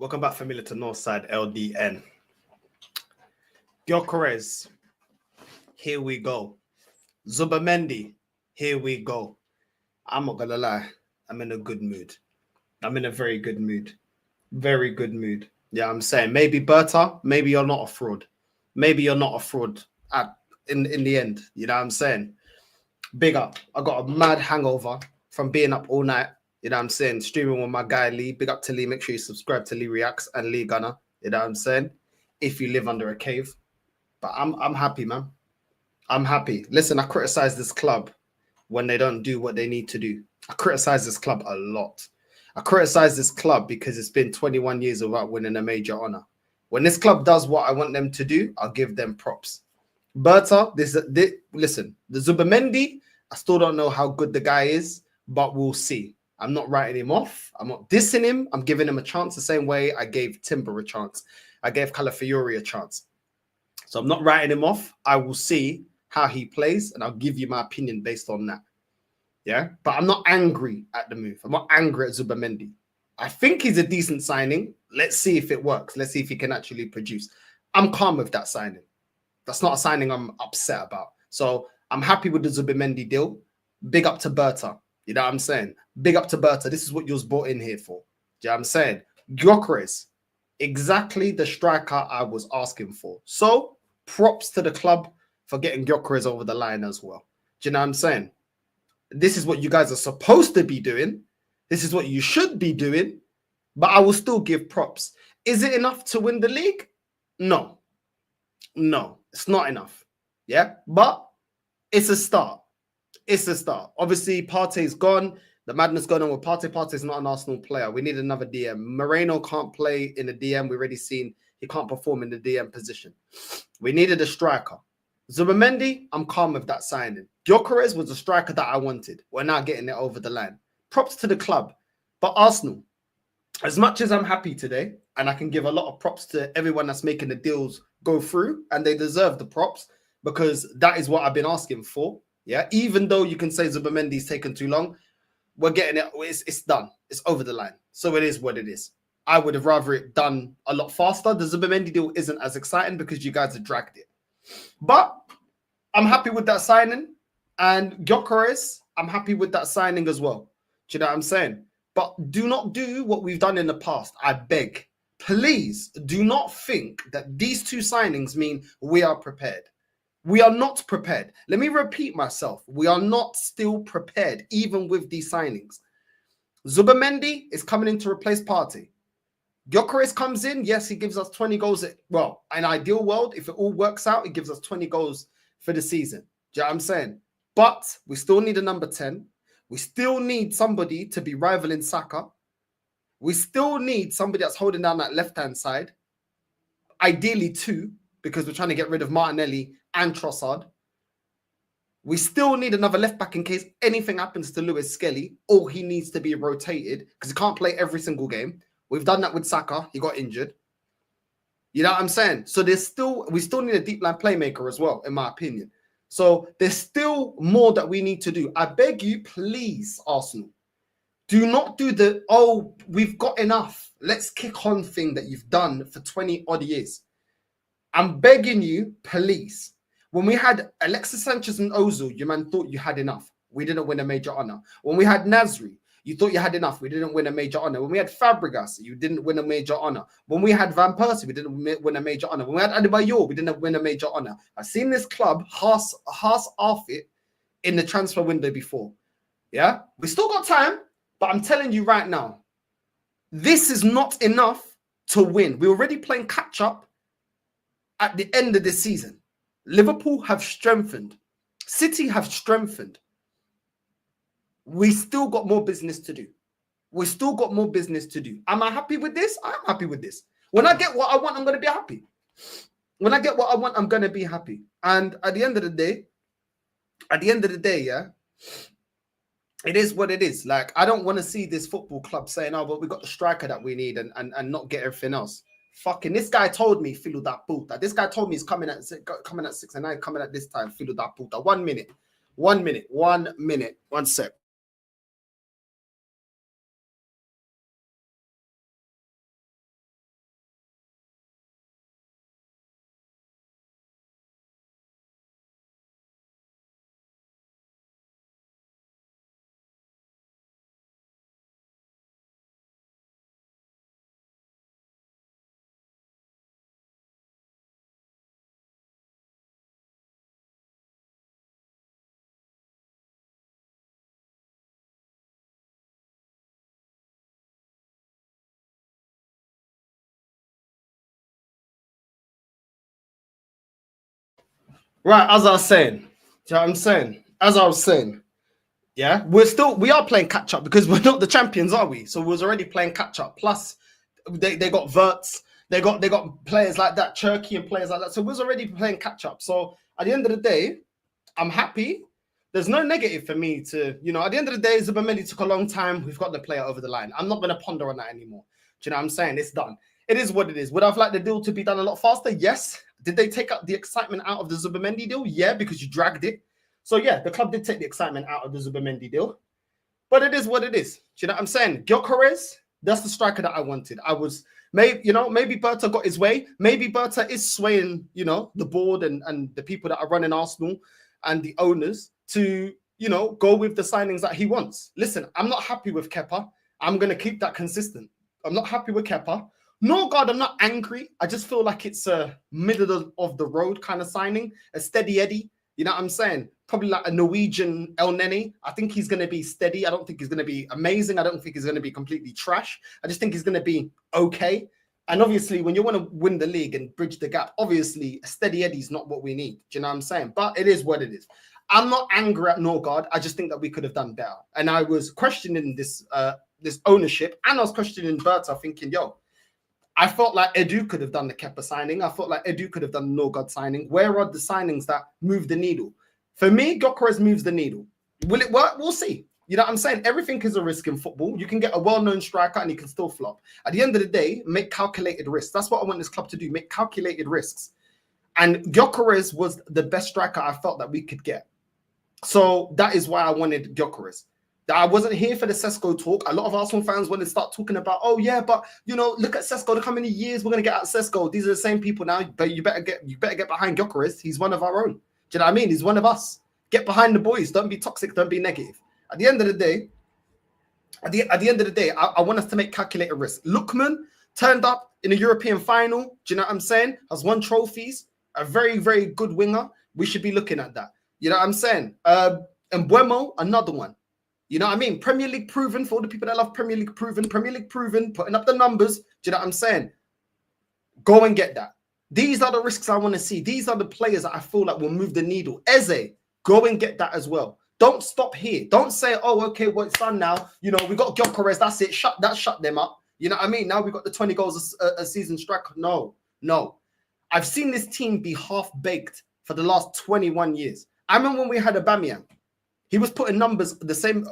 Welcome back, familiar to Northside LDN. Gyokeres, here we go. Zubimendi, here we go. I'm not gonna lie, I'm in a good mood. I'm in a very good mood. Very good mood. Yeah, I'm saying maybe Berta, maybe you're not a fraud. Maybe you're not a fraud in the end. You know what I'm saying? Big up. I got a mad hangover from being up all night. You know what I'm saying? Streaming with my guy Lee. Big up to Lee. Make sure you subscribe to Lee Reacts and Lee Gunner. You know what I'm saying? If you live under a cave. But I'm happy, man. I'm happy. Listen, I criticize this club when they don't do what they need to do. I criticize this club a lot. I criticize this club because it's been 21 years without winning a major honor. When this club does what I want them to do, I'll give them props. Berta, listen, the Zubimendi, I still don't know how good the guy is, but we'll see. I'm not writing him off. I'm not dissing him. I'm giving him a chance the same way I gave Timber a chance. I gave Calafiori a chance. So I'm not writing him off. I will see how he plays, and I'll give you my opinion based on that. Yeah, but I'm not angry at the move. I'm not angry at Zubimendi. I think he's a decent signing. Let's see if it works. Let's see if he can actually produce. I'm calm with that signing. That's not a signing I'm upset about. So I'm happy with the Zubimendi deal. Big up to Berta. You know what I'm saying? Big up to Berta. This is what you was brought in here for. Do you know what I'm saying? Gyokeres, exactly the striker I was asking for. So props to the club for getting Gyokeres over the line as well. Do you know what I'm saying? This is what you guys are supposed to be doing. This is what you should be doing. But I will still give props. Is it enough to win the league? No. No, it's not enough. Yeah, but it's a start. It's a start. Obviously, Partey's gone. The madness going on with Partey. Partey's not an Arsenal player. We need another DM. Moreno can't play in the DM. We've already seen he can't perform in the DM position. We needed a striker. Zubimendi, I'm calm with that signing. Gyokeres was a striker that I wanted. We're now getting it over the line. Props to the club. But Arsenal, as much as I'm happy today, and I can give a lot of props to everyone that's making the deals go through, and they deserve the props because that is what I've been asking for. Yeah, even though you can say Zubimendi's taken too long, we're getting it. It's done. It's over the line. So it is what it is. I would have rather it done a lot faster. The Zubimendi deal isn't as exciting because you guys have dragged it. But I'm happy with that signing. And Gyokeres, I'm happy with that signing as well. Do you know what I'm saying? But do not do what we've done in the past. I beg. Please do not think that these two signings mean we are prepared. We are not prepared. Let me repeat myself. We are not still prepared, even with these signings. Zubimendi is coming in to replace Partey. Gyokeres comes in. Yes, he gives us 20 goals. Well, in an ideal world, if it all works out, it gives us 20 goals for the season. Do you know what I'm saying? But we still need a number 10. We still need somebody to be rivaling Saka. We still need somebody that's holding down that left-hand side. Ideally two, because we're trying to get rid of Martinelli and Trossard. We still need another left-back in case anything happens to Lewis Skelly, or he needs to be rotated because he can't play every single game. We've done that with Saka. He got injured. You know what I'm saying? So we still need a deep line playmaker as well, in my opinion. So there's still more that we need to do. I beg you, please, Arsenal, do not do the, oh, we've got enough. Let's kick on thing that you've done for 20 odd years. I'm begging you, please. When we had Alexis Sanchez and Ozil, you man thought you had enough. We didn't win a major honor. When we had Nasri, you thought you had enough. We didn't win a major honor. When we had Fabregas, you didn't win a major honor. When we had Van Persie, we didn't win a major honor. When we had Adebayor, we didn't win a major honor. I've seen this club half it in the transfer window before. Yeah, we still got time, but I'm telling you right now, this is not enough to win. We're already playing catch up at the end of this season. Liverpool have strengthened. City have strengthened. We still got more business to do. We still got more business to do. Am I happy with this? I'm happy with this. When I get what I want, I'm going to be happy. When I get what I want, I'm going to be happy. And at the end of the day, yeah, it is what it is. Like, I don't want to see this football club saying, oh, but we got the striker that we need and not get everything else. Fucking, this guy told me, filo da puta. This guy told me he's coming at 6 and 9, coming at this time, filo da puta. 1 minute. 1 minute. 1 minute. 1 sec. Right, as I was saying, do you know what I'm saying? As I was saying, yeah, we are playing catch up because we're not the champions, are we? So we was already playing catch up. Plus, they got Verts, they got players like that, Turkey and players like that. So we was already playing catch up. So at the end of the day, I'm happy. There's no negative for me to, at the end of the day, Zubimendi took a long time. We've got the player over the line. I'm not going to ponder on that anymore. Do you know what I'm saying? It's done. It is what it is. Would I have liked the deal to be done a lot faster? Yes. Did they take up the excitement out of the Zubimendi deal? Yeah, because you dragged it. So yeah, the club did take the excitement out of the Zubimendi deal. But it is what it is. Do you know what I'm saying? Gyokeres, that's the striker that I wanted. Maybe Berta got his way. Maybe Berta is swaying, the board and the people that are running Arsenal and the owners to, go with the signings that he wants. Listen, I'm not happy with Kepa. I'm going to keep that consistent. I'm not happy with Kepa. No, God, I'm not angry. I just feel like it's a middle of the road kind of signing, a steady Eddie. You know what I'm saying? Probably like a Norwegian Nwaneri. I think he's going to be steady. I don't think he's going to be amazing. I don't think he's going to be completely trash. I just think he's going to be okay. And obviously, when you want to win the league and bridge the gap, obviously, a steady Eddie's not what we need. Do you know what I'm saying? But it is what it is. I'm not angry at Norgard. I just think that we could have done better. And I was questioning this ownership, and I was questioning Berta, thinking, I felt like Edu could have done the Kepa signing. I felt like Edu could have done the Norgard signing. Where are the signings that move the needle? For me, Gyokeres moves the needle. Will it work? We'll see. You know what I'm saying? Everything is a risk in football. You can get a well-known striker and he can still flop. At the end of the day, make calculated risks. That's what I want this club to do, make calculated risks. And Gyokeres was the best striker I felt that we could get. So that is why I wanted Gyokeres. I wasn't here for the Sesko talk. A lot of Arsenal fans want to start talking about, but look at Sesko. Look how many years we're going to get out of Sesko. These are the same people now. But you better get behind Gyokeres. He's one of our own. Do you know what I mean? He's one of us. Get behind the boys. Don't be toxic. Don't be negative. At the end of the day, I want us to make calculated risks. Lookman turned up in a European final. Do you know what I'm saying? Has won trophies. A very, very good winger. We should be looking at that. You know what I'm saying? And Buemo, another one. You know what I mean? Premier League proven, for all the people that love Premier League proven, putting up the numbers. Do you know what I'm saying? Go and get that. These are the risks I want to see. These are the players that I feel like will move the needle. Eze, go and get that as well. Don't stop here. Don't say, okay, well, it's done now. We got Gyokeres, that's it. Shut them up. You know what I mean? Now we've got the 20 goals a season striker. No. I've seen this team be half-baked for the last 21 years. I remember when we had Aubameyang. He was putting numbers the same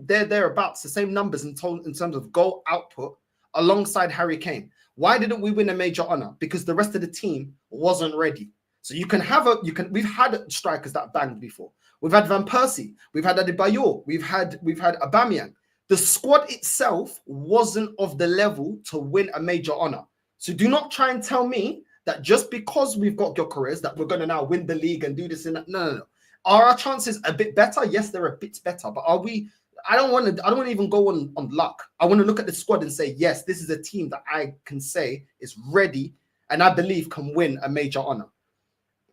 thereabouts, the same numbers in terms of goal output alongside Harry Kane. Why didn't we win a major honor? Because the rest of the team wasn't ready. So we've had strikers that banged before. We've had Van Persie, we've had Adebayor, we've had Aubameyang. The squad itself wasn't of the level to win a major honor. So do not try and tell me that just because we've got Gyokeres that we're going to now win the league and do this and that. No. Are our chances a bit better? Yes, they're a bit better. But are we? I don't want to even go on luck. I want to look at the squad and say, yes, this is a team that I can say is ready and I believe can win a major honor.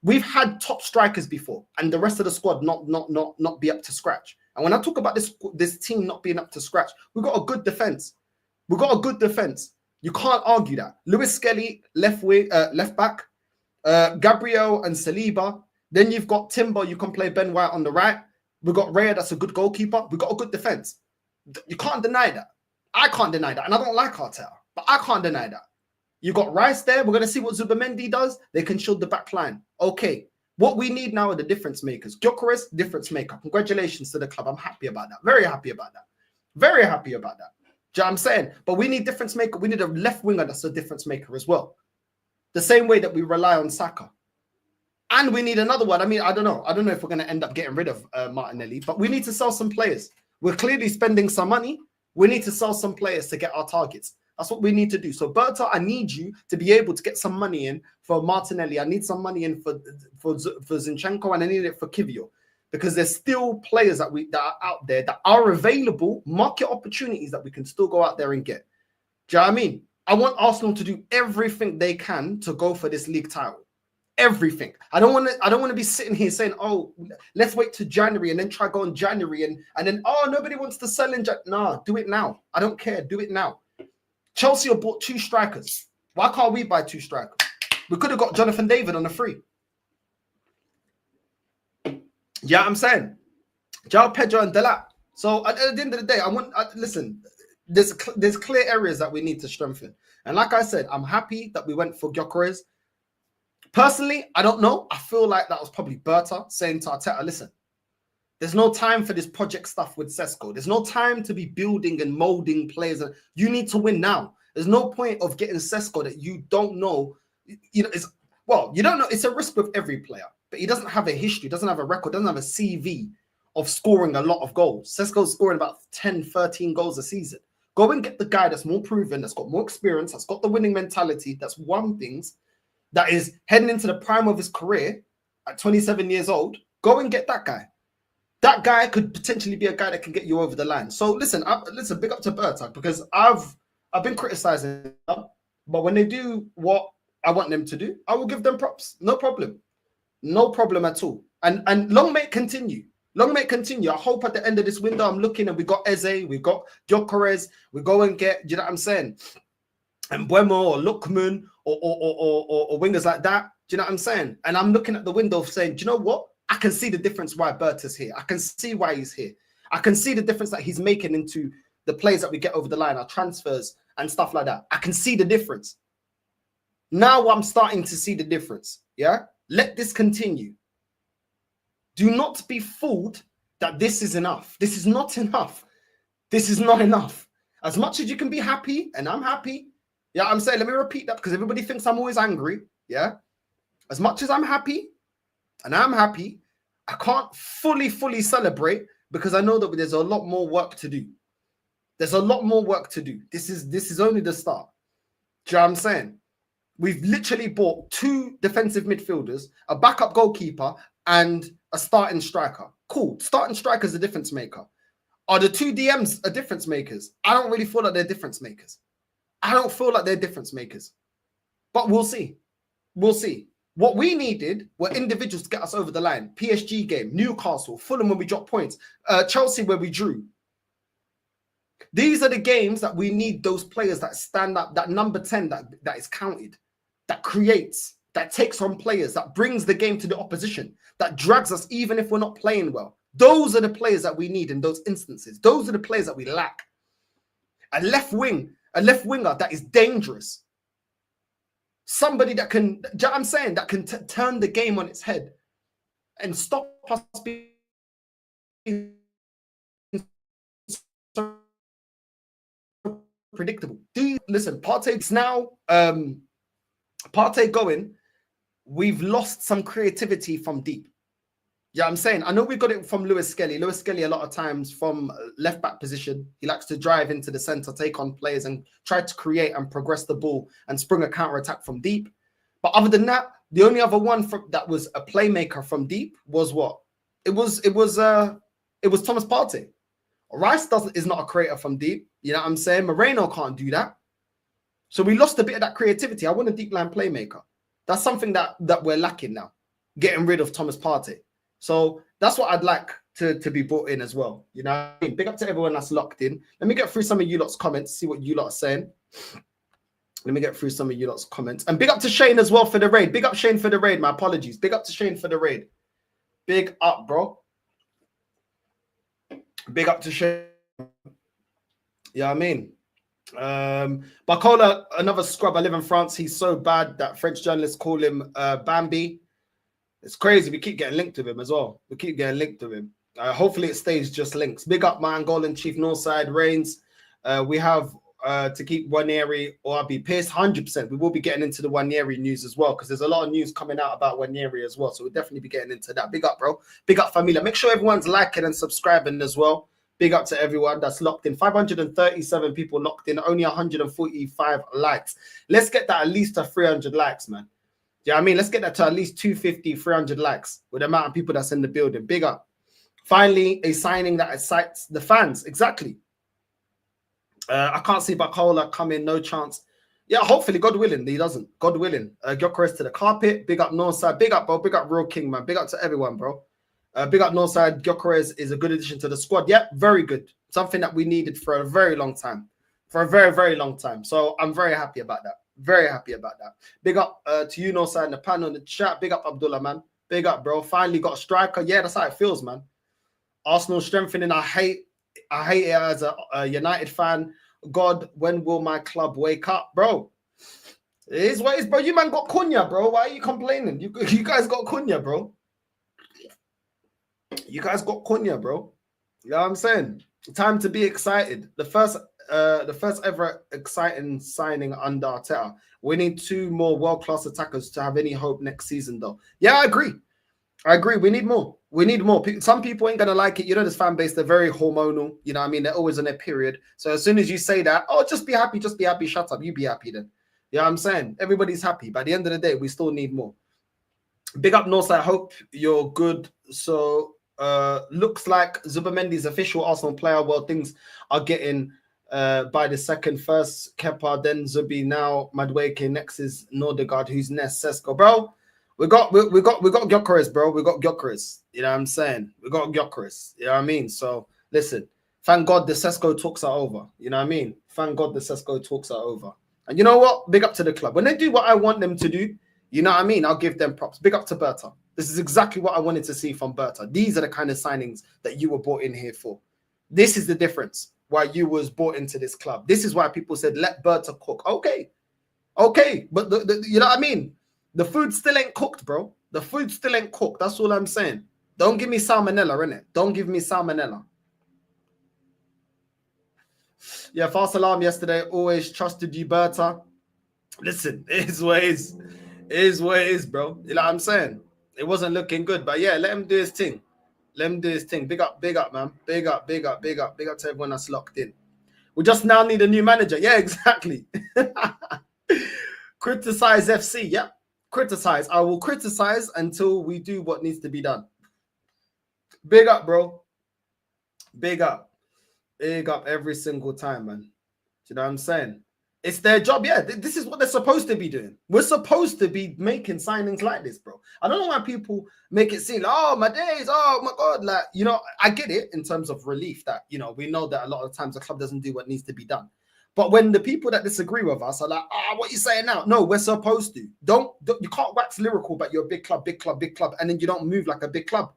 We've had top strikers before, and the rest of the squad not be up to scratch. And when I talk about this team not being up to scratch, we've got a good defense. You can't argue that. Lewis Skelly, left back, Gabriel and Saliba. Then you've got Timber. You can play Ben White on the right. We've got Raya, that's a good goalkeeper. We've got a good defense. You can't deny that. I can't deny that. And I don't like Arteta, but I can't deny that. You got Rice there. We're going to see what Zubimendi does. They can shield the back line. Okay. What we need now are the difference makers. Gyokeres, difference maker. Congratulations to the club. I'm happy about that. Very happy about that. Very happy about that. Do you know what I'm saying? But we need difference maker. We need a left winger that's a difference maker as well. The same way that we rely on Saka. And we need another one. I mean, I don't know. I don't know if we're going to end up getting rid of Martinelli, but we need to sell some players. We're clearly spending some money. We need to sell some players to get our targets. That's what we need to do. So, Berta, I need you to be able to get some money in for Martinelli. I need some money in for Zinchenko, and I need it for Kivio. Because there's still players that are out there that are available, market opportunities that we can still go out there and get. Do you know what I mean? I want Arsenal to do everything they can to go for this league title. Everything. I don't want to be sitting here saying, let's wait to January and then try go in January and then nobody wants to sell in January. Nah, do it now. I don't care. Do it now. Chelsea have bought 2 strikers. Why can't we buy 2 strikers? We could have got Jonathan David on a free. Yeah, I'm saying João Pedro and Delap. So at the end of the day, listen. There's clear areas that we need to strengthen, and like I said, I'm happy that we went for Gyokeres. Personally, I don't know. I feel like that was probably Berta saying to Arteta, listen, there's no time for this project stuff with Sesko. There's no time to be building and molding players. You need to win now. There's no point of getting Sesko that you don't know. You know, you don't know. It's a risk with every player, but he doesn't have a history, doesn't have a record, doesn't have a CV of scoring a lot of goals. Sesko's scoring about 10, 13 goals a season. Go and get the guy that's more proven, that's got more experience, that's got the winning mentality, that's won things, that is heading into the prime of his career at 27 years old. Go and get that guy. That guy could potentially be a guy that can get you over the line. So listen, big up to Berta, because I've been criticizing them, but when they do what I want them to do, I will give them props. No problem. No problem at all. And long may it continue. Long may it continue. I hope at the end of this window, I'm looking and we got Eze, we got Gyokeres, we go and get, you know what I'm saying? And Buemo or Lookman or wingers like that. Do you know what I'm saying? And I'm looking at the window saying, do you know what? I can see the difference why Berta's here. I can see why he's here. I can see the difference that he's making into the plays that we get over the line, our transfers and stuff like that. I can see the difference. Now I'm starting to see the difference. Yeah? Let this continue. Do not be fooled that this is enough. This is not enough. This is not enough. As much as you can be happy, and I'm happy. Yeah, I'm saying, let me repeat that because everybody thinks I'm always angry. Yeah? As much as I'm happy, and I'm happy, I can't fully celebrate because I know that there's a lot more work to do. There's a lot more work to do. This is only the start. Do you know what I'm saying? We've literally bought 2 defensive midfielders, a backup goalkeeper, and a starting striker. Cool. Starting striker is a difference maker. Are the 2 DMs a difference makers? I don't really feel like they're difference makers. I don't feel like they're difference makers. But we'll see. We'll see. What we needed were individuals to get us over the line. PSG game, Newcastle, Fulham when we dropped points, Chelsea where we drew. These are the games that we need those players that stand up, that number 10 that is counted, that creates, that takes on players, that brings the game to the opposition, that drags us even if we're not playing well. Those are the players that we need in those instances. Those are the players that we lack. A left winger that is dangerous. Somebody that can, you know what I'm saying, that can turn the game on its head and stop us being so predictable. Listen, Partey's now, Partey going, we've lost some creativity from deep. Yeah, I'm saying, I know we got it from Lewis Skelly. Lewis Skelly, a lot of times from left back position, he likes to drive into the center, take on players and try to create and progress the ball and spring a counter attack from deep. But other than that, the only other one that was a playmaker from deep was what? It was Thomas Partey. Rice is not a creator from deep. You know what I'm saying? Moreno can't do that. So we lost a bit of that creativity. I want a deep line playmaker. That's something that we're lacking now, getting rid of Thomas Partey. So that's what I'd like to be brought in as well. You know, big up to everyone that's locked in. Let me get through some of you lot's comments, see what you lot are saying. Let me get through some of you lot's comments. And big up to Shane as well for the raid. Big up Shane for the raid. My apologies. Big up to Shane for the raid. Big up, bro. Big up to Shane. Yeah, I mean. Bacola, another scrub. I live in France. He's so bad that French journalists call him Bambi. It's crazy. We keep getting linked with him as well. We keep getting linked with him. Hopefully it stays just links. Big up my Angolan chief Northside Reigns. We have to keep Nwaneri or I'll be pissed 100%. We will be getting into the Nwaneri news as well because there's a lot of news coming out about Nwaneri as well. So we'll definitely be getting into that. Big up, bro. Big up, familia. Make sure everyone's liking and subscribing as well. Big up to everyone that's locked in. 537 people locked in. Only 145 likes. Let's get that at least to 300 likes, man. Yeah, I mean, let's get that to at least 250, 300 likes with the amount of people that's in the building. Big up. Finally, a signing that excites the fans. Exactly. I can't see Bacola coming. No chance. Yeah, hopefully, God willing, he doesn't. God willing. Gyokeres to the carpet. Big up Northside. Big up, bro. Big up Real King, man. Big up to everyone, bro. Big up Northside. Gyokeres is a good addition to the squad. Yep, very good. Something that we needed for a very long time. For a very, very long time. So I'm very happy about that. Very happy about that. Big up to you, Northside, in the panel, in the chat. Big up Abdullah, man. Big up, bro. Finally got a striker. Yeah, that's how it feels, man. Arsenal strengthening. I hate it as a United fan. God, when will my club wake up, bro? It is what it is, bro. You man got Cunha, bro. Why are you complaining? You guys got Cunha, bro. You guys got Cunha, bro. You know what I'm saying? Time to be excited. The first ever exciting signing under Arteta. We need 2 more world-class attackers to have any hope next season, though. Yeah, I agree. We need more. We need more. Some people ain't gonna like it. You know, this fan base, they're very hormonal. You know what I mean? They're always on their period. So as soon as you say that, oh, just be happy, shut up. You be happy then. You know what I'm saying? Everybody's happy. By the end of the day, we still need more. Big up Northside. Hope you're good. So looks like Zubimendi's official Arsenal player. Well, things are getting by the second. First Kepa, then Zubi, now Madueke, next is Nordegaard, who's next Sesko. Bro, we got Gyokeres, bro. We got Gyokeres. You know what I'm saying? We got Gyokeres. You know what I mean? So listen, thank God the Sesko talks are over. You know what I mean? Thank God the Sesko talks are over. And you know what? Big up to the club. When they do what I want them to do, you know what I mean? I'll give them props. Big up to Berta. This is exactly what I wanted to see from Berta. These are the kind of signings that you were brought in here for. This is the difference why you was brought into this club. This is why people said, let Berta cook. Okay. But you know what I mean? The food still ain't cooked, bro. The food still ain't cooked. That's all I'm saying. Don't give me salmonella, innit? Don't give me salmonella. Yeah, false alarm yesterday. Always trusted you, Berta. Listen, it is what it is. It is what it is, bro. You know what I'm saying? It wasn't looking good, but yeah, let him do his thing. Let him do his thing. Big up, man. Big up to everyone that's locked in. We just now need a new manager. Yeah, exactly. Criticize FC. Yeah, criticize. I will criticize until we do what needs to be done. Big up, bro. Big up. Big up every single time, man. Do you know what I'm saying? It's their job. Yeah, this is what they're supposed to be doing. We're supposed to be making signings like this, bro. I don't know why people make it seem like, oh, my days, oh, my God. Like, you know, I get it in terms of relief that, you know, we know that a lot of times the club doesn't do what needs to be done. But when the people that disagree with us are like, what are you saying now? No, we're supposed to. Don't you can't wax lyrical, but you're a big club, and then you don't move like a big club.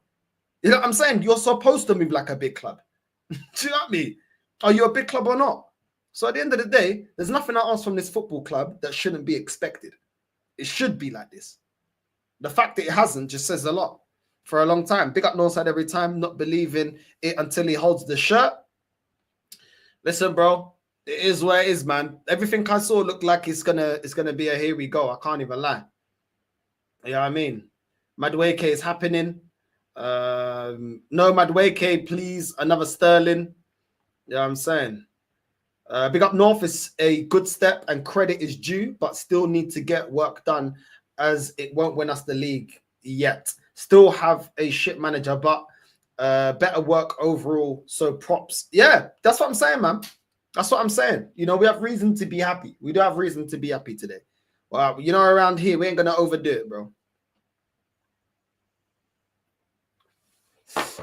You know what I'm saying? You're supposed to move like a big club. Do you know what I mean? Are you a big club or not? So at the end of the day, there's nothing I ask from this football club that shouldn't be expected. It should be like this. The fact that it hasn't just says a lot for a long time. Big up Northside every time, not believing it until he holds the shirt. Listen, bro, it is what it is, man. Everything I saw looked like it's gonna be a here we go. I can't even lie. You know what I mean? Madueke is happening. No Madueke, please. Another Sterling. You know what I'm saying? Big up North is a good step and credit is due, but still need to get work done as it won't win us the league yet. Still have a shit manager, but better work overall. So props. Yeah, that's what I'm saying, man. That's what I'm saying. You know, we have reason to be happy. We do have reason to be happy today. Well, you know, around here, we ain't going to overdo it, bro.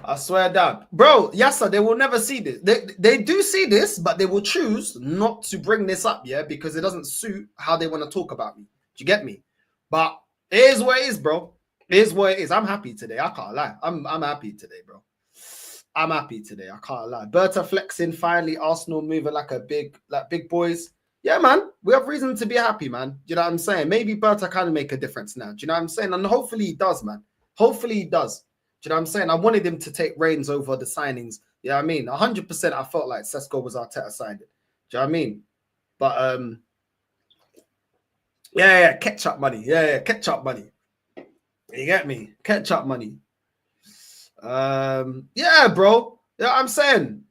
I swear down. Bro, Yassa, they will never see this. They do see this, but they will choose not to bring this up, yeah, because it doesn't suit how they want to talk about me. Do you get me? But it is what it is, bro. It is what it is. I'm happy today. I can't lie. I'm happy today, bro. I'm happy today. I can't lie. Berta flexing, finally, Arsenal moving like big boys. Yeah, man. We have reason to be happy, man. Do you know what I'm saying? Maybe Berta can make a difference now. Do you know what I'm saying? And hopefully he does, man. Hopefully he does. Do you know what I'm saying? I wanted him to take reins over the signings. You know what I mean? 100% I felt like Sesko was Arteta signed it. Do you know what I mean? But, yeah, ketchup money. Yeah, ketchup money. You get me? Ketchup money. Yeah, bro. Yeah, I'm saying.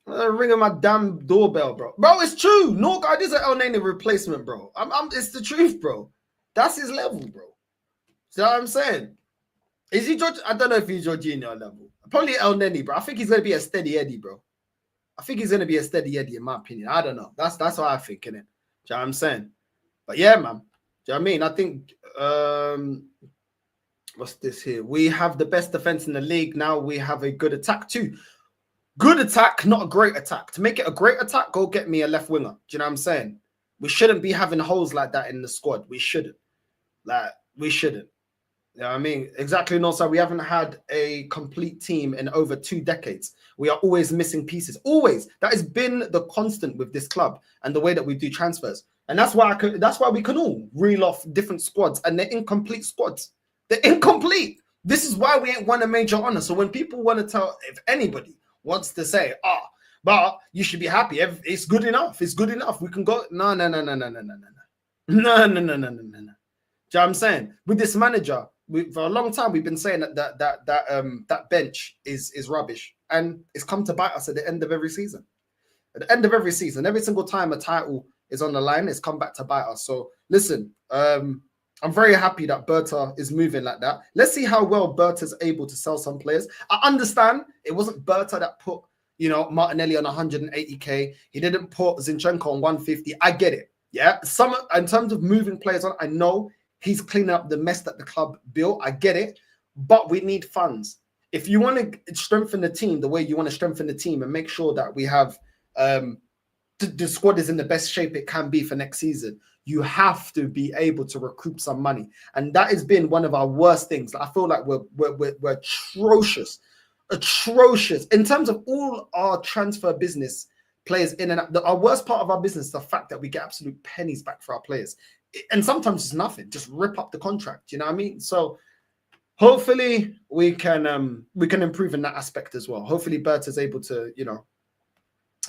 Ringing my damn doorbell, bro. Bro, it's true. Norgard is an Elneny replacement, bro. It's the truth, bro. That's his level, bro. See what I'm saying? Is he George? I don't know if he's Jorginho level. Probably Elneny, bro. I think he's gonna be a steady Eddie, bro. I think he's gonna be a steady Eddie, in my opinion. I don't know. That's what I think, innit? Do you know what I'm saying? But yeah, man. Do you know what I mean? I think what's this here? We have the best defense in the league. Now we have a good attack too. Good attack, not a great attack. To make it a great attack, go get me a left winger. Do you know what I'm saying? We shouldn't be having holes like that in the squad. We shouldn't. We shouldn't. Yeah, I mean, exactly. No, sir. We haven't had a complete team in over 2 decades. We are always missing pieces. Always. That has been the constant with this club and the way that we do transfers. And that's why that's why we can all reel off different squads, and they're incomplete squads. They're incomplete. This is why we ain't won a major honor. So when people want to tell, if anybody wants to say, but you should be happy, it's good enough. It's good enough. We can go. No. No. Do you know what I'm saying? With this manager, for a long time we've been saying that bench is rubbish, and it's come to bite us at the end of every season. At the end of every season, every single time a title is on the line, it's come back to bite us. So listen, I'm very happy that Berta is moving like that. Let's see how well Berta's able to sell some players. I understand it wasn't Berta that put, Martinelli on 180k. He didn't put Zinchenko on 150. I get it. Yeah, some in terms of moving players on, I know he's cleaning up the mess that the club built. I get it, but we need funds. If you want to strengthen the team the way you want to strengthen the team and make sure that we have the squad is in the best shape it can be for next season, you have to be able to recoup some money, and that has been one of our worst things. I feel like we're atrocious in terms of all our transfer business. Players in and out. Our worst part of our business is the fact that we get absolute pennies back for our players. And sometimes it's nothing. Just rip up the contract. You know what I mean? So hopefully we can improve in that aspect as well. Hopefully Bert is able to,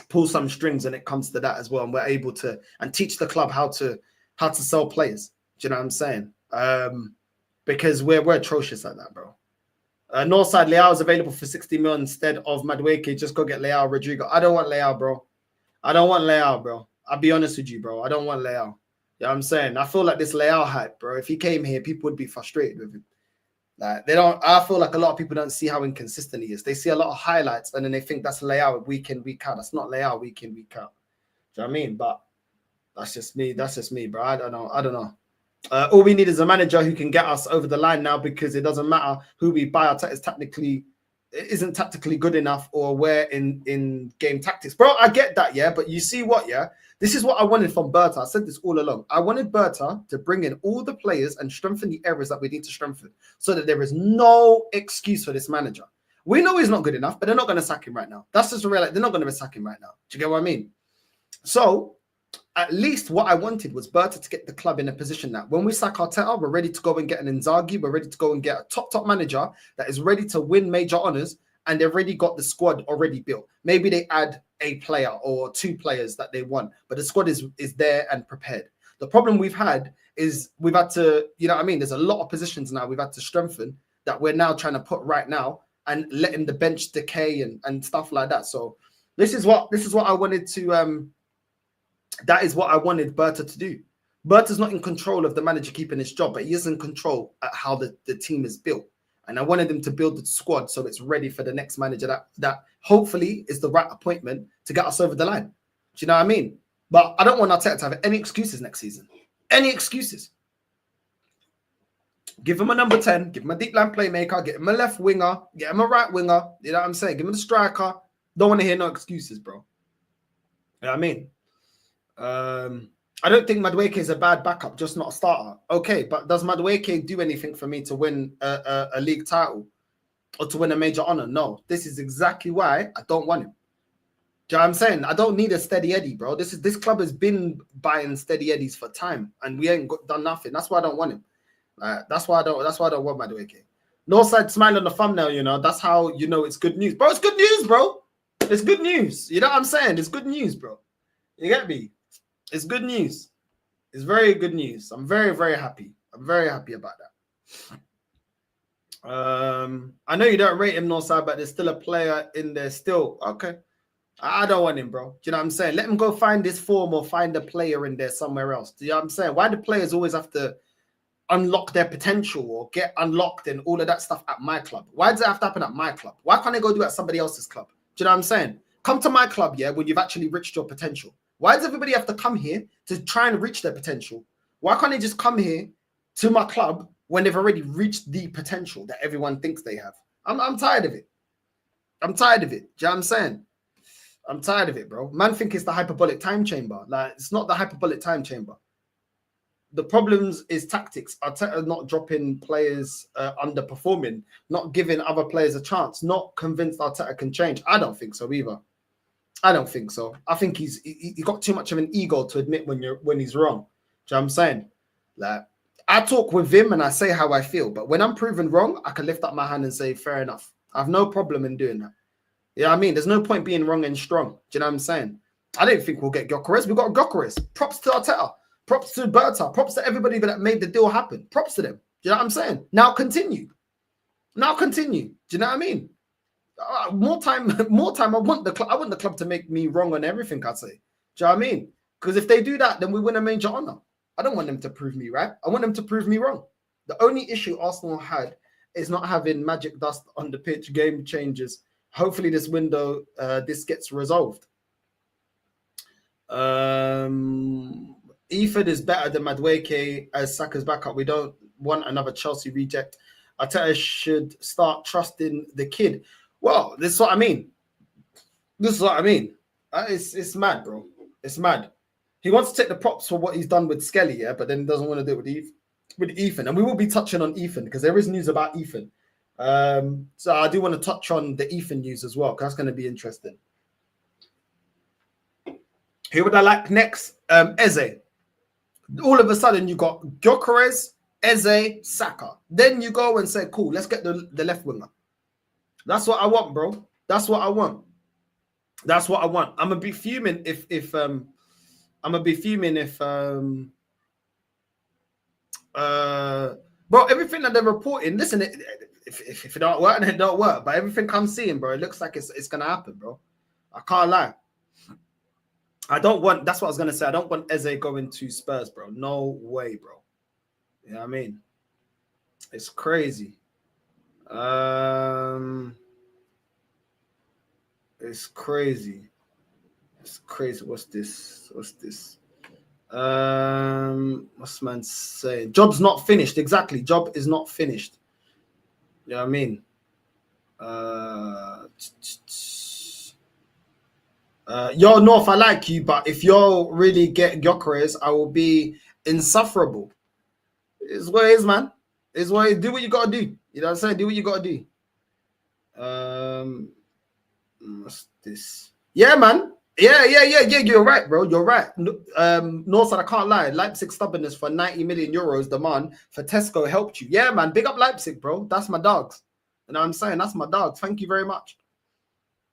pull some strings when it comes to that as well. And we're able to and teach the club how to sell players. Do you know what I'm saying? Because we're atrocious at that, bro. Northside, Leao is available for 60 million instead of Madueke. Just go get Leao, Rodrygo. I don't want Leao, bro. I'll be honest with you, bro. I don't want Leao. You know what I'm saying? I feel like this Leao hype, bro. If he came here, people would be frustrated with him. Like I feel like a lot of people don't see how inconsistent he is. They see a lot of highlights and then they think that's Leao week in, week out. That's not Leao week in, week out. Do you know what I mean? But that's just me, bro. I don't know. All we need is a manager who can get us over the line now, because it doesn't matter who we buy. Arteta isn't tactically good enough, or we're in game tactics. Bro, I get that, yeah. But you see what, yeah? This is what I wanted from Berta. I said this all along. I wanted Berta to bring in all the players and strengthen the areas that we need to strengthen, so that there is no excuse for this manager. We know he's not good enough, but they're not going to sack him right now. That's just the reality. They're not going to sack him right now. Do you get what I mean? So at least what I wanted was Berta to get the club in a position that when we sack Arteta, we're ready to go and get an Inzaghi. We're ready to go and get a top manager that is ready to win major honors, and they've already got the squad already built. Maybe they add a player or 2 players that they want, but the squad is there and prepared. The problem we've had is we've had to, you know what I mean? There's a lot of positions now we've had to strengthen that we're now trying to put right now and letting the bench decay and stuff like that. So this is what I wanted to that is what I wanted Berta to do. Berta's not in control of the manager keeping his job, but he is in control at how the team is built. And I wanted him to build the squad so it's ready for the next manager that hopefully is the right appointment to get us over the line. Do you know what I mean? But I don't want Arteta to have any excuses next season. Any excuses. Give him a number 10, give him a deep line playmaker, get him a left winger, get him a right winger. You know what I'm saying? Give him a striker. Don't want to hear no excuses, bro. You know what I mean? I don't think Madueke is a bad backup, just not a starter. Okay, but does Madueke do anything for me to win a league title or to win a major honor? No. This is exactly why I don't want him. Do you know what I'm saying? I don't need a steady Eddie, bro. This club has been buying steady Eddies for time, and we ain't done nothing. That's why I don't want him. That's why I don't want Madueke. Northside smile on the thumbnail, you know. That's how you know it's good news, bro. It's good news, bro. It's good news. You know what I'm saying? It's good news, bro. You get me? It's good news. It's very good news. I'm very, very happy. I'm very happy about that. I know you don't rate him, Northside, but there's still a player in there still. Okay. I don't want him, bro. Do you know what I'm saying? Let him go find this form or find a player in there somewhere else. Do you know what I'm saying? Why do players always have to unlock their potential or get unlocked and all of that stuff at my club? Why does it have to happen at my club? Why can't they go do it at somebody else's club? Do you know what I'm saying? Come to my club, yeah, when you've actually reached your potential. Why does everybody have to come here to try and reach their potential? Why can't they just come here to my club when they've already reached the potential that everyone thinks they have? I'm tired of it. I'm tired of it. Do you know what I'm saying? I'm tired of it, bro. Man think it's the hyperbolic time chamber. Like, it's not the hyperbolic time chamber. The problems is tactics. Arteta not dropping players underperforming, not giving other players a chance, not convinced Arteta can change. I don't think so either. I don't think so. I think he got too much of an ego to admit when he's wrong. Do you know what I'm saying? Like, I talk with him and I say how I feel, but when I'm proven wrong, I can lift up my hand and say, fair enough. I have no problem in doing that. You know what I mean? There's no point being wrong and strong. Do you know what I'm saying? I don't think we'll get Gyokeres. We got Gyokeres. Props to Arteta. Props to Berta. Props to everybody that made the deal happen. Props to them. Do you know what I'm saying? Now continue. Now continue. Do you know what I mean? More time. I want the club to make me wrong on everything I say. Do you know what I mean? Because if they do that, then we win a major honor. I don't want them to prove me right. I want them to prove me wrong. The only issue Arsenal had is not having magic dust on the pitch, game changes. Hopefully this window, this gets resolved. Ethan is better than Madueke as Saka's backup. We don't want another Chelsea reject. Arteta should start trusting the kid. Well, this is what I mean. It's mad, bro. It's mad. He wants to take the props for what he's done with Skelly, yeah, but then he doesn't want to do it with Ethan. And we will be touching on Ethan because there is news about Ethan. So I do want to touch on the Ethan news as well, because that's going to be interesting. Who would I like next? Eze. All of a sudden, you got Gyokeres, Eze, Saka. Then you go and say, cool, let's get the left winger. That's what I want, bro. That's what I want. That's what I want. I'm gonna be fuming if bro, everything that they're reporting, listen, if it don't work, then it don't work. But everything I'm seeing, bro, it looks like it's gonna happen, bro. I can't lie. I don't want, that's what I was gonna say. I don't want Eze going to Spurs, bro. No way, bro. You know what I mean? It's crazy. It's crazy. It's crazy. What's this? What's man saying? Job's not finished. Exactly. Job is not finished. You know what I mean? Yo, North, I like you, but if you really get Gyokeres, I will be insufferable. It's what it is, man. It's what it is. Do what you gotta do. You know what I'm saying? Do what you gotta do. What's this? Yeah, man. Yeah. You're right, bro. You're right. North said, I can't lie. Leipzig stubbornness for 90 million euros demand for Tesco helped you. Yeah, man. Big up Leipzig, bro. That's my dogs. You know what I'm saying? That's my dogs. Thank you very much.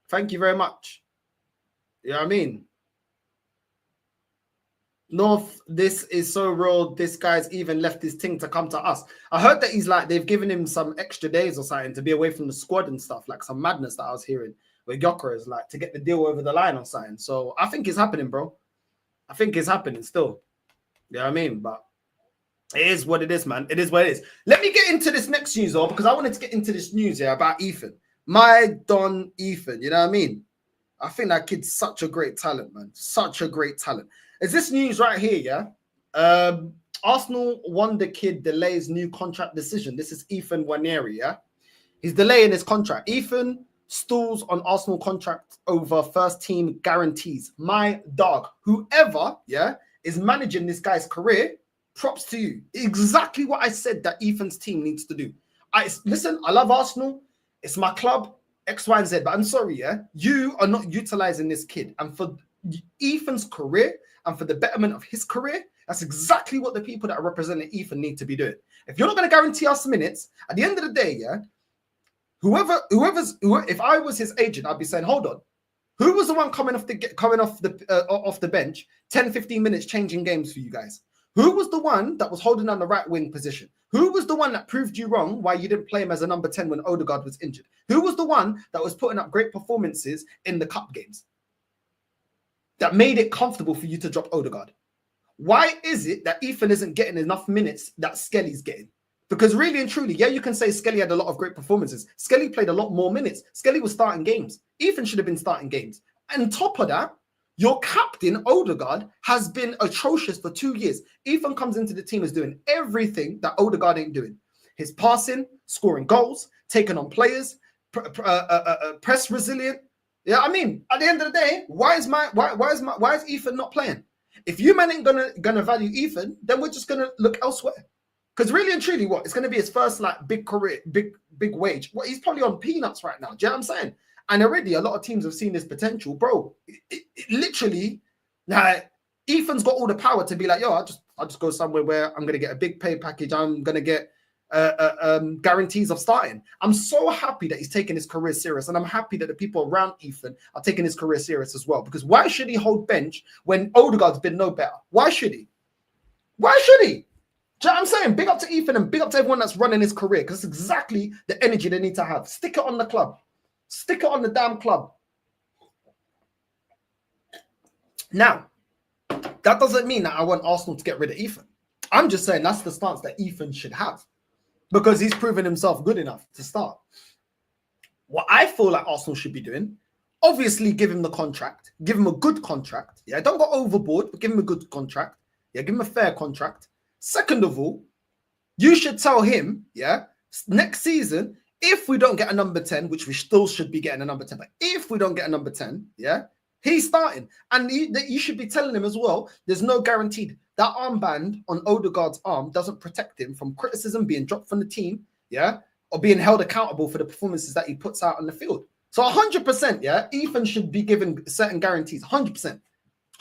Thank you very much. You know what I mean? North, this is so real. This guy's even left his thing to come to us. I heard that he's like, they've given him some extra days or something to be away from the squad and stuff, like some madness that I was hearing with Gyokeres, like to get the deal over the line or something. So I think it's happening, bro. I think it's happening still. You know what I mean? But it is what it is, man. It is what it is. Let me get into this next news, though, because I wanted to get into this news here about Ethan. My Don Ethan, you know what I mean? I think that kid's such a great talent, man. Such a great talent. Is this news right here, yeah? Arsenal wonder kid delays new contract decision. This is Ethan Nwaneri, yeah? He's delaying his contract. Ethan stalls on Arsenal contract over first team guarantees. My dog, whoever, yeah, is managing this guy's career, props to you. Exactly what I said that Ethan's team needs to do. Listen, I love Arsenal. It's my club, X, Y, and Z. But I'm sorry, yeah, you are not utilizing this kid. And for Ethan's career and for the betterment of his career, that's exactly what the people that are representing Ethan need to be doing. If you're not going to guarantee us minutes, at the end of the day, yeah, if I was his agent, I'd be saying, hold on, who was the one coming off the bench, 10, 15 minutes changing games for you guys? Who was the one that was holding on the right wing position? Who was the one that proved you wrong why you didn't play him as a number 10 when Odegaard was injured? Who was the one that was putting up great performances in the cup games that made it comfortable for you to drop Odegaard? Why is it that Ethan isn't getting enough minutes that Skelly's getting? Because really and truly, yeah, you can say Skelly had a lot of great performances. Skelly played a lot more minutes. Skelly was starting games. Ethan should have been starting games. And on top of that, your captain, Odegaard, has been atrocious for 2 years. Ethan comes into the team as doing everything that Odegaard ain't doing. His passing, scoring goals, taking on players, press resilient. Yeah, I mean, at the end of the day, why is Ethan not playing? If you man ain't gonna value Ethan, then we're just gonna look elsewhere. Because really and truly, what it's gonna be his first like big career, big wage. What he's probably on peanuts right now. Do you know what I'm saying? And already a lot of teams have seen this potential, bro. It literally, like Ethan's got all the power to be like, yo, I'll just go somewhere where I'm gonna get a big pay package. I'm gonna get guarantees of starting. I'm so happy that he's taking his career serious, and I'm happy that the people around Ethan are taking his career serious as well. Because why should he hold bench when Odegaard's been no better? Why should he? Why should he? Do you know what I'm saying? Big up to Ethan and big up to everyone that's running his career, because it's exactly the energy they need to have. Stick it on the club. Stick it on the damn club. Now, that doesn't mean that I want Arsenal to get rid of Ethan. I'm just saying that's the stance that Ethan should have, because he's proven himself good enough to start. What I feel like Arsenal should be doing, obviously give him the contract, give him a good contract. Yeah, don't go overboard, but give him a good contract. Yeah, give him a fair contract. Second of all, you should tell him, yeah, next season, if we don't get a number 10, which we still should be getting a number 10, but if we don't get a number 10, yeah, he's starting. And you should be telling him as well, there's no guaranteed. That armband on Odegaard's arm doesn't protect him from criticism, being dropped from the team, yeah, or being held accountable for the performances that he puts out on the field. So 100%, yeah, Ethan should be given certain guarantees, 100%.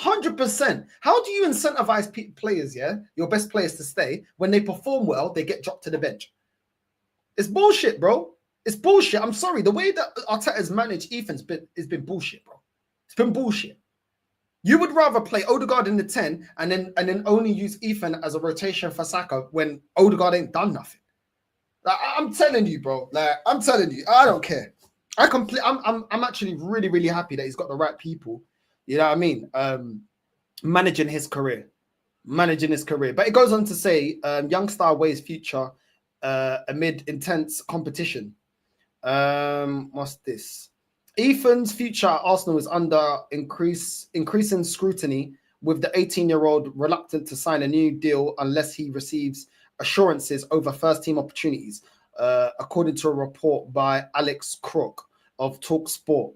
100%. How do you incentivize players, yeah, your best players to stay when they perform well, they get dropped to the bench? It's bullshit, bro. It's bullshit. I'm sorry. The way that Arteta has managed Ethan's has been bullshit, bro. It's been bullshit. You would rather play Odegaard in the 10 and then only use Ethan as a rotation for Saka when Odegaard ain't done nothing. Like, I'm telling you, bro. Like, I'm telling you, I don't care. I'm actually really, really happy that he's got the right people. You know what I mean? Managing his career. But it goes on to say, young star weighs future amid intense competition. What's this? Ethan's future at Arsenal is under increasing scrutiny, with the 18-year-old reluctant to sign a new deal unless he receives assurances over first-team opportunities, according to a report by Alex Crook of TalkSport.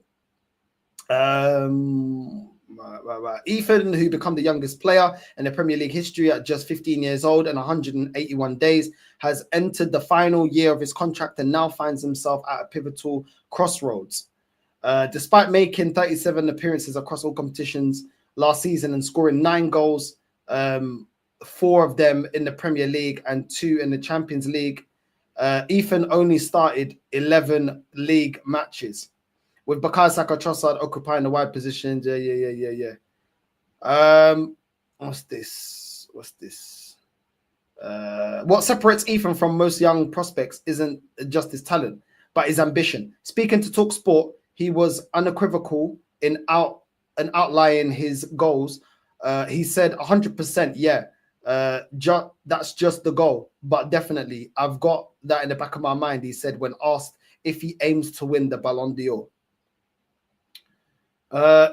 Ethan, who became the youngest player in the Premier League history at just 15 years old and 181 days, has entered the final year of his contract and now finds himself at a pivotal crossroads. Despite making 37 appearances across all competitions last season and scoring 9 goals, 4 of them in the Premier League and 2 in the Champions League, Ethan only started 11 league matches, with Bukayo Saka, Trossard occupying the wide positions. Yeah. What's this? What separates Ethan from most young prospects isn't just his talent, but his ambition. Speaking to TalkSport, he was unequivocal in outlining his goals. He said 100%, yeah, that's just the goal. But definitely, I've got that in the back of my mind, he said, when asked if he aims to win the Ballon d'Or.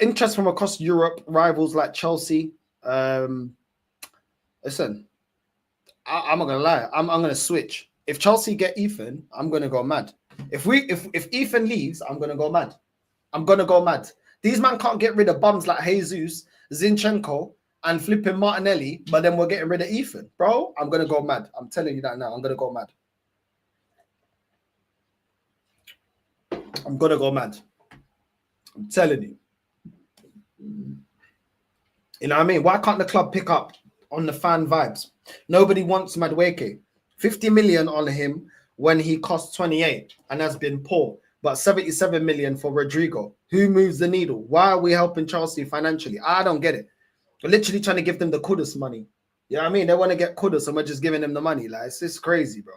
Interest from across Europe, rivals like Chelsea. Listen, I'm not gonna lie. I'm gonna switch. If Chelsea get Ethan, I'm gonna go mad. If Ethan leaves, I'm gonna go mad. These man can't get rid of bums like Jesus, Zinchenko, and flipping Martinelli, but then we're getting rid of Ethan, bro. I'm gonna go mad. I'm telling you that now. I'm gonna go mad. I'm telling you. You know what I mean? Why can't the club pick up on the fan vibes? Nobody wants Madueke. 50 million on him when he cost 28 and has been poor, but 77 million for Rodrygo. Who moves the needle? Why are we helping Chelsea financially? I don't get it. We're literally trying to give them the Kudus money. You know what I mean? They want to get Kudus and we're just giving them the money. Like, it's just crazy, bro.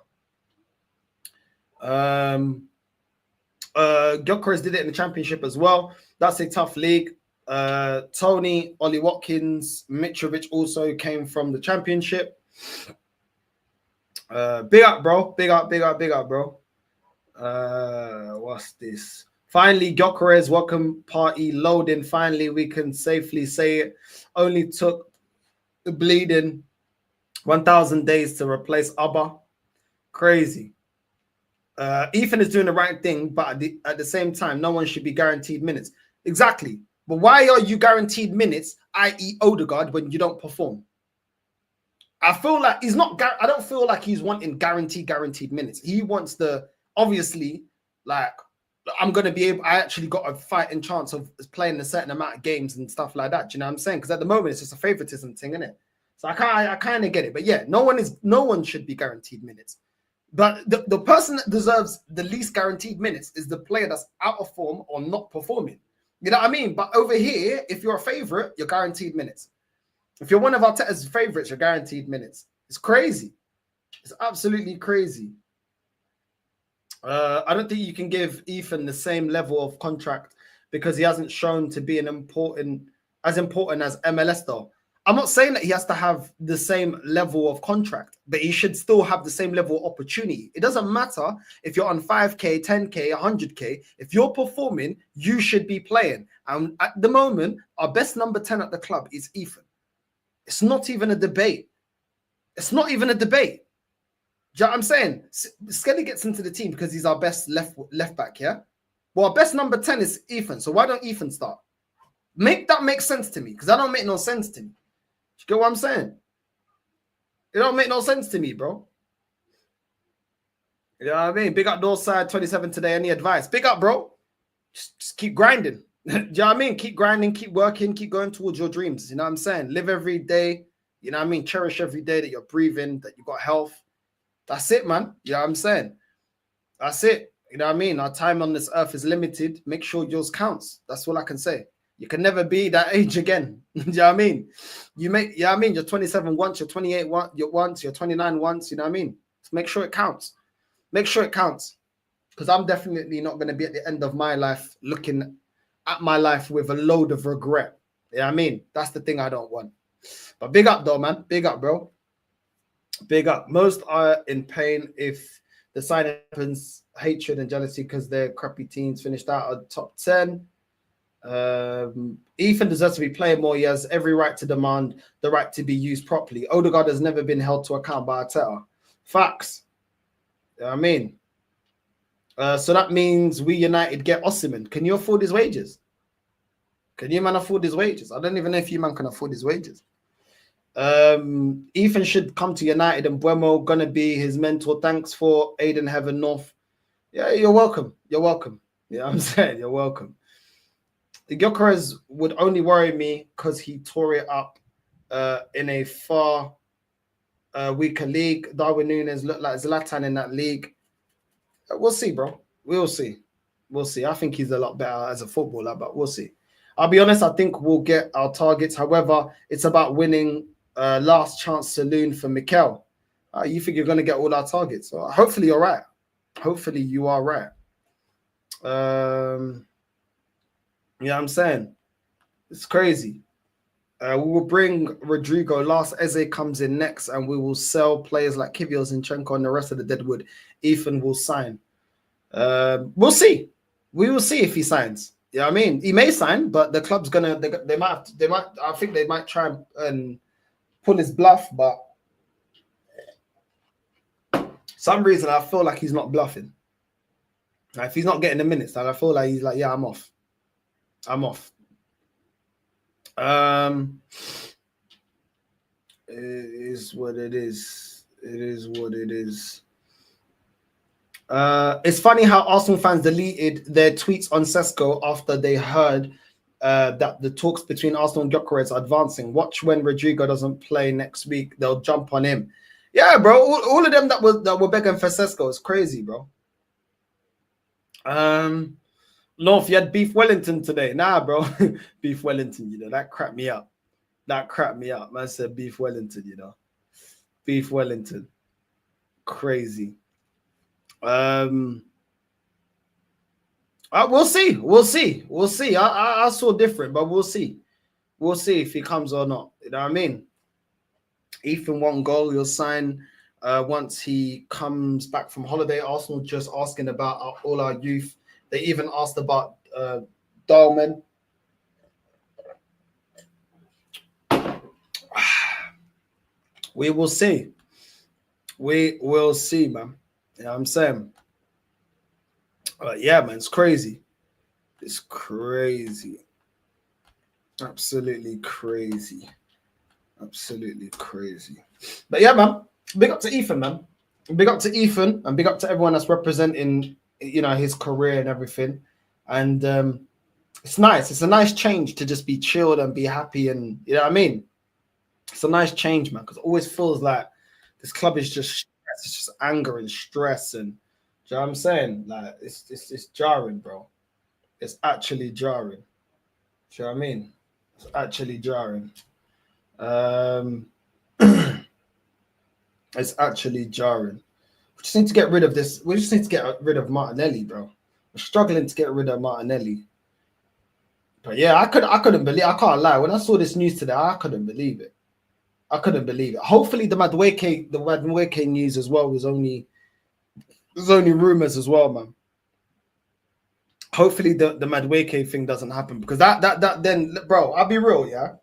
Gyokeres did it in the Championship as well. That's a tough league. Tony, Ollie Watkins, Mitrovic also came from the Championship. Big up, bro. Big up, bro. What's this? Finally, Gyokeres welcome party loading. Finally, we can safely say it. Only took the bleeding 1,000 days to replace Abba. Crazy. Ethan is doing the right thing, but at the same time, no one should be guaranteed minutes. Exactly. But why are you guaranteed minutes, i.e. Odegaard, when you don't perform? I feel like he's not. I don't feel like he's wanting guaranteed minutes. He wants the obviously like I'm gonna be able. I actually got a fighting chance of playing a certain amount of games and stuff like that. Do you know what I'm saying? Because at the moment it's just a favoritism thing, isn't it? So I kind of get it. But yeah, no one should be guaranteed minutes. But the person that deserves the least guaranteed minutes is the player that's out of form or not performing. You know what I mean? But over here, if you're a favorite, you're guaranteed minutes. If you're one of Arteta's favorites, you're guaranteed minutes. It's crazy. It's absolutely crazy. I don't think you can give Ethan the same level of contract because he hasn't shown to be as important as MLS though. I'm not saying that he has to have the same level of contract, but he should still have the same level of opportunity. It doesn't matter if you're on 5K, 10K, 100K. If you're performing, you should be playing. And at the moment, our best number 10 at the club is Ethan. It's not even a debate. It's not even a debate. Do you know what I'm saying? Skelly gets into the team because he's our best left back, yeah? Well, our best number 10 is Ethan. So why don't Ethan start? Make that make sense to me, because that don't make no sense to me. Do you get what I'm saying? It don't make no sense to me, bro. You know what I mean? Big up Northside 27 today. Any advice? Big up, bro. Just keep grinding. Do you know what I mean? Keep grinding, keep working, keep going towards your dreams. You know what I'm saying? Live every day. You know what I mean? Cherish every day that you're breathing, that you got health. That's it, man. You know what I'm saying? That's it. You know what I mean? Our time on this earth is limited. Make sure yours counts. That's all I can say. You can never be that age again. You know what I mean? You're 27 once, you're 28 once, you're 29 once, you know what I mean? So make sure it counts. Make sure it counts. Because I'm definitely not going to be at the end of my life looking at my life with a load of regret. You know what I mean? That's the thing I don't want. But big up though, man. Big up, bro. Big up. Most are in pain if the sign happens, hatred and jealousy because their crappy teams finished out of top 10. Ethan deserves to be playing more. He has every right to demand the right to be used properly. Odegaard has never been held to account by Arteta. Facts. You know what I mean? So that means we United get Osimhen. Can you afford his wages? Can you man afford his wages? I don't even know if you man can afford his wages. Ethan should come to United and Buemo gonna be his mentor. Thanks for Aiden Heaven North. Yeah, you're welcome. You're welcome. Yeah, you know I'm saying you're welcome. The Gyokeres would only worry me because he tore it up in a far weaker league. Darwin Núñez looked like Zlatan in that league. We'll see, bro. We'll see. We'll see. I think he's a lot better as a footballer, but we'll see. I'll be honest, I think we'll get our targets. However, it's about winning last chance saloon for Mikel. You think you're going to get all our targets? So hopefully you're right. Hopefully you are right. Yeah, I'm saying it's crazy. We will bring Rodrygo last. Eze comes in next, and we will sell players like Kivio, Zinchenko, and the rest of the deadwood. Ethan will sign. We'll see. We will see if he signs. You know what I mean? He may sign, but the club's gonna. They might. I think they might try and pull his bluff, but some reason I feel like he's not bluffing. Like, if he's not getting the minutes, then I feel like he's like, yeah, I'm off. I'm off. It is what it is. It is what it is. It's funny how Arsenal fans deleted their tweets on Sesko after they heard that the talks between Arsenal and Gyokeres are advancing. Watch when Rodrygo doesn't play next week; they'll jump on him. Yeah, bro. All of them that were begging for Sesko is crazy, bro. North, you had Beef Wellington today. Nah, bro. Beef Wellington, you know, that cracked me up. That cracked me up. Man said Beef Wellington, you know. Beef Wellington. Crazy. We'll see. We'll see. We'll see. I saw different, but we'll see. We'll see if he comes or not. You know what I mean? Ethan won goal. He'll sign once he comes back from holiday. Arsenal just asking about all our youth. They even asked about Dahlman. We will see. We will see, man. You know what I'm saying? Yeah, man, it's crazy. It's crazy. Absolutely crazy. Absolutely crazy. But yeah, man. Big up to Ethan, man. Big up to Ethan, and big up to everyone that's representing, his career and everything. And it's nice. It's a nice change to just be chilled and be happy, and you know what I mean. It's a nice change, man. Because it always feels like this club is just stress. It's just anger and stress, and do you know what I'm saying? Like it's jarring, bro. It's actually jarring. Do you know what I mean? It's actually jarring. Um, it's actually jarring. We just need to get rid of this. We just need to get rid of Martinelli, bro. We're struggling to get rid of Martinelli. But yeah, I couldn't believe. I can't lie. When I saw this news today, I couldn't believe it. I couldn't believe it. Hopefully, the Madueke news as well was only rumors as well, man. Hopefully, the Madueke thing doesn't happen, because that then, bro. I'll be real, yeah.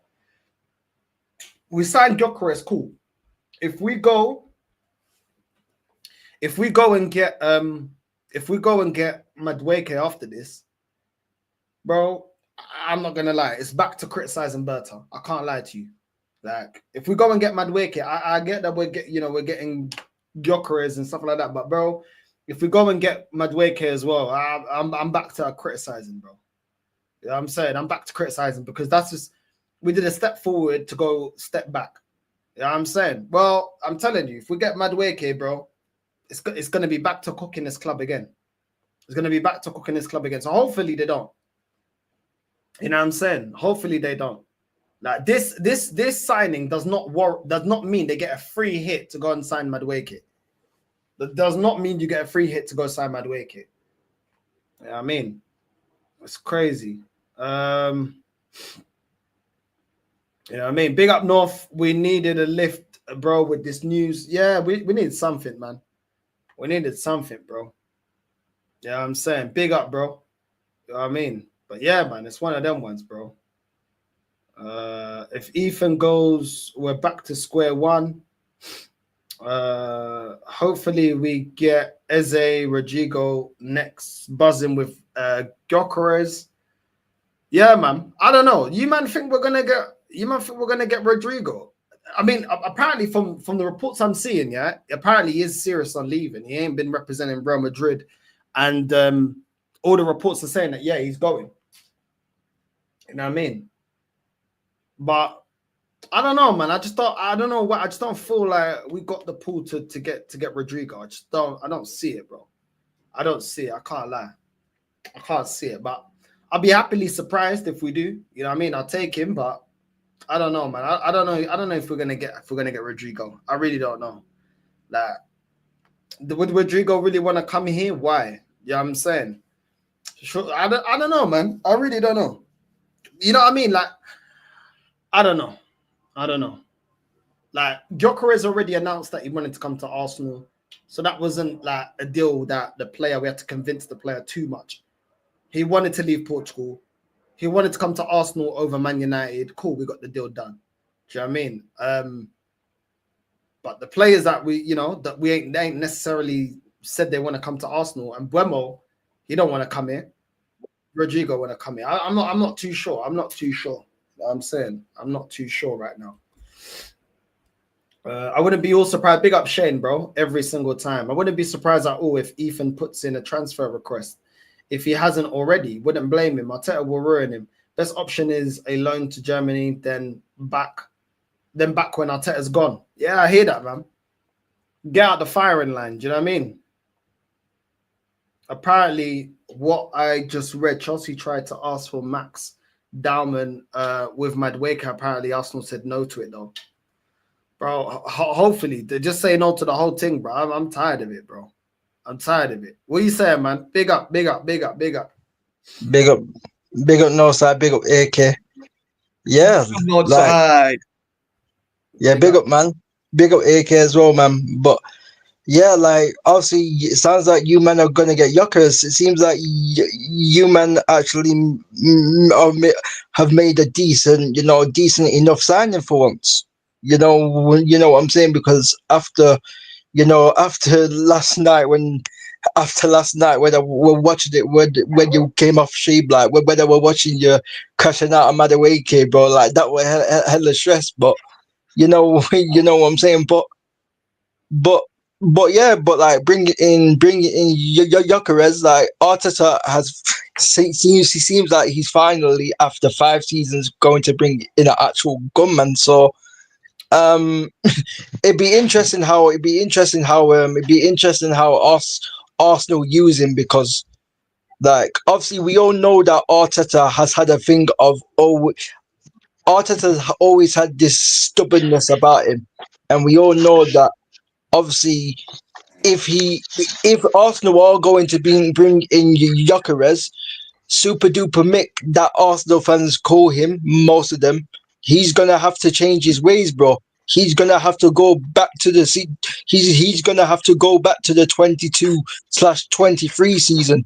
We signed Gyokeres, cool. If we go and get Madueke after this, bro, I'm not gonna lie. It's back to criticizing Berta. I can't lie to you. Like, if we go and get Madueke, I get that we're getting Gyokeres and stuff like that. But bro, if we go and get Madueke as well, I'm back to criticizing, bro. You know what I'm saying? I'm back to criticizing, because that's just, we did a step forward to go step back. You know what I'm saying? Well, I'm telling you, if we get Madueke, bro, it's going to be back to cooking this club again. It's going to be back to cooking this club again. So hopefully they don't. You know what I'm saying? Hopefully they don't. Like, this signing does not mean they get a free hit to go and sign Madueke. That does not mean you get a free hit to go sign Madueke. You know what I mean? It's crazy. You know what I mean? Big up North. We needed a lift, bro, with this news. Yeah, we needed something, man. We needed something, bro. Yeah, you know I'm saying, big up, bro. You know what I mean? But yeah, man, it's one of them ones, bro. If Ethan goes, we're back to square one. Hopefully we get Eze, Rodrygo next, buzzing with Gyokeres. Yeah, man. I don't know. You man think we're gonna get Rodrygo? I mean, apparently from the reports I'm seeing, yeah, apparently he is serious on leaving. He ain't been representing Real Madrid, and all the reports are saying that, yeah, he's going. You know what I mean? But I don't know, man. I just don't feel like we got the pull to get Rodrygo. I don't see it, bro. I don't see it. I can't lie. I can't see it. But I'll be happily surprised if we do. You know what I mean? I'll take him, but I don't know, man. I don't know. I don't know if we're gonna get Rodrygo. I really don't know. Like, would Rodrygo really want to come here? Why? You know what I'm saying? Sure, I don't know, man. I really don't know. You know what I mean? Like, I don't know. Like, Gyokeres already announced that he wanted to come to Arsenal. So that wasn't like a deal that we had to convince the player too much. He wanted to leave Portugal. He wanted to come to Arsenal over Man United. Cool, we got the deal done. Do you know what I mean? But the players that they ain't necessarily said they want to come to Arsenal. And Buemo, he don't want to come here. Rodrygo want to come here. I'm not too sure. I'm not too sure. I'm saying I'm not too sure right now. I wouldn't be all surprised. Big up Shane, bro. Every single time. I wouldn't be surprised at all if Ethan puts in a transfer request. If he hasn't already, wouldn't blame him. Arteta will ruin him. Best option is a loan to Germany, then back when Arteta's gone. Yeah, I hear that, man. Get out the firing line. Do you know what I mean? Apparently, what I just read, Chelsea tried to ask for Max Dowman with Madueke. Apparently, Arsenal said no to it, though. Bro, hopefully. They just say no to the whole thing, bro. I'm tired of it, bro. I'm tired of it. What are you saying, man? Big up. Big up Northside, big up AK. Yeah, Northside. Yeah, big up, man. Big up AK as well, man. But yeah, like, obviously, it sounds like you men are gonna get Gyokeres. It seems like you men actually have made a decent enough signing for once. You know what I'm saying? Because after last night when after last night when I were watching it when you came off stream, like when I were watching you crashing out of Madueke, bro. Like that was hella stress, but you know, you know what I'm saying. But but yeah, but like bring it in Gyokeres. Like Arteta has seems like he's finally after 5 seasons going to bring in an actual gunman. So um it'd be interesting how Arsenal use him, because like obviously we all know that Arteta has had a thing of Arteta always had this stubbornness about him, and we all know that obviously if Arsenal are going to bring in Gyökeres, Super Duper Mick, that Arsenal fans call him, most of them, he's gonna have to change his ways, bro. He's gonna have to go back to the he's gonna have to go back to the 22/23 season.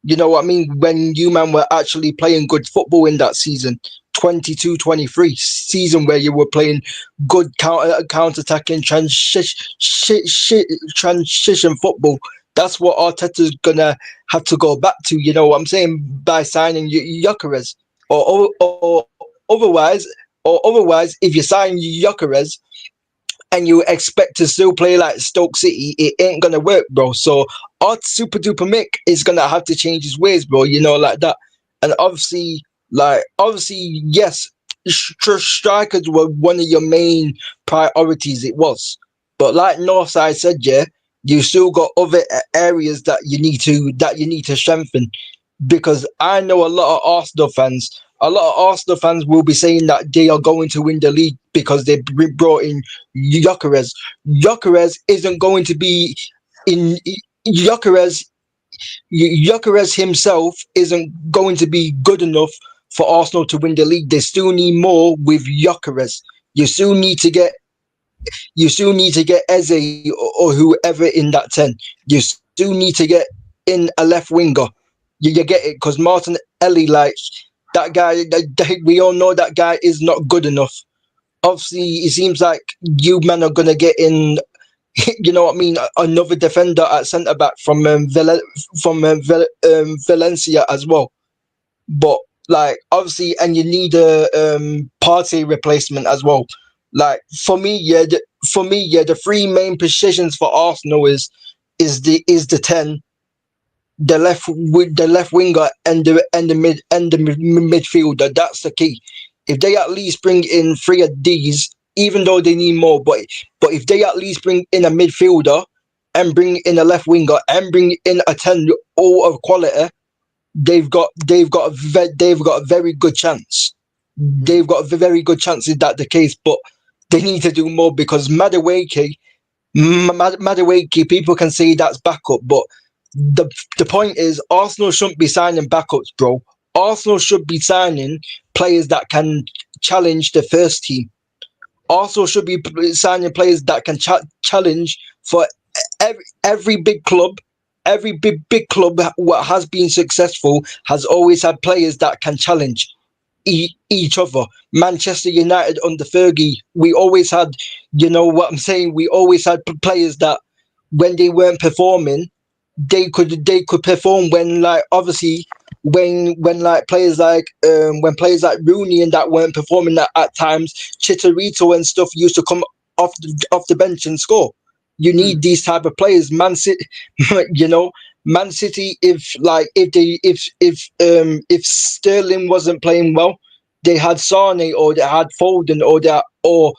You know what I mean? When you man were actually playing good football in that season, 22/23 season, where you were playing good counter-attacking transition football. That's what Arteta's gonna have to go back to. You know what I'm saying? By signing Gyökeres, or otherwise, if you sign Gyökeres and you expect to still play like Stoke City, it ain't gonna work, bro. So Art Super Duper Mick is gonna have to change his ways, bro. You know, like that. And obviously, yes, strikers were one of your main priorities. It was, but like Northside said, yeah, you still got other areas that you need to strengthen. Because I know a lot of Arsenal fans. A lot of Arsenal fans will be saying that they are going to win the league because they brought in Gyökeres. Gyökeres isn't going to be in Gyökeres. Gyökeres himself isn't going to be good enough for Arsenal to win the league. They still need more with Gyökeres. You still need to get Eze or whoever in that 10. You still need to get in a left winger. You get it, because Martin Ellie, like that guy, we all know that guy is not good enough. Obviously, it seems like you men are gonna get in. You know what I mean? Another defender at centre back from Valencia as well. But like obviously, and you need a party replacement as well. Like for me, yeah, the three main positions for Arsenal is the 10, the left winger, and the midfielder. That's the key. If they at least bring in three of these, even though they need more, but if they at least bring in a midfielder and bring in a left winger and bring in a 10 all of quality, they've got a very good chance. They've got a very good chance. Is that the case? But they need to do more, because Madueke, people can say that's backup, but the point is Arsenal shouldn't be signing backups, bro. Arsenal should be signing players that can challenge the first team. Arsenal should be signing players that can challenge for every big club. Every big club what has been successful has always had players that can challenge each other. Manchester United under Fergie, we always had, you know what I'm saying, we always had players that when they weren't performing, they could perform when, like, obviously when like players like Rooney and that weren't performing at times, Chicharito and stuff used to come off the bench and score. You need these type of players. Man City, you know, Man City, if Sterling wasn't playing well, they had Sane, or they had Foden, or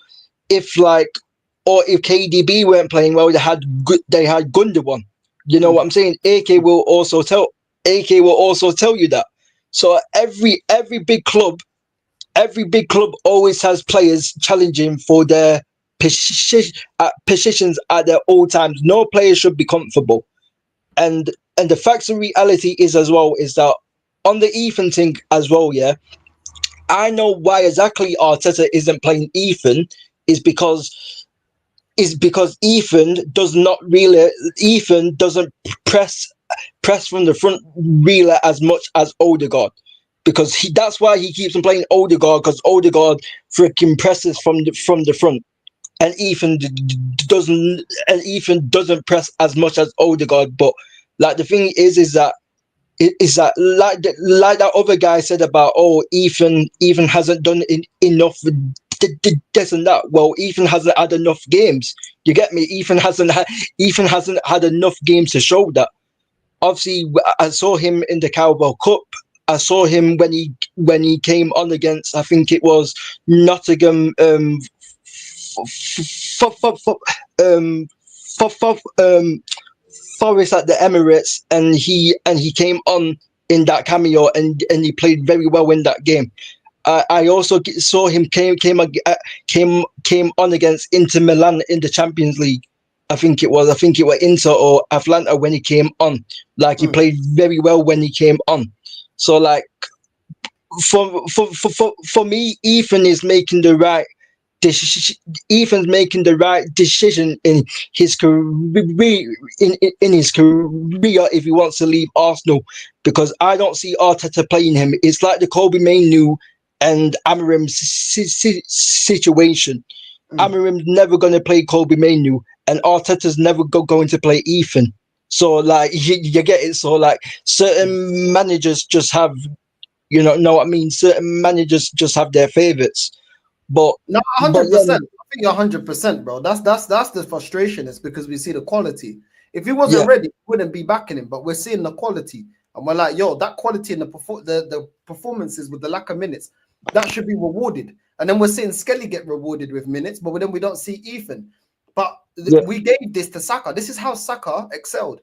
if KDB weren't playing well, they had Gundogan. You know what I'm saying? AK will also tell you that. So every big club always has players challenging for their positions at their all times. No player should be comfortable. And the facts and reality is as well is that on the Ethan thing as well, yeah, I know why exactly Arteta isn't playing Ethan is because Ethan doesn't press from the front really as much as Odegaard, because that's why he keeps on playing Odegaard, because Odegaard freaking presses from the front, and Ethan doesn't press as much as Odegaard. But Like the thing is that like that other guy said about, oh, Ethan hasn't done enough this and that. Well, Ethan hasn't had enough games. You get me? Ethan hasn't had enough games to show that. Obviously, I saw him in the Carabao Cup. I saw him when he came on against, I think it was Nottingham Forest at the Emirates, and he came on in that cameo, and he played very well in that game. I also saw him came on against Inter Milan in the Champions League. I think it was Inter or Atlanta when he came on. Like, he played very well when he came on. So like for me, Ethan's making the right decision in his career, in his career, if he wants to leave Arsenal, because I don't see Arteta playing him. It's like the Kobe Mainoo and Amarim situation. Amarim's never going to play Kobe Mainoo, and Arteta's never going to play Ethan. So like you get it. So like certain managers just have, know what I mean? Certain managers just have their favorites. But no, 100%. I think you're 100%, bro. That's the frustration. It's because we see the quality. If he wasn't ready, we wouldn't be backing him. But we're seeing the quality, and we're like, yo, that quality and the performances with the lack of minutes, that should be rewarded. And then we're seeing Skelly get rewarded with minutes, but then we don't see Ethan. But we gave this to Saka. This is how Saka excelled.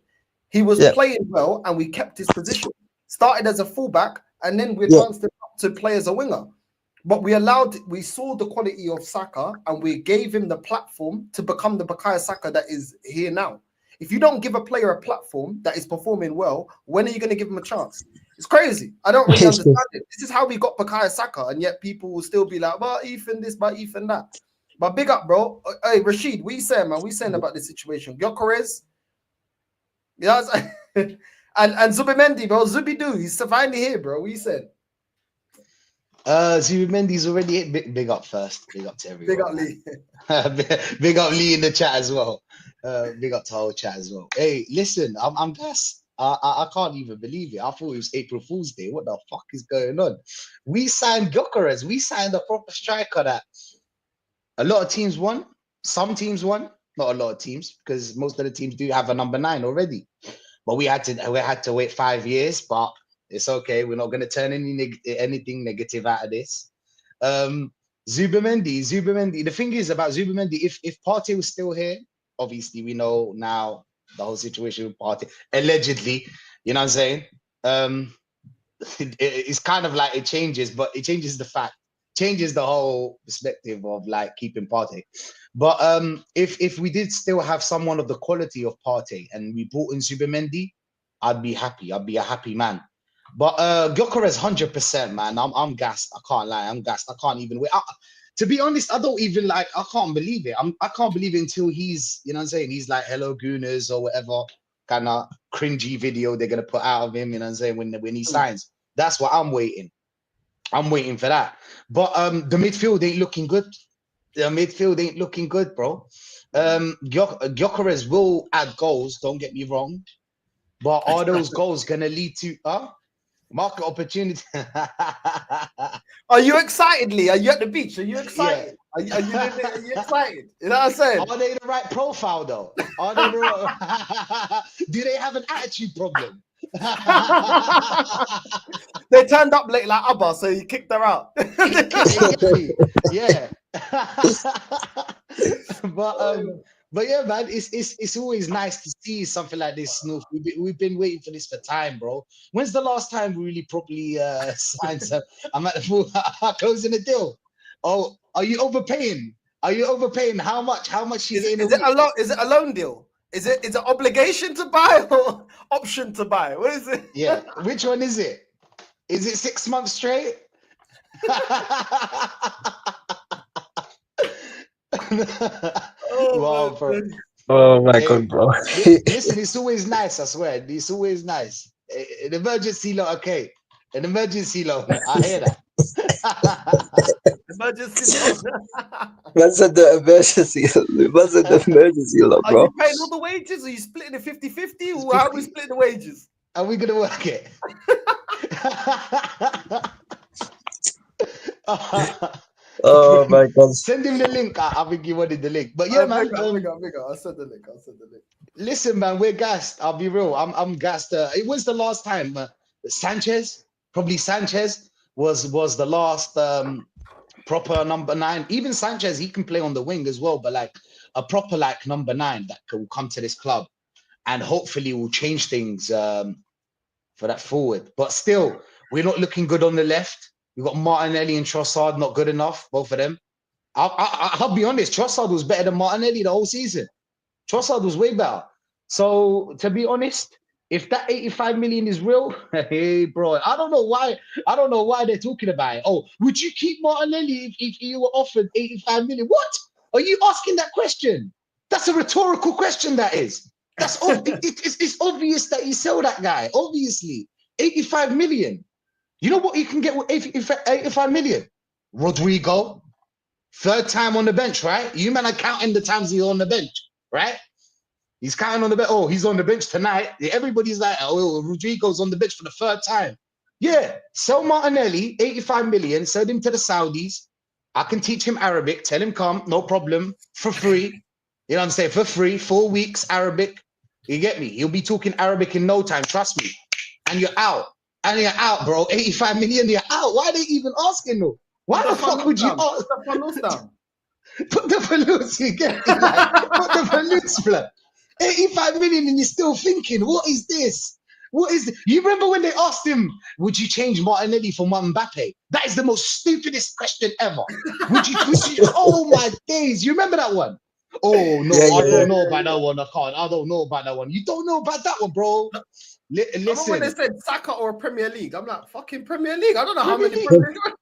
He was playing well, and we kept his position. Started as a fullback, and then we advanced him up to play as a winger. But we saw the quality of Saka, and we gave him the platform to become the Bukayo Saka that is here now. If you don't give a player a platform that is performing well, when are you going to give him a chance? It's crazy. I don't really understand it. This is how we got Bukayo Saka, and yet people will still be like, well, Ethan this, but Ethan that. But big up, bro. Hey, Rashid, what you saying, man? What you saying about this situation? Gyokeres? Yeah, and Zubimendi, bro. Zubidoo, he's finally here, bro. What you saying? Zubimendi's already hit. Big up first. Big up to everyone. Big up Lee. Big up Lee in the chat as well. Big up to whole chat as well. Hey, listen, I'm gassed. I can't even believe it. I thought it was April Fool's Day. What the fuck is going on? We signed Gyokeres. We signed a proper striker that a lot of teams won. Some teams won. Not a lot of teams, because most of the teams do have a number 9 already. But we had to wait 5 years. But it's okay. We're not going to turn anything negative out of this. Zubimendi. The thing is about Zubimendi, if Partey was still here, obviously we know now the whole situation with Partey, allegedly, you know what I'm saying? It's kind of like it changes, but it changes the whole perspective of like keeping Partey. But if we did still have someone of the quality of Partey and we brought in Zubimendi, I'd be happy. I'd be a happy man. But Gyokeres 100%, man. I'm gassed. I can't lie. I'm gassed. I can't even wait. To be honest, I don't even I can't believe it. I can't believe it until he's, you know what I'm saying? He's like, hello, Gooners, or whatever kind of cringy video they're going to put out of him, you know what I'm saying, when he signs. That's what I'm waiting. I'm waiting for that. But the midfield ain't looking good. The midfield ain't looking good, bro. Gyokeres will add goals, don't get me wrong. But are those goals going to lead to market opportunity? Are you excited, Lee? Are you at the beach? Are you excited? Yeah. Are you excited? You know what I'm saying? Are they the right profile, though? Are they the right... Do they have an attitude problem? They turned up late like Abba, so you kicked her out. Yeah. But yeah, man, it's always nice to see something like this, Snoof. We've been waiting for this for time, bro. When's the last time we really properly signed some? I'm at the full closing the deal. Oh, are you overpaying? Are you overpaying? How much? How much is it a loan deal? Is it obligation to buy or option to buy? What is it? Yeah. Which one is it? Is it 6 months straight? Wow, bro. Oh my God, bro. Listen, it's always nice, I swear. It's always nice. An emergency loan, okay. An emergency loan. I hear that. Emergency. Man said the emergency. Man said the emergency, lot, Are bro. you paying all the wages? Are you splitting it 50-50? Or how are we splitting the wages? Are we gonna work it? Oh my God. Send him the link. I think you wanted the link. But yeah, man. I'll send the link. Listen, man, we're gassed. I'll be real. I'm gassed. It was the last time Sanchez was the last proper number 9. Even Sanchez, he can play on the wing as well, but like a proper like number 9 that will come to this club and hopefully will change things for that forward. But still, we're not looking good on the left. We've got Martinelli and Trossard, not good enough, both of them. I'll be honest, Trossard was better than Martinelli the whole season. Trossard was way better. So to be honest, if that 85 million is real, hey bro, I don't know why they're talking about it. Oh, would you keep Martinelli if you were offered 85 million? What? Are you asking that question? That's a rhetorical question, that is. It's obvious that you sell that guy, obviously. 85 million. You know what you can get with 85 million? Rodrygo, 3rd time on the bench, right? You man are counting the times he's on the bench, right? He's counting on the bench. Oh, he's on the bench tonight. Everybody's like, oh, Rodrygo's on the bench for the 3rd time. Yeah, sell Martinelli, 85 million, send him to the Saudis. I can teach him Arabic. Tell him come, no problem, for free. You know what I'm saying? For free, 4 weeks Arabic. You get me? He'll be talking Arabic in no time, trust me. And you're out. And you're out, bro. 85 million, you're out. Why are they even asking, though? Why the fuck would you ask? Put the balloons, you get me? Like, put the balloons, blood. 85 million and you're still thinking, what is this? What is this? You remember when they asked him, would you change Martinelli for Mbappe? That is the most stupidest question ever. Would you oh my days. You remember that one? Oh no, I don't know about that one. I don't know about that one. You don't know about that one, bro. Listen. When they said Saka or Premier League, I'm like, fucking Premier League. I don't know how many Premier League.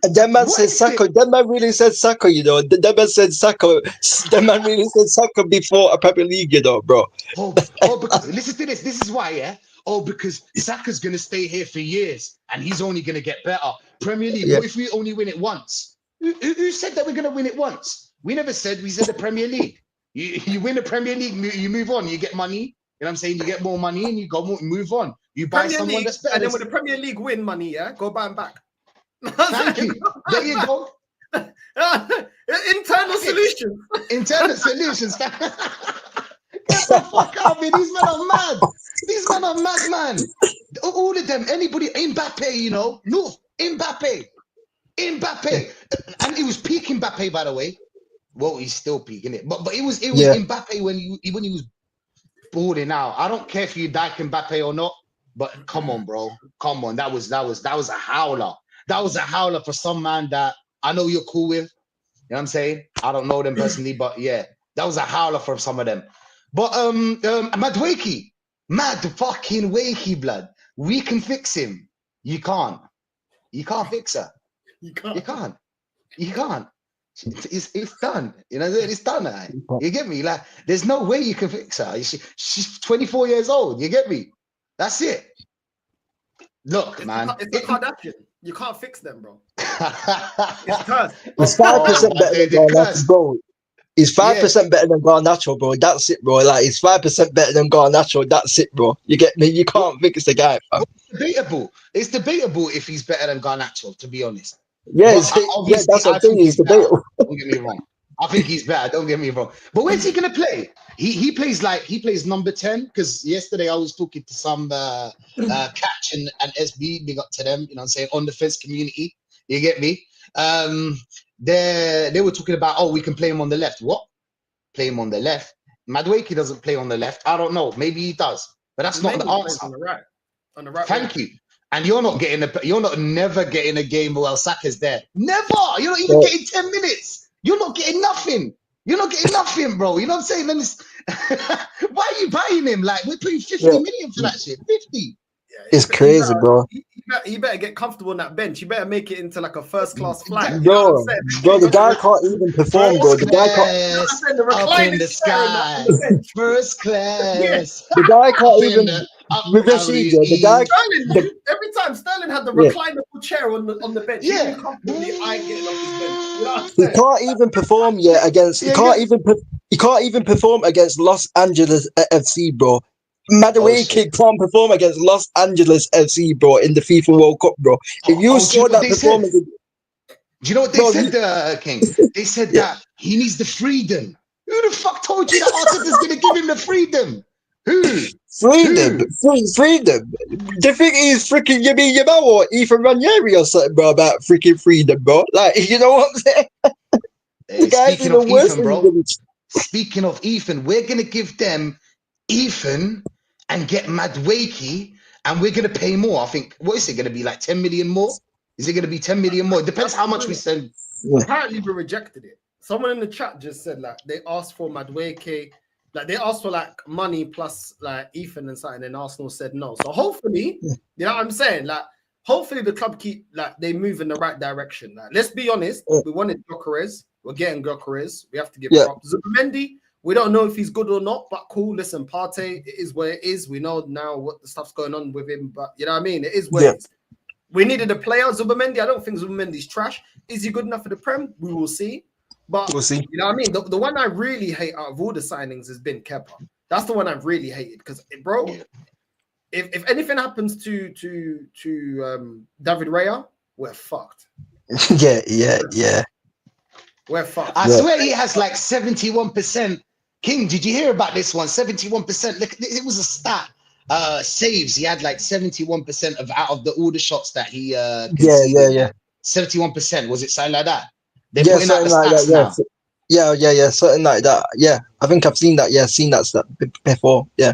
That man said Saka. That man really said Saka, you know. That man said Saka. That man really said Saka before a Premier League, you know, bro. Oh, because listen to this. This is why, yeah. Oh, because Saka's gonna stay here for years and he's only gonna get better. Premier League. Yeah. What if we only win it once? Who said that we're gonna win it once? We never said. We said the Premier League. You win the Premier League, you move on. You get money. You know what I'm saying? You get more money and you go move on. You buy Premier someone League, that's better. And then when the Premier League win money, yeah, go buy them back. Thank you. There you go. Internal solutions. Internal solutions. Get the fuck out of me. These men are mad. These men are mad, man. All of them. Anybody. Mbappe, you know. No. Mbappe. And he was peak Mbappe, by the way. Well, he's still peaking it. But it was Mbappe when he was balling out. I don't care if you like Mbappe or not. But come on, bro. Come on. That was a howler. That was a howler for some man that I know you're cool with. You know what I'm saying? I don't know them personally, but yeah, that was a howler for some of them. But Mad fucking Wakey, blood. We can fix him. You can't. You can't fix her. You can't. It's done. You know, it's done. Right? You get me? Like, there's no way you can fix her. She's 24 years old. You get me? That's it. Look, man. It's a Kardashian. You can't fix them, bro. It's cursed. It's 5% better than Garnacho, bro. It's 5% better than Garnacho, bro. That's it, bro. Like, it's 5% better than Garnacho. That's it, bro. You get me? You can't fix the guy, fam. It's debatable if he's better than Garnacho, to be honest. Yeah, that's the thing. It's debatable. Don't get me wrong. I think he's better. Don't get me wrong. But where's he gonna play? He plays number 10. Because yesterday I was talking to some Catch and SB. Big up to them. You know what I'm saying, on the fence community. You get me? They were talking about, we can play him on the left. What? Play him on the left? Madueke doesn't play on the left. I don't know. Maybe he does, but that's not the answer. On the right. On the right. Thank you. And you're never getting a game while Saka's there. Never. You're not even getting 10 minutes. You're not getting nothing. You're not getting nothing, bro. You know what I'm saying? Then why are you buying him? Like, we're paying 50 million for that shit. 50. Yeah, it's crazy, bro. You better get comfortable on that bench. You better make it into like a first-class flight. Bro, the guy can't even perform, bro. The guy can't. Up in the sky. First class. The guy can't even. with Rashid, the guy. Sterling knew. Every time Sterling had the reclinable chair on the bench, he knew comfortably, I ain't getting off this bench. You know what I'm saying? He can't even perform yet against. He can't even perform against Los Angeles FC, bro. Madueke can't perform against Los Angeles FC, bro, in the FIFA World Cup, bro. If you saw that performance, do you know what they said, King? They said that he needs the freedom. Who the fuck told you that Arteta's gonna give him the freedom? Who? Freedom. The thing is, freaking, you mean or Ethan Nwaneri or something, bro, about freaking freedom, bro. Like, you know what I'm saying? The guy's Speaking even of worse Ethan, bro. Speaking of Ethan, we're gonna give them Ethan and get Madueke, and we're gonna pay more. I think, what is it gonna be, like 10 million more? Is it gonna be 10 million more? It depends how much we send. Apparently we rejected it. Someone in the chat just said like they asked for Madueke, like they asked for like money plus like Ethan and something, and Arsenal said no. So hopefully, you know what I'm saying? Like hopefully the club keep like they move in the right direction. Like let's be honest, we wanted Gyokeres, we're getting Gyokeres. We have to give props. Zubimendi, we don't know if he's good or not, but cool. Listen, Partey, it is where it is. We know now what the stuff's going on with him, but you know what I mean? It is where it is. We needed a player, Zubimendi. I don't think Zubimendi's trash. Is he good enough for the Prem? We will see. But we'll see. You know what I mean? The one I really hate out of all the signings has been Kepa. That's the one I've really hated because, bro, if anything happens to David Raya, we're fucked. Yeah. We're fucked. I swear he has like 71%. King, did you hear about this one? 71%. Look, it was a stat. Saves. He had like 71% of out of all the shots that he conceded. Yeah. 71%. Was it something like that? They're Yeah, putting out the something stats like that. now. Yeah, something like that. Yeah, I think I've seen that. Yeah, seen that stat before. Yeah.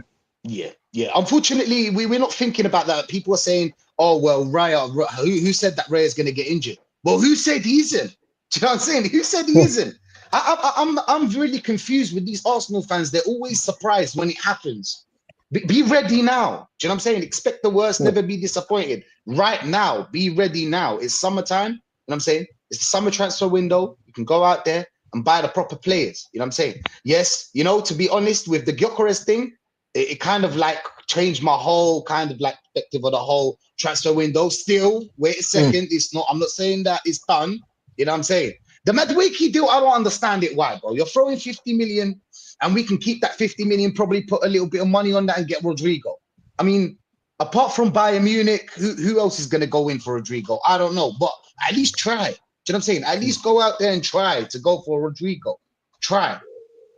Unfortunately, we're not thinking about that. People are saying, "Oh well, Raya. Who said that Raya is going to get injured?" Well, who said he isn't? Do you know what I'm saying? Who said he isn't? I'm really confused with these Arsenal fans. They're always surprised when it happens. Be ready now. Do you know what I'm saying? Expect the worst, never be disappointed. Right now, be ready now. It's summertime. You know what I'm saying? It's the summer transfer window. You can go out there and buy the proper players. You know what I'm saying? Yes, you know, to be honest, with the Gyokeres thing, it kind of like changed my whole kind of like perspective of the whole transfer window. Still, wait a second. It's not, I'm not saying that it's done. You know what I'm saying? The Madueke deal, I don't understand it. Why, bro? You're throwing 50 million and we can keep that 50 million, probably put a little bit of money on that and get Rodrygo. I mean, apart from Bayern Munich, who else is going to go in for Rodrygo? I don't know, but at least try. Do you know what I'm saying? At least go out there and try to go for Rodrygo. Try.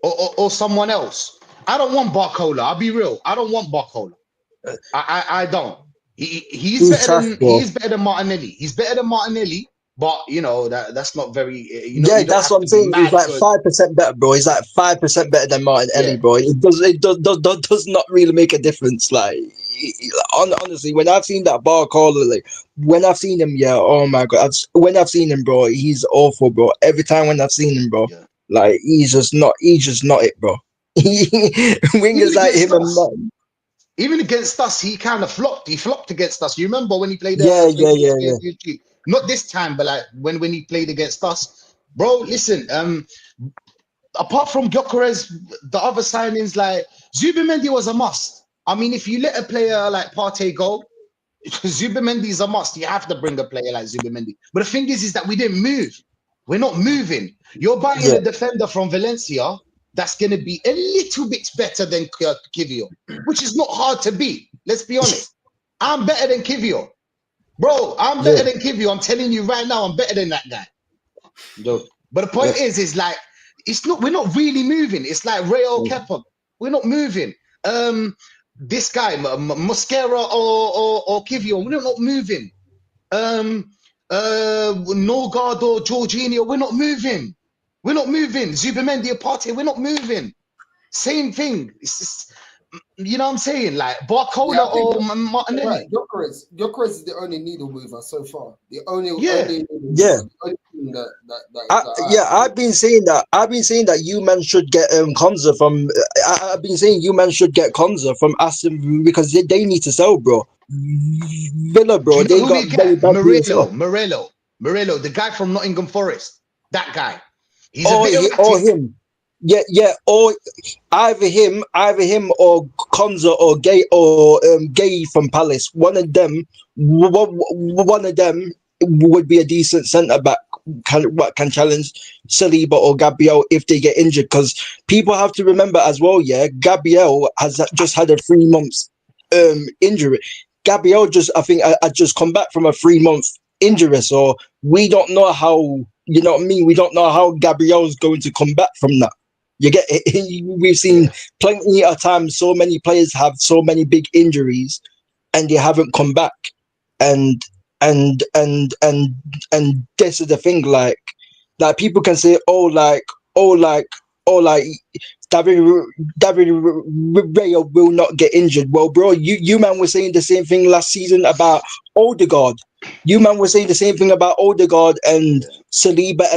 Or someone else. I don't want Barcola. I'll be real. I don't want Barcola. I don't. He's better than Martinelli. He's better than Martinelli, but you know that's not very. You know, that's what I'm saying. He's like 5% better, bro. He's like 5% better than Martinelli, bro. It does not really make a difference. Like honestly, when I've seen that Barcola, like when I've seen him, oh my god, when I've seen him, bro, he's awful, bro. Every time when I've seen him, bro, like he's just not it, bro. Wingers like him and man. Even against us, he kind of flopped. He flopped against us. You remember when he played? Not this time, but like when he played against us, bro. Listen, apart from Gyokeres, the other signings like Zubimendi was a must. I mean, if you let a player like Partey go, Zubimendi is a must. You have to bring a player like Zubimendi. But the thing is that we didn't move. We're not moving. You're buying a defender from Valencia that's going to be a little bit better than Kivio, which is not hard to beat. Let's be honest. I'm better than Kivio. Bro, I'm better than Kivio. I'm telling you right now, I'm better than that guy. But the point is like, it's not. We're not really moving. It's like Rayo Kepa. We're not moving. This guy, Mosquera or Kivio, we're not moving. Norgard or Jorginho, we're not moving. We're not moving. Zubimendi or Partey, we're not moving. Same thing. It's just, you know what I'm saying? Like Barcola or Martinelli. Right. Gyokeres is the only needle mover so far. The only thing that I've been saying that. I've been saying that you man should get Konza from. I've been saying you man should get Konza from Aston because they need to sell, bro. Villa, bro. They got very bad Morello, the guy from Nottingham Forest. That guy. Or him. Yeah, or either him or Konza or Gay from Palace, one of them would be a decent centre back can challenge Saliba or Gabriel if they get injured. Because people have to remember as well, Gabriel has just had a 3 months injury. Gabriel I think I just come back from a 3-month injury, so we don't know how, you know what I mean? We don't know how Gabriel's going to come back from that. You get it? We've seen plenty of times so many players have so many big injuries and they haven't come back. And this is the thing, like people can say, David Raya will not get injured. Well, bro, you man were saying the same thing last season about Odegaard. You man were saying the same thing about Odegaard and Saliba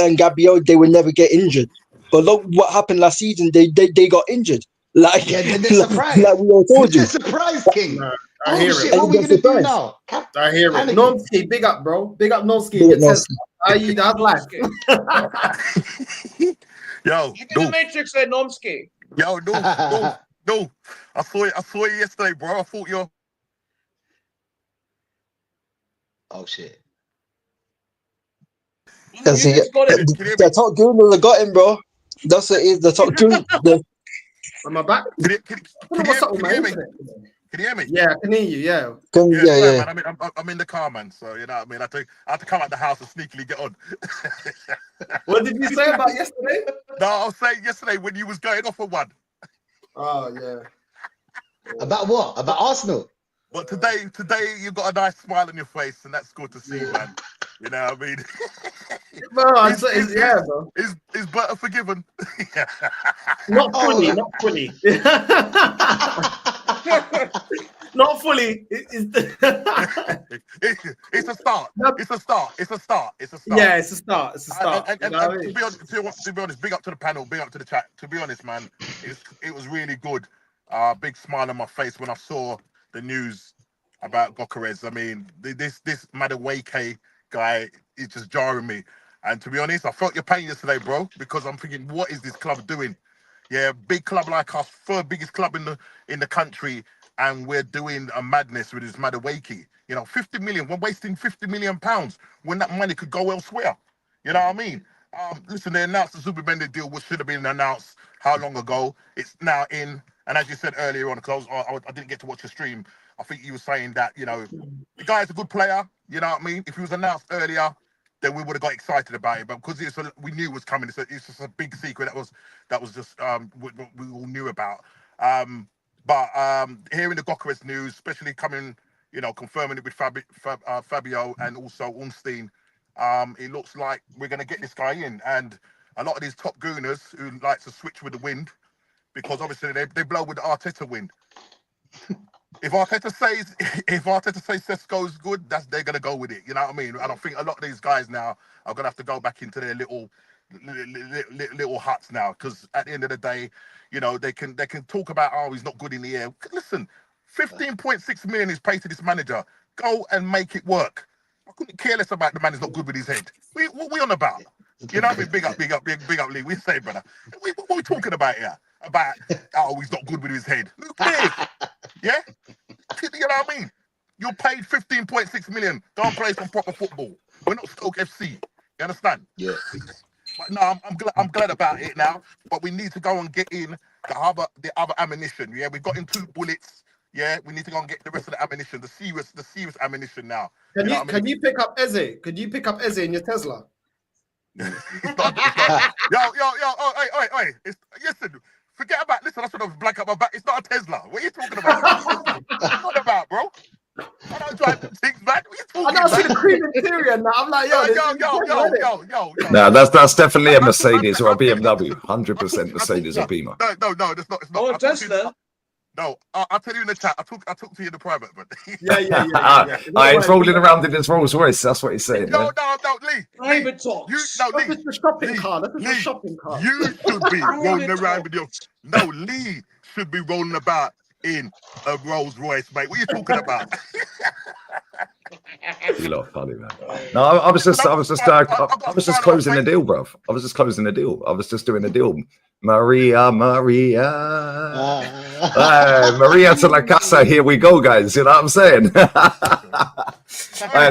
and Gabriel. They will never get injured. But look what happened last season. They got injured. Like, they're surprised. Like we all told you. They're surprised, King. No, I hear it. What are we gonna do now? I hear it. Nomski, big up, bro. Big up Nomski. How you that life? Yo, you did the Matrix there, Nomski. Yo, no. I saw it yesterday, bro. I thought you're. Oh shit. The top goon got him, bro. That's what it is. The top goon. Am I back? Can you hear me? Can you hear me? Yeah, I can hear you. Yeah. Yeah. Man, I'm in the car, man. So you know what I mean. I had to come out the house and sneakily get on. What did you say about yesterday? No, I was saying yesterday when you was going off on one. Oh yeah. About what? About Arsenal? But today you got a nice smile on your face, and that's good to see, man. You know what I mean? Bro, is Berta forgiven? Not fully. Not fully. Not fully. It's a start. It's a start. Yeah, it's a start. And to be honest, big up to the panel, big up to the chat. To be honest, man, it was really good. Big smile on my face when I saw the news about Gyokeres. I mean, this Madueke guy is just jarring me. And to be honest, I felt your pain yesterday, bro, because I'm thinking, what is this club doing? Yeah, big club like us, third biggest club in the country, and we're doing a madness with this Madueke. You know, 50 million. We're wasting 50 million pounds when that money could go elsewhere. You know what I mean? Listen, they announced the Zubimendi deal, which should have been announced how long ago. It's now in. And as you said earlier on, because I didn't get to watch the stream, I think you were saying that, you know, the guy's a good player. You know what I mean? If he was announced earlier, then we would have got excited about it. But because we knew it was coming, it's just a big secret that was just we all knew about. But hearing the Gyokeres news, especially coming, you know, confirming it with Fabio and also Ornstein, it looks like we're going to get this guy in. And a lot of these top gooners who like to switch with the wind, because obviously they blow with the Arteta wind. If Arteta says Sesko's good, they're gonna go with it. You know what I mean? And I think a lot of these guys now are gonna have to go back into their little huts now, because at the end of the day, you know, they can talk about, oh, he's not good in the air. Listen, 15.6 million is paid to this manager. Go and make it work. I couldn't care less about the man who's not good with his head. What we on about? You know what I mean? Big up, Lee. We say, brother. What are we talking about here? About, oh, he's not good with his head. Who cares? Yeah? You know what I mean? You're paid 15.6 million. Go and play some proper football. We're not Stoke FC. You understand? Yeah. But no, I'm glad about it now. But we need to go and get in the other ammunition. Yeah, we've got in 2 bullets. Yeah, we need to go and get the rest of the ammunition, the serious ammunition now. Can you pick up Eze? Could you pick up Eze in your Tesla? It's not, yo, hey, listen, forget about, listen, that's what I was black up my back. It's not a Tesla. What are you talking about? What about, bro? I don't drive things, man. What are you talking about? I see the cream interior now. I'm like, yo. No, that's definitely a Mercedes or a BMW. 100% Mercedes or Beamer. No, it's not. Oh, Tesla. No, I'll tell you in the chat. I talk to you in the private, but yeah. He's rolling around in his Rolls Royce. That's what he's saying. No, Lee. Private talks. Lee. That's a shopping car. That's a shopping car. You should be rolling around with your. No, Lee should be rolling about in a Rolls Royce, mate. What are you talking about? You lot are funny, man. No, I was just closing the deal, bruv. I was just closing the deal. I was just doing the deal. Maria. Maria to la casa. Here we go, guys. You know what I'm saying?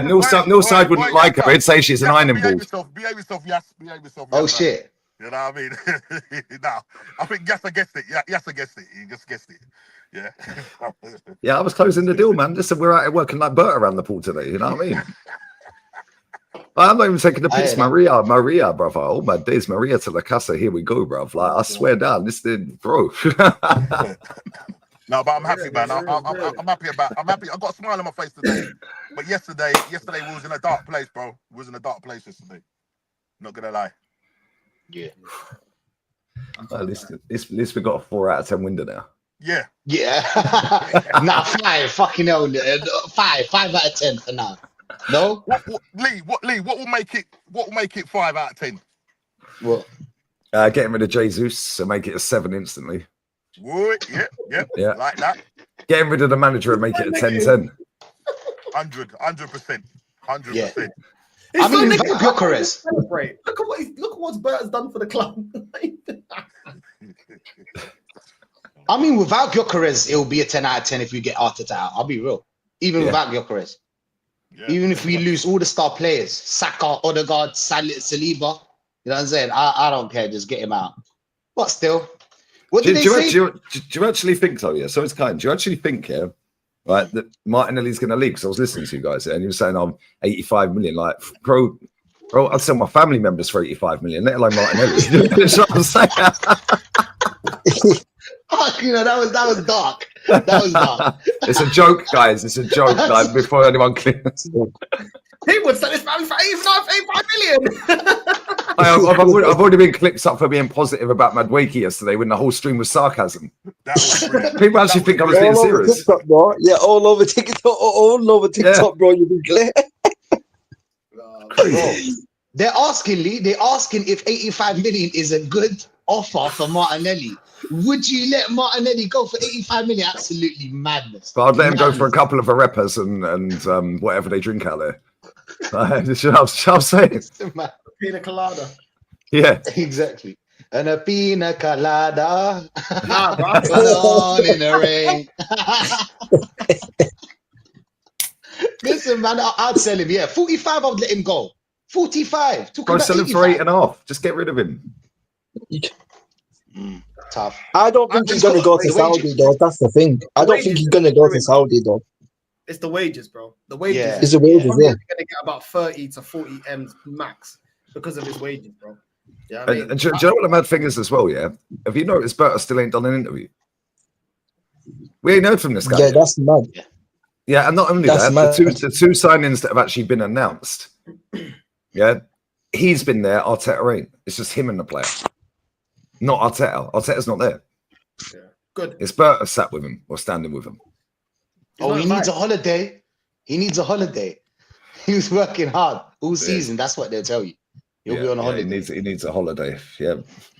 No side wouldn't like her. He'd say she's an iron board. Behave yourself, yes. Behave yourself. Oh, yes, shit. You know what I mean? No, I think Yasser guessed it. Yeah, Yasser guessed it. He just guessed it. Yeah. Yeah, I was closing the deal, man. Listen, we're out here working like Berta around the pool today. You know what I mean? I'm not even taking the piss. Maria, brother. Oh my days, Maria to la casa. Here we go, bruv. Like, I swear down, this did, bro. No, but I'm happy, man. I'm happy about. I'm happy. I got a smile on my face today. But yesterday we was in a dark place, bro. We was in a dark place yesterday. Not gonna lie. Yeah. At least we got a 4 out of 10 window now. Yeah. Yeah. Nah, 5. Fucking hell. 5 out of 10 for now. No. Lee? What will make it? What will make it 5 out of 10? What? Getting rid of Jesus, so make it a 7 instantly. Would yeah, like that. Getting rid of the manager and make it a 10-10. 100%. Yeah. It's I mean, so Gyokeres. Celebrate. Look at what Berta's done for the club. I mean, without Gyokeres, it'll be a 10 out of 10 if you get Arteta out. I'll be real. Even without Gyokeres. Yeah. Even if we lose all the star players, Saka, Odegaard, Saliba, you know what I'm saying? I don't care. Just get him out. But still, what did they say? Do you actually think so? Yeah. So it's kind. Do you actually think, right, that Martinelli's going to leave? Because I was listening to you guys, and you were saying I'm 85 million. Like, bro, I'd sell my family members for 85 million, let alone Martinelli. That's what I'm saying. You know, that was dark. That was dark. It's a joke, guys. It's a joke. Like, before anyone clears. He would sell his family for 85 million. I've already been clipped up for being positive about Madwakey yesterday when the whole stream was sarcasm. People actually think I was being serious. TikTok, bro. Yeah, all over TikTok, bro. You've been clear. Crazy. They're asking, Lee. They're asking if 85 million is a good offer for Martinelli. Would you let Martinelli go for 85 million? Absolutely madness. But I'd let him go for a couple of arepas and whatever they drink out there. I'm saying. Pina colada. Yeah. Exactly. And a pina colada. Nah, bro. On in the rain. Listen, man, I'd sell him. Yeah, 45, I'd let him go. 45. Go sell him for 8.5. Just get rid of him. Tough. I don't think he's going to go to Saudi, though. That's the thing. I don't think he's going to go to Saudi, though. It's the wages, bro. The wages. Yeah. It's the wages, yeah. He's going to get about 30 to 40 M's max because of his wages, bro. Yeah, I mean, and do you know what the mad thing is as well, yeah? Have you noticed Berta still ain't done an interview? We ain't heard from this guy. Yeah, that's mad. Yeah, and not only That's that, mad. the two signings that have actually been announced, yeah, he's been there, Arteta ain't. It's just him and the player. Not Arteta. Arteta's not there. yeah. Good. It's Berta sat with him or standing with him. Oh, he needs a holiday. He needs a holiday. He was working hard all season. That's what they'll tell you. He'll be on a holiday. He needs a holiday. Yeah.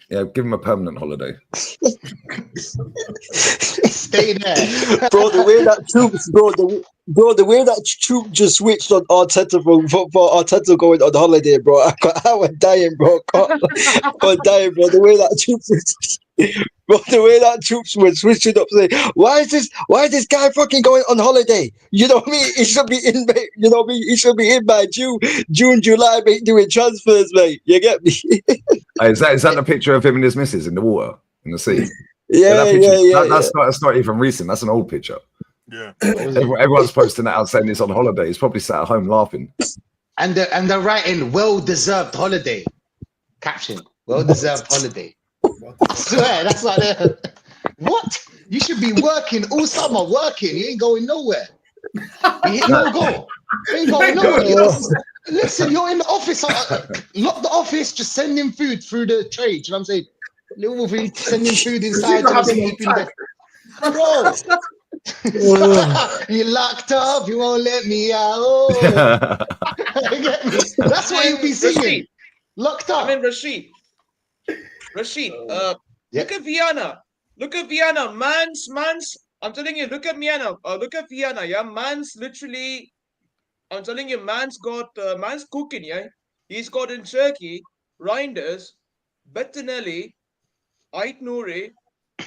Yeah, give him a permanent holiday. Stay there. Bro, the way that troop just switched on Arteta for Arteta going on holiday, bro. I was dying, bro. I was dying, bro. The way that troops were switching up, saying, why is this guy fucking going on holiday? You know what I mean? He should be in, mate. You know what I mean? He should be in by June, July, mate, doing transfers, mate. You get me? Is that the picture of him and his missus in the water, in the sea? Yeah. That's not even recent. That's an old picture. Yeah. Everyone's posting that out saying he's on holiday. He's probably sat at home laughing. And they're writing well-deserved holiday. Caption, well-deserved holiday. I swear, that's like what? You should be working all summer, working. You ain't going nowhere. You ain't no go. You ain't going nowhere. Listen, you're in the office. Lock the office, just send him food through the trade. You know what I'm saying? Little thing, sending food inside. Bro, you locked up. You won't let me out. Get me? That's what you'll be singing. Locked up. I mean, Rashid. Look at Viana. Look at Viana. Man's. I'm telling you, look at Viana. Look at Viana. Yeah, man's literally I'm telling you, man's cooking, yeah. He's got in Turkey, Reinders, Bettinelli, Ait Nouri,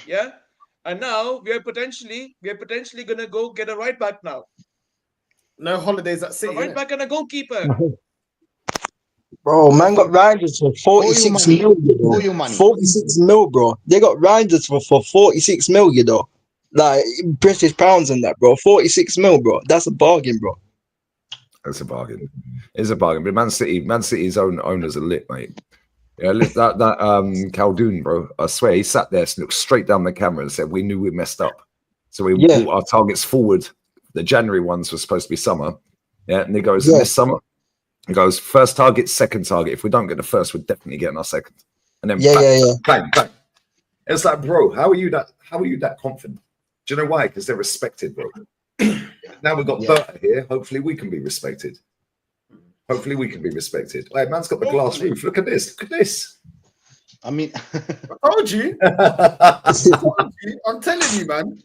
yeah. And now we are potentially gonna go get a right back now. No holidays at City. A right back and a goalkeeper. Bro, man got Reinders for 46 mil, All your money. 46 mil, bro. They got Reinders for 46 mil, you know. Like British pounds and that, bro. 46 mil, bro. That's a bargain, bro. That's a bargain. It's a bargain. But Man City's owners are lit, mate. Yeah, that Khaldoon, bro. I swear he sat there, looked straight down the camera and said, "We knew we messed up, so we brought our targets forward. The January ones were supposed to be summer, yeah." And he goes, "This summer." He goes, first target, second target. If we don't get the first, we're definitely getting our second. And then bang. It's like, bro, how are you that confident? Do you know why? Because they're respected, bro. Now we've got Berta here. Hopefully we can be respected. Hey, man's got the glass roof. Look at this. I mean, I told you. I'm telling you, man.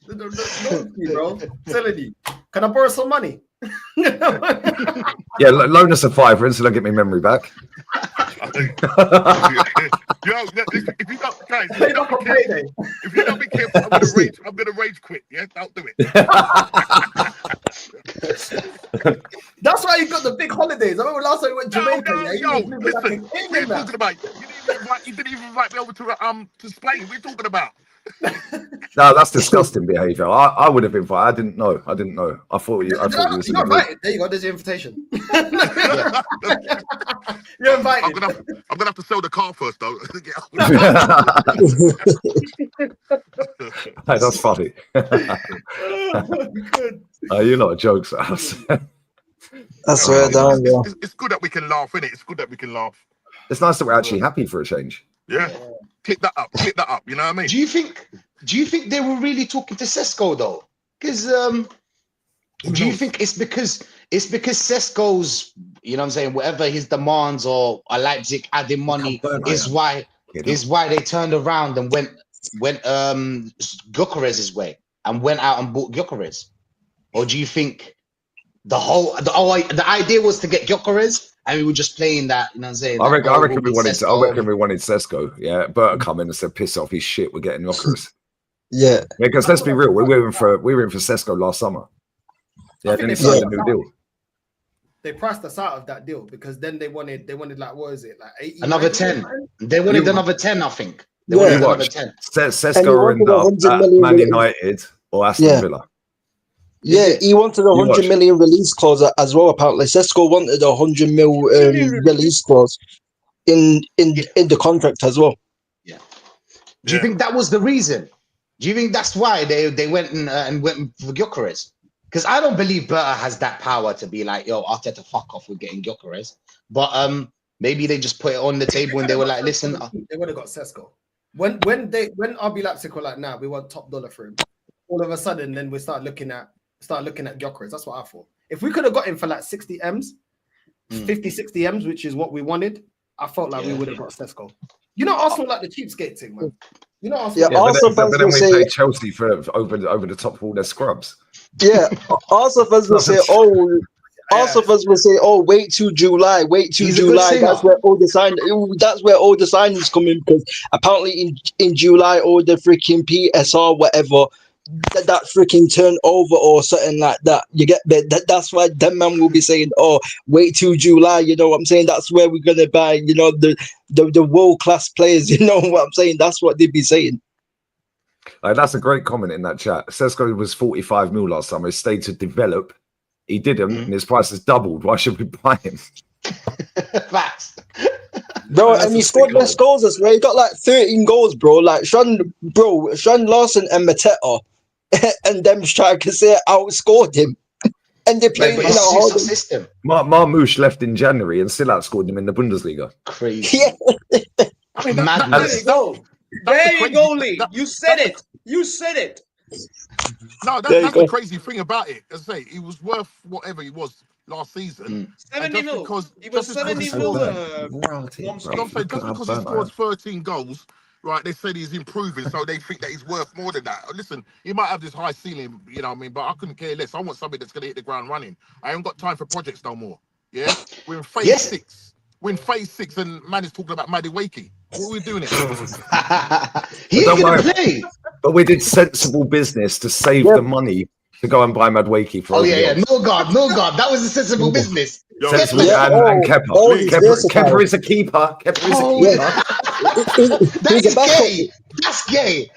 Bro. I'm telling you. Can I borrow some money? Yeah, loan us a £5 until I get my memory back. Yo, if you don't be careful, I'm gonna rage quit. Yeah, don't do it. That's why you got the big holidays. I remember last time we went to Jamaica. Listen, we're talking about. You didn't even invite me over to Spain. We're talking about. No, that's disgusting behaviour. I would have invited. I didn't know. I thought you. You're invited. There you go. There's your invitation. You're invited. I'm gonna have to sell the car first, though. Hey, that's funny. You're not a joke, House. That's where down, bro. It's good that we can laugh, innit? It's good that we can laugh. It's nice that we're actually happy for a change. Yeah. Click that up. You know what I mean? Do you think they were really talking to Sesko though? Because do you think it's because Sesko's, you know what I'm saying, whatever his demands or Leipzig adding money is why they turned around and went Gyokeres' way and went out and bought Gyokeres? Or do you think the idea was to get Gyokeres and we were just playing that, you know what I'm saying? I reckon we wanted Sesko. Yeah, Berta come in and said, "Piss off, he's shit. We're getting Gyokeres." Yeah, because let's be real, we were in for Sesko last summer. Yeah, then he signed a new deal. They priced us out of that deal because then they wanted like, what is it, like 80, another 10? They wanted another 10, I think. They wanted another 10. Sesko ended up at Man United or Aston Villa. Yeah, he wanted a 100 million release clause as well. Apparently, Sesko wanted a 100 mil release clause in the contract as well. Yeah. Do you think that was the reason? Do you think that's why they went and went for Gyokeres? Because I don't believe Berta has that power to be like, "Yo, Arteta, fuck off, we're getting Gyokeres." But maybe they just put it on the table and they were like, "Listen." They would have got Sesko. When RB Leipzig were like, "Nah, we want top dollar for him." All of a sudden, then we start looking at Gyokeres. That's what I thought. If we could have got him for like 60 M's, 50, 60 M's, which is what we wanted, I felt like we would have got Sesko. You know, Arsenal like the cheapskate thing, man. You know, Arsenal. Yeah, Arsenal but then we say pay Chelsea for over the top of all their scrubs. Yeah, Arsenal fans will say, wait till July, That's where all the signings come in, because apparently in July all the freaking PSR whatever that freaking turnover or something like that. You get that's why that man will be saying, "Oh, wait till July." You know what I'm saying? That's where we're gonna buy, you know, the world class players. You know what I'm saying? That's what they'd be saying. That's a great comment in that chat. Sesko was 45 mil last summer. He stayed to develop. He didn't, and his price has doubled. Why should we buy him? Facts. Bro, and he scored less goals as well. He got like 13 goals, bro. Like Sean Larson and Mateta and them strikers outscored him. And they played in a hard system. Marmoush left in January and still outscored him in the Bundesliga. Crazy. Yeah. Madness. There you go, Lee. You said it. No, that's the crazy thing about it. As I say, he was worth whatever he was last season. 70 mil. He was 70 mil. Just because he scored 13 goals right, they said he's improving, so they think that he's worth more than that. Listen, he might have this high ceiling, you know what I mean, but I couldn't care less. I want somebody that's going to hit the ground running. I ain't got time for projects no more. Yeah, we're in phase 6. We're in phase 6, and man is talking about Madueke. What are we doing here? He ain't going to play. But we did sensible business to save the money to go and buy Madueke for. Oh yeah. No God. That was a sensible business. Sensible, and Kepa. Kepa is a keeper. Kepa is a keeper. That's gay. That's gay.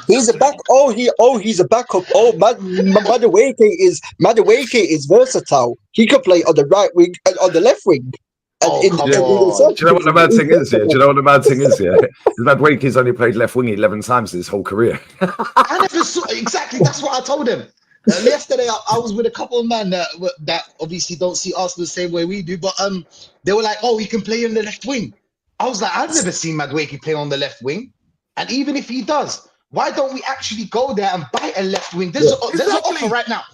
He's a back. He's a backup. Madueke is versatile. He could play on the right wing and on the left wing. Do you know what the mad thing is here? Madueke's only played left wing 11 times his whole career. I never saw exactly. That's what I told him. Yesterday, I was with a couple of men that obviously don't see Arsenal the same way we do, but they were like, "Oh, he can play in the left wing." I was like, "I've never seen Madueke play on the left wing," and even if he does, why don't we actually go there and buy a left wing? There's an offer right now.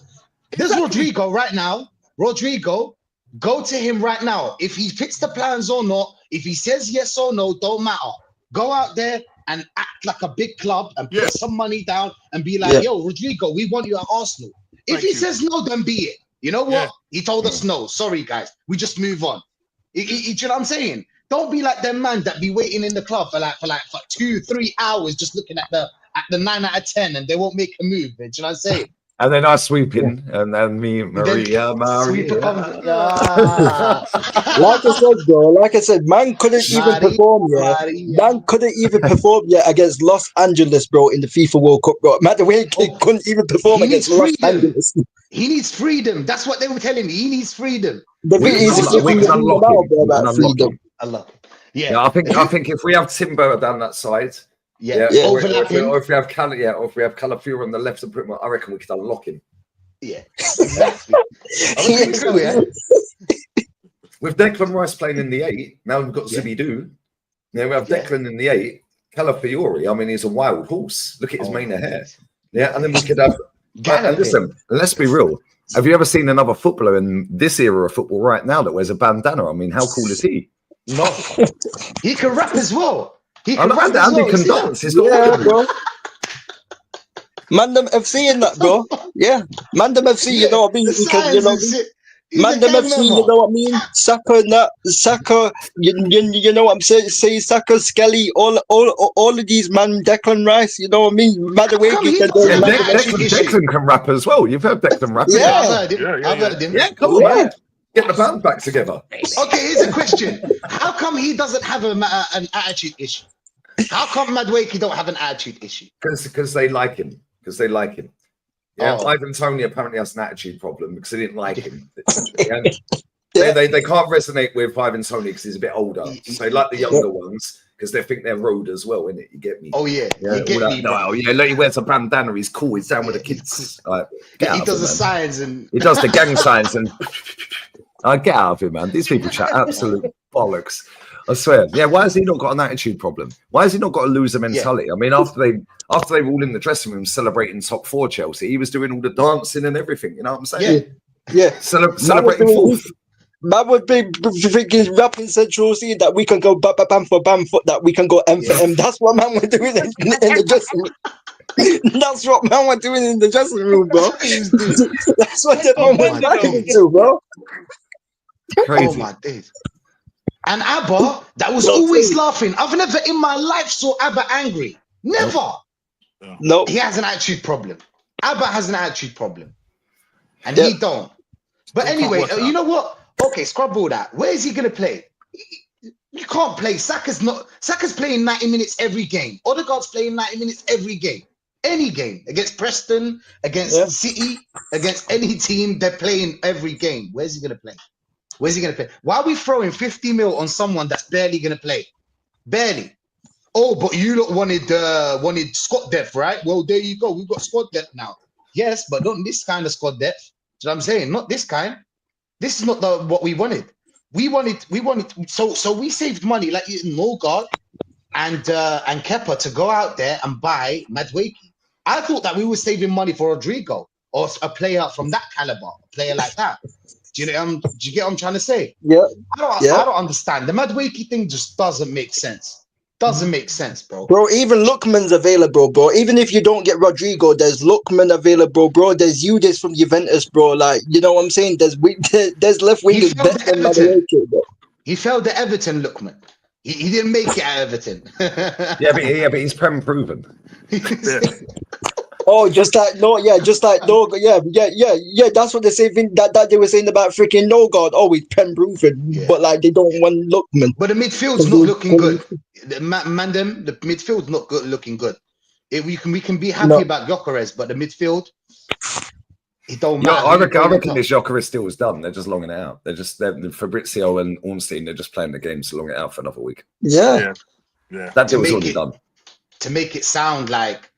There's Rodrygo right now. Rodrygo, go to him right now. If he fits the plans or not, if he says yes or no, don't matter. Go out there and act like a big club and put some money down and be like, yo, Rodrygo, we want you at Arsenal. If he says no, then be it. You know what? He told us no. Sorry, guys. We just move on. You know what I'm saying? Don't be like them man that be waiting in the club for 2-3 hours just looking at the 9 out of 10 and they won't make a move. Do you know what I'm saying? And then I sweep in, and then me, Maria. Like I said, man couldn't even perform yet against Los Angeles, bro, in the FIFA World Cup, bro. Madueke couldn't even perform against Los Angeles. He needs freedom. That's what they were telling me. He needs freedom. The thing is, freedom. Yeah, I think if we have Timber down that side. Overlapping. Or if we have Calafiori on the left, I reckon we could unlock him. Yeah, exactly. With Declan Rice playing in the 8, now we've got Zubimendi. Now we have Declan in the 8. Calafiori, I mean, he's a wild horse. Look at his mane of hair. Yeah, and then we could have. Listen, let's be real. Have you ever seen another footballer in this era of football right now that wears a bandana? I mean, how cool is he? No, he can rap as well. He can rap as well. He can dance. He's got bro. Mandem FC in that, bro. Yeah, Mandem FC. You know what I mean? Mandem FC. You know what I mean? Saka, you know what I'm saying? Say Saka, Skelly, all of these man. Declan Rice. You know what I mean? Declan can rap as well. You've heard Declan rap. I've heard him. Yeah, come on, man. Get the band back together. Okay, here's a question. How come he doesn't have an attitude issue? How come Madueke don't have an attitude issue? Because they like him. Yeah, Ivan Toney apparently has an attitude problem because they didn't like him. They can't resonate with Ivan Toney because he's a bit older. So they like the younger ones because they think they're road as well, innit? You get me? Oh yeah, you get me. Look, he wears a bandana. He's cool. He's down with the kids. Like, he does the signs and he does the gang signs and. Get out of here, man. These people chat absolute bollocks. I swear. Yeah, why has he not got an attitude problem? Why has he not got a loser mentality? Yeah. I mean, after they were all in the dressing room celebrating top 4 Chelsea, he was doing all the dancing and everything. You know what I'm saying? Yeah. Celebrating fourth. That would be freaking rapping Central C that we can go bam for bam foot, that we can go M for M. That's what man we're doing in the dressing room. That's what man we're doing in the dressing room, bro. That's what the man we're backing into, bro. Crazy. Oh my days. And Abba, that was always laughing. I've never in my life saw Abba angry. Never. No. He has an attitude problem. Abba has an attitude problem. And he don't. But anyway, you know what? Okay, scrub all that. Where is he going to play? You can't play. Saka's playing 90 minutes every game. Odegaard's playing 90 minutes every game. Any game. Against Preston, against City, against any team, they're playing every game. Where's he going to play? Where's he going to play? Why are we throwing 50 mil on someone that's barely going to play? Barely. Oh, but you lot wanted squad depth, right? Well, there you go. We've got squad depth now. Yes, but not this kind of squad depth. Do you know what I'm saying? Not this kind. This is not what we wanted. We wanted. So we saved money, like Norgard and Kepa, to go out there and buy Madueke. I thought that we were saving money for Rodrygo or a player from that caliber, a player like that. Do you get what I'm trying to say? Yeah. I don't understand. The Madueke thing just doesn't make sense. Doesn't make sense, bro. Bro, even Lookman's available, bro. Even if you don't get Rodrygo, there's Lookman available, bro. There's Udis from Juventus, bro. Like, you know what I'm saying? There's left wingers failed better than Everton. Managerial, bro. He failed the Everton, Lookman. He didn't make it at Everton. Yeah, but he's Prem proven. Yeah. Oh, just like yeah. That's what they say. That they were saying about freaking Nogard. Oh, he's pen proven, Yeah. but like they don't want Lookman. But the midfield's not looking good. The midfield's not good, looking good. We can be happy about Gyokeres, but the midfield, it don't Yeah, matter. I reckon this Gyokeres still is done. They're just longing it out. They're Fabrizio and Ornstein. They're just playing the game to long it out for another week. Yeah. That deal was already done. To make it sound like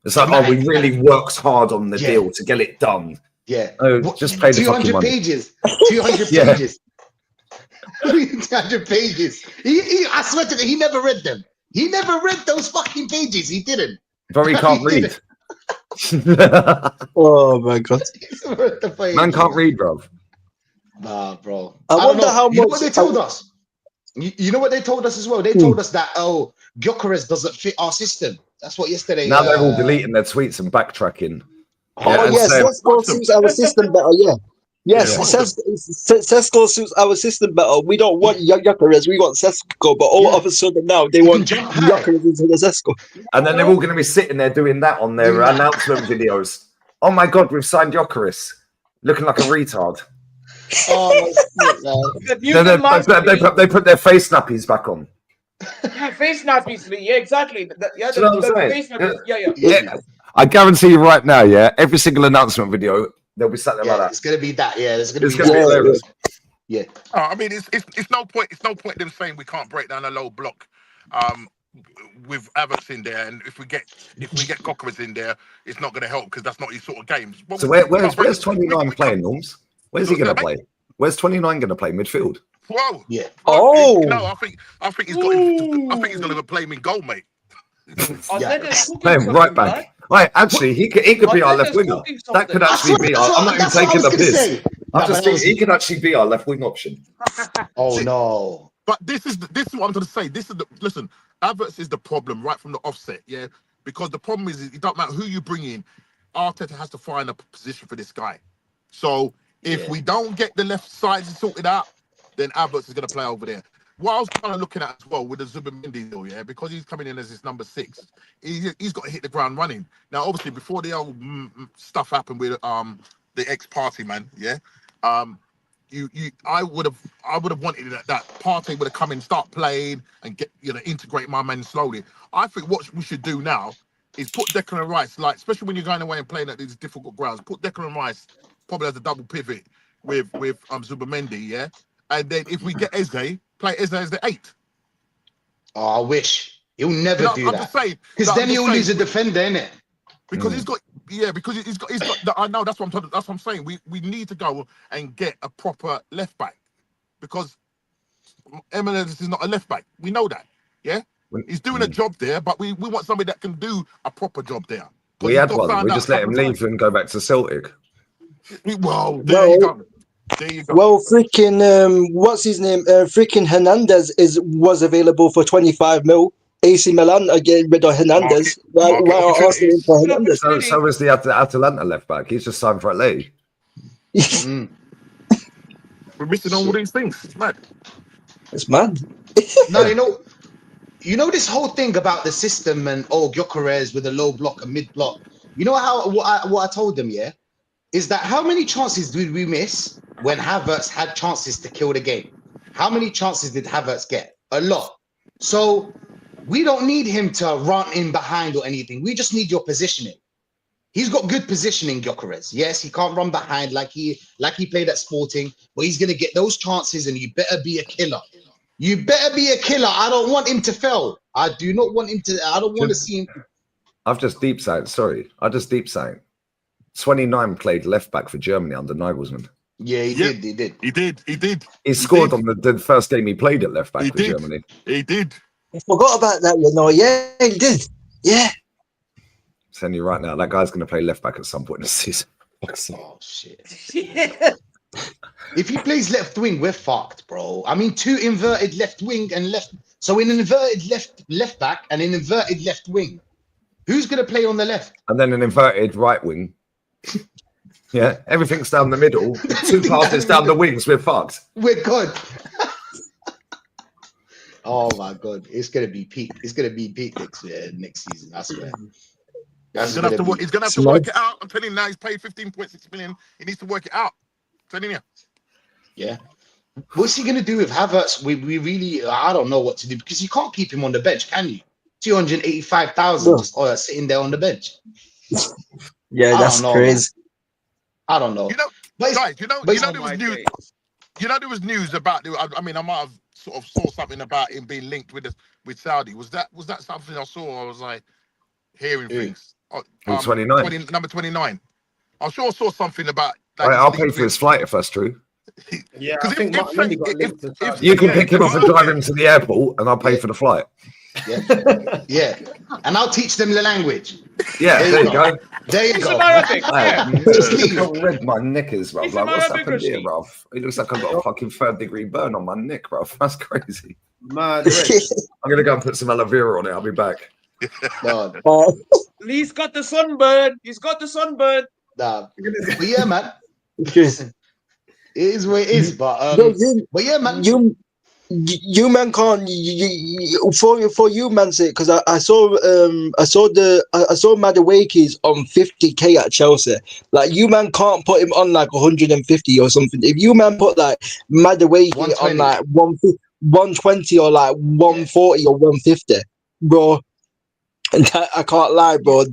it's like, we really worked hard on the deal to get it done. Yeah. Just play the 200 fucking pages. 200 pages. 200 pages. I swear to God, he never read them. He never read those fucking pages. He didn't. Very can't read. Oh my God. Man can't read, bro. Nah, bro. I wonder how much. You know what they told us? You know what they told us as well? They told us that, Gyokeres doesn't fit our system. That's what yesterday. Now they're all deleting their tweets and backtracking. Sesko suits our system better. Yes, Sesko suits our system better. We don't want Gyokeres, we want Sesko, but all of a sudden now they want Gyokeres into the Sesko. And then they're all going to be sitting there doing that on their announcement videos. Oh my God, we've signed Gyokeres. Looking like a retard. Oh, they put their face nappies back on. Yeah, face nappies. Yeah, exactly. I guarantee you right now, every single announcement video, they'll be sat there like that. It's gonna be that. Yeah, it's gonna be hilarious. Yeah. I mean, it's no point. It's no point them saying we can't break down a low block, with Havertz in there, and if we get Gyokeres in there, it's not going to help because that's not his sort of games. Well, so where's 29 playing, Norms? Where's he going to play? Where's 29 going to play midfield? Whoa. Yeah. I think he's got. I think he's going to play him in goal, mate. Play him right back. Right, actually, he could be our left winger. That could actually be our. I'm not even taking the piss. I'm just thinking he could actually be our left wing option. Oh no! But this is what I'm going to say. Listen. Havertz is the problem right from the offset, because the problem is it don't matter who you bring in. Arteta has to find a position for this guy. So if we don't get the left side sorted out, then Havertz is going to play over there. What I was kind of looking at as well with the Zubimendi deal, because he's coming in as his number 6, he's got to hit the ground running. Now, obviously, before the old stuff happened with the ex-party man, I would have wanted that party would have come in, start playing, and get integrate my man slowly. I think what we should do now is put Declan Rice, like especially when you're going away and playing at these difficult grounds, put Declan Rice probably as a double pivot with Zubimendi, and then if we get Eze, play Eze as the 8. Oh, I wish he'll never do that. Because then he'll lose a defender, innit? Because he's got I know that's what I'm saying. We need to go and get a proper left back because Eminence is not a left back. We know that. He's doing a job there, but we want somebody that can do a proper job there. We had one. We just let him leave and go back to Celtic. Well, there you go. Well, freaking what's his name? Freaking Hernandez was available for 25 mil. AC Milan are getting rid of Hernandez. Why are Arsenal for Hernandez? So was the Atalanta left back. He's just signed for Atleti. We're missing all these things. It's mad. It's mad. No, you know this whole thing about the system and Gyokeres with a low block, a mid block. You know what I told them, is that how many chances did we miss when Havertz had chances to kill the game? How many chances did Havertz get? A lot. So we don't need him to run in behind or anything. We just need your positioning. He's got good positioning, Gyokeres. Yes, he can't run behind like he played at Sporting, but he's going to get those chances, and you better be a killer. You better be a killer. I don't want him to fail. I do not want him to. I don't want to see him. I've just deep signed. Sorry, I just deep signed. 29 played left back for Germany under Nagelsmann. Yeah, he did. He scored on the first game he played at left back for Germany. He did. I forgot about that, Yeah, he did. Yeah. Telling you right now, that guy's going to play left back at some point in the season. Oh shit! If he plays left wing, we're fucked, bro. I mean, 2 inverted left wing and left. So in an inverted left back and an inverted left wing, who's gonna play on the left? And then an inverted right wing. Yeah, everything's down the middle. 2 passes down the wings. We're fucked. We're good. Oh my god, it's gonna be peak. It's gonna be peak next season. I swear. He's gonna have to work it out. I'm telling you now, he's paid 15.6 million. He needs to work it out. I'm telling you. Yeah. What's he gonna do with Havertz? We really, I don't know what to do, because you can't keep him on the bench, can you? 285,000 just sitting there on the bench. Yeah, that's crazy. Man. I don't know. You know, guys, there was news. You know, there was news about. I mean, I might have sort of saw something about him being linked with Saudi. Was that something I saw? I was like hearing things. 29. Number 29. I'm sure I saw something about. Right, I'll pay for his flight if that's true. Yeah, I think Martinelli got linked to Saudi. You can pick him up and drive him to the airport, and I'll pay for the flight. Yeah, yeah, and I'll teach them the language. Yeah, there you go. There you It's go. Arabic. Just Look how red my neck is, bruv. It's Like, what's Arabic, happened here, Rashid. bruv? It looks like I've got a fucking 3rd-degree burn on my neck, bruv. That's crazy. Mad. I'm gonna go and put some aloe vera on it. I'll be back. God. He's got the sunburn. He's got the sunburn. Nah. But yeah, man. It is what it is, but yeah, man. You man can't for you man say, because I saw Madueke's on 50k at Chelsea. Like, you man can't put him on like 150 or something. If you man put like Madueke on like 120 or like 140 or 150, bro, I can't lie, bro.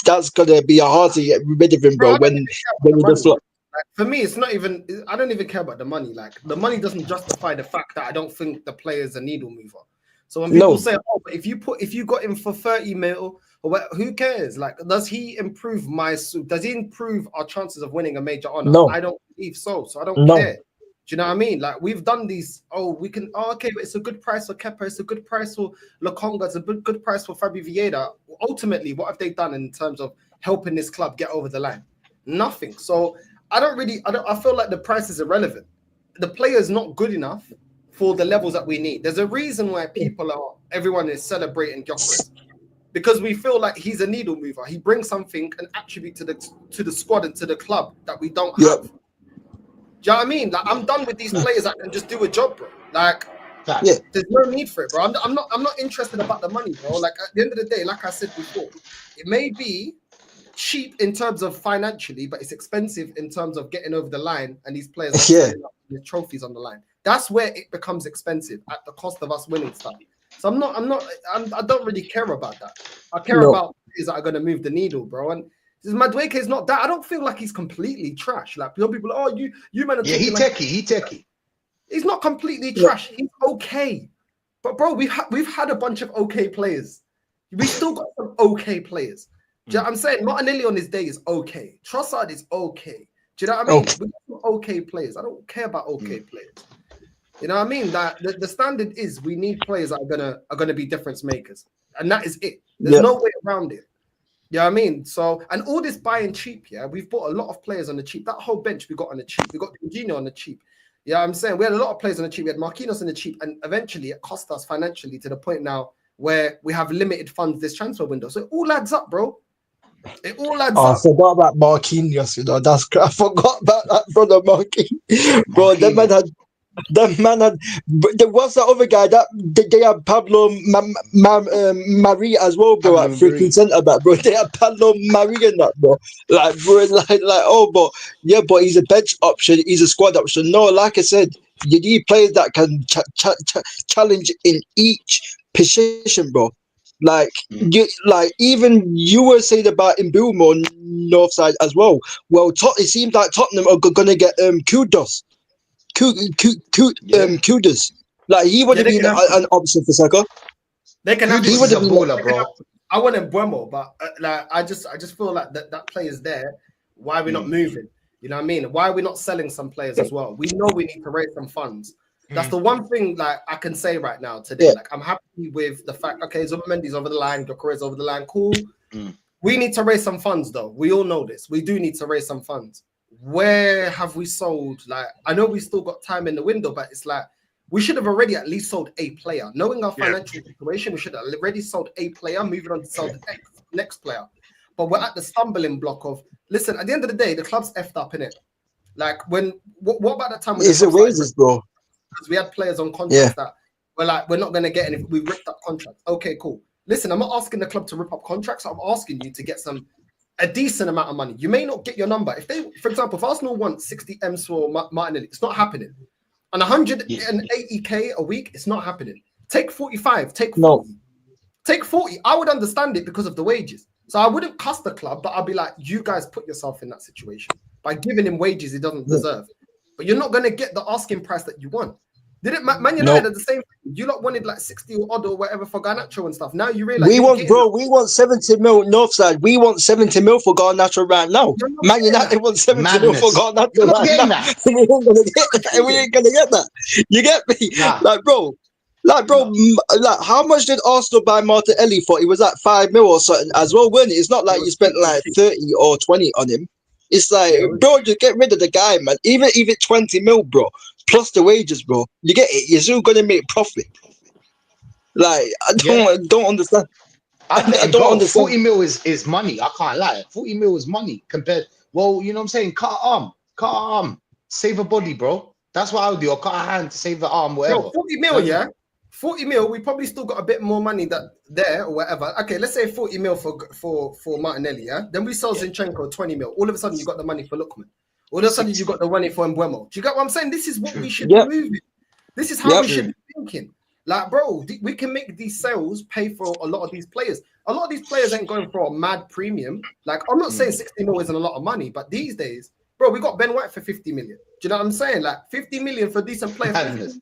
That's gonna be hard to get rid of him, bro. When you just look. Like, for me, it's not even. I don't even care about the money. Like, the money doesn't justify the fact that I don't think the player is a needle mover. So when people say, "Oh, but if you got him for 30 mil, or what, who cares?" Like, does he improve Does he improve our chances of winning a major honor? No, I don't believe so. So I don't care. Do you know what I mean? Like, we've done these. Okay, but it's a good price for Kepa. It's a good price for Lokonga. It's a good price for Fabi Vieira. Ultimately, what have they done in terms of helping this club get over the line? Nothing. So I feel like the price is irrelevant. The player is not good enough for the levels that we need. There's a reason why everyone is celebrating Gyokeres, because we feel like he's a needle mover. He brings something, an attribute to the squad and to the club that we don't have. Do you know what I mean? Like, I'm done with these players that can just do a job, bro. Like, there's no need for it, bro. I'm not interested about the money, bro. Like, at the end of the day, like I said before, it may be cheap in terms of financially, but it's expensive in terms of getting over the line, and these players are the trophies on the line. That's where it becomes expensive, at the cost of us winning stuff. So I don't really care about that. I care about players that are going to move the needle, bro. And Madueke is not that. I don't feel like he's completely trash. Like, people, you man. Yeah, he techie. He's not completely trash. He's okay. But bro, we've had a bunch of okay players. We still got some okay players. Do you know what I'm saying? Martinelli on his day is okay. Trossard is okay. Do you know what I mean? We got some okay players. I don't care about okay players. You know what I mean? That the standard is we need players that are gonna be difference makers, and that is it. There's no way around it. You know what I mean? So, and all this buying cheap, we've bought a lot of players on the cheap. That whole bench we got on the cheap. We got Jorginho on the cheap. Yeah, I'm saying we had a lot of players on the cheap. We had Marquinhos on the cheap, and eventually it cost us financially to the point now where we have limited funds this transfer window. So it all adds up, bro. It all adds up. I forgot about Marquinhos. I forgot about that, brother. Marquinhos. Bro, that man had. There was that other guy that they had Pablo Maria as well, bro. At freaking centre back, bro. They had Pablo Maria in that, bro. Like, bro, but he's a bench option. He's a squad option. No, like I said, you need players that can challenge in each position, bro. Like, even you were saying about Mbeumo north side as well. Well, it seems like Tottenham are gonna get Kudos. Kudos. Like, he would have been an option for Saka. They can have. He would have been a baller, bro. I want Mbeumo, but like, I just feel like that player's there. Why are we not moving? You know what I mean? Why are we not selling some players as well? We know we need to raise some funds. That's the one thing like I can say right now today. Like, I'm happy with the fact, okay, Zubimendi's over the line, Gyokeres over the line, cool. We need to raise some funds though. We all know this. We do need to raise some funds. where have we sold? Like, I know we still got time in the window, but it's like we should have already at least sold a player. Knowing our financial situation, we should have already sold a player, moving on to sell the next player. But we're at the stumbling block of, listen, at the end of the day, the club's effed up, innit? Like, what about the time? It's the wages, bro. Because we had players on contracts that were like, we're not going to get anything. We ripped up contracts. Okay, cool. Listen, I'm not asking the club to rip up contracts. I'm asking you to get a decent amount of money. You may not get your number. If they, for example, if Arsenal want 60 M's for Martinelli, it's not happening. And 180K a week, it's not happening. Take 45, take 40. No. Take 40. I would understand it because of the wages. So I wouldn't cuss the club, but I'd be like, you guys put yourself in that situation by giving him wages he doesn't deserve. But you're not going to get the asking price that you want. Didn't Man United at the same time? You lot wanted like 60 or odd or whatever for Garnacho and stuff. Now you realize we want 70 mil Northside. We want 70 mil for Garnacho right now. Man United want 70 mil for Garnacho right now. We ain't gonna get that. You get me? Nah. Like bro, how much did Arsenal buy Martinelli for? It was like 5 mil or something as well, weren't it? It's not like you spent like 30 or 20 on him. It's like, bro, just get rid of the guy, man. Even 20 mil, bro, plus the wages, bro. You get it? You're still gonna make profit. Like, I don't understand. I don't understand. 40 mil is money. I can't lie. 40 mil is money compared. Well, you know what I'm saying? Cut an arm, save a body, bro. That's what I would do. Or cut a hand to save the arm, whatever. Yo, 40 mil, 40 mil, we probably still got a bit more money there or whatever. Okay, let's say 40 mil for Martinelli, yeah? Then we sell Zinchenko 20 mil. All of a sudden, you got the money for Lookman. All of a sudden, you got the money for Mbeumo. Do you get what I'm saying? This is what we should be moving. This is how we should be thinking. Like, bro, we can make these sales pay for a lot of these players. A lot of these players ain't going for a mad premium. Like, I'm not saying 60 mil isn't a lot of money, but these days, bro, we got Ben White for 50 million. Do you know what I'm saying? Like, 50 million for decent players.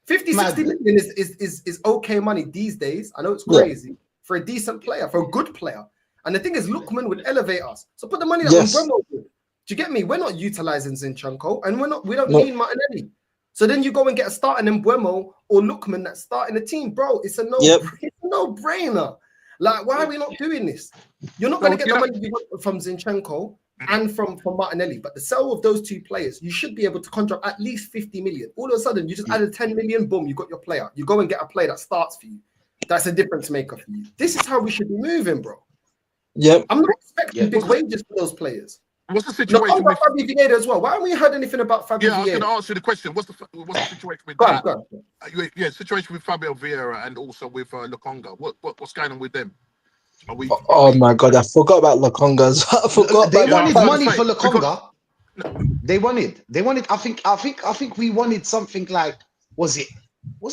50, 60 million is okay money these days. I know it's crazy for a decent player, for a good player. And the thing is, Lookman would elevate us. So put the money that Mbeumo did. Do you get me? We're not utilizing Zinchenko, and we don't need Martinelli. So then you go and get a starting Mbeumo or Lookman that's starting the team, bro. It's a no-brainer. Like, why are we not doing this? You're not going to get the money you got from Zinchenko and from Martinelli, but the sale of those two players, you should be able to contract at least 50 million. All of a sudden, you just added 10 million, boom, you got your player. You go and get a player that starts for you. That's a difference maker for you. This is how we should be moving, bro. Yeah, I'm not expecting big wages for those players. What's the situation with Fabio Vieira as well? Why haven't we heard anything about Fabio Vieira? I was going to answer the question. What's the situation with that? Go on. Situation with Fabio Vieira and also with Lokonga. What's going on with them? Oh my god, I forgot about Lokonga. I forgot. They wanted money for Lokonga. They wanted. I think we wanted something like, was it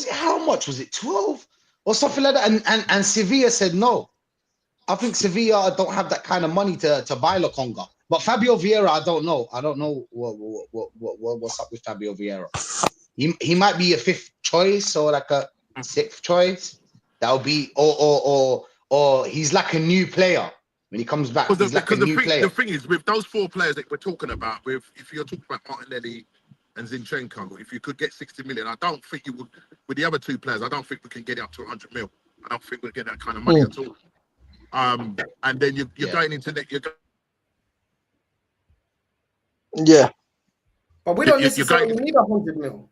how much? Was it 12 or something like that? And Sevilla said no. I think Sevilla don't have that kind of money to buy Lokonga. But Fabio Vieira, I don't know. I don't know what's up with Fabio Vieira. He might be a 5th choice or like a 6th choice. That'll be or he's like a new player when he comes back. He's like a new player. The thing is, with those 4 players that we're talking about, if you're talking about Martinelli and Zinchenko, if you could get 60 million, I don't think you would. With the other 2 players, I don't think we can get it up to 100 mil. I don't think we'll get that kind of money at all. And then you're going into that. But we don't necessarily need 100 mil.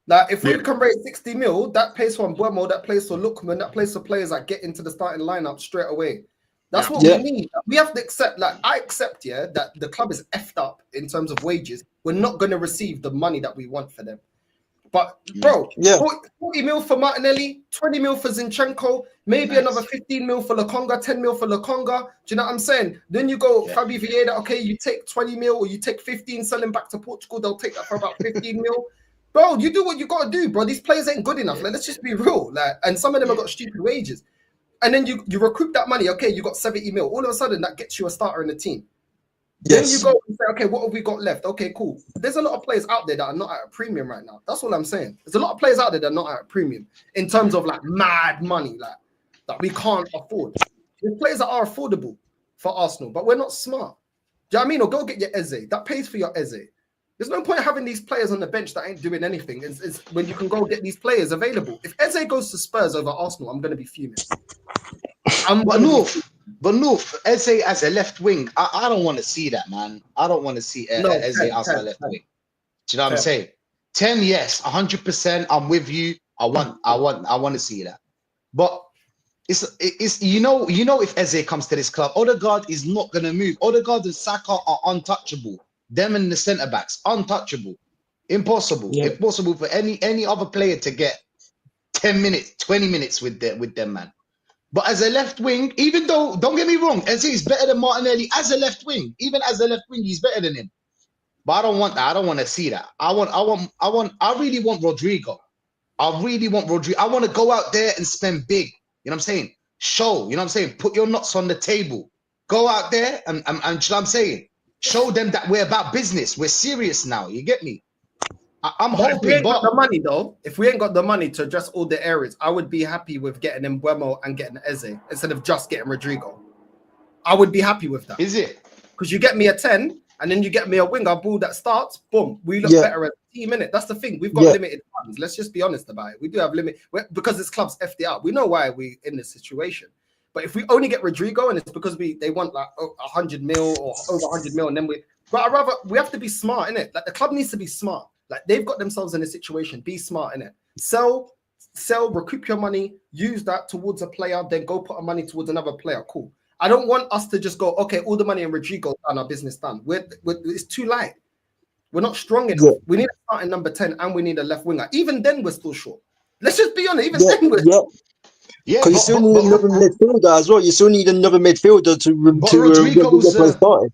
Like, if we can raise 60 mil, that pays for Mbeumo, that pays for Lookman, that pays for players that get into the starting lineup straight away. That's what we need. We have to accept, like, I accept, that the club is effed up in terms of wages. We're not going to receive the money that we want for them. But, bro, 40 mil for Martinelli, 20 mil for Zinchenko, maybe another 15 mil for Lokonga, 10 mil for Lokonga. Do you know what I'm saying? Then you go, Fabio Vieira, okay, you take 20 mil or you take 15, sell him back to Portugal, they'll take that for about 15 mil. Bro, you do what you got to do, bro. These players ain't good enough. Like, let's just be real. Like, and some of them have got stupid wages. And then you recoup that money. Okay, you got 70 mil. All of a sudden, that gets you a starter in the team. Then you go and say, okay, what have we got left? Okay, cool. There's a lot of players out there that are not at a premium right now. That's all I'm saying. There's a lot of players out there that are not at a premium in terms of like mad money, like that we can't afford. There's players that are affordable for Arsenal, but we're not smart. Do you know what I mean? Or go get your Eze. That pays for your Eze. There's no point having these players on the bench that ain't doing anything. It's when you can go get these players available. If Eze goes to Spurs over Arsenal, I'm going to be fuming. But But no, Eze as a left wing, I don't want to see that, man. I don't want to see No, Eze 10, outside 10, left 10, wing. Do you know what I'm 10. saying? 10, yes, 100%. I'm with you. I want to see that. But it's you know if Eze comes to this club, Odegaard is not gonna move. Odegaard and Saka are untouchable. Them and the centre backs, untouchable. Impossible. Yeah. Impossible for any other player to get 10 minutes, 20 minutes with them, man. But as a left wing, even though, don't get me wrong, Eze is better than Martinelli as a left wing. Even as a left wing, he's better than him. But I don't want that. I don't want to see that. I really want Rodrygo. I really want Rodrygo. I want to go out there and spend big. You know what I'm saying? Show. You know what I'm saying? Put your nuts on the table. Go out there and you know what I'm saying? Show them that we're about business. We're serious now. You get me? I'm But if we hoping, ain't got but the money though, if we ain't got the money to address all the areas, I would be happy with getting Mbeumo and getting Eze instead of just getting Rodrygo. I would be happy with that. is it? Because you get me a 10 and then you get me a winger ball that starts, boom, we look Yeah. better at the team, innit? That's the thing. We've got Yeah. limited funds. Let's just be honest about it. We do have because this club's FDR. We know why we're in this situation. But if we only get Rodrygo and it's because they want like 100 mil or over 100 mil, and then we have to be smart, innit? Like the club needs to be smart. Like they've got themselves in a situation. Be smart, innit? Sell, recoup your money, use that towards a player, then go put our money towards another player. Cool. I don't want us to just go, okay, all the money in Rodrygo done, our business done. It's too light. We're not strong enough. Yeah. We need a starting number 10 and we need a left winger. Even then, we're still short. Let's just be honest. Even Yeah, then, we're yeah. Yeah, Because you still need another midfielder as well. You still need another midfielder to Rodrygo's, started.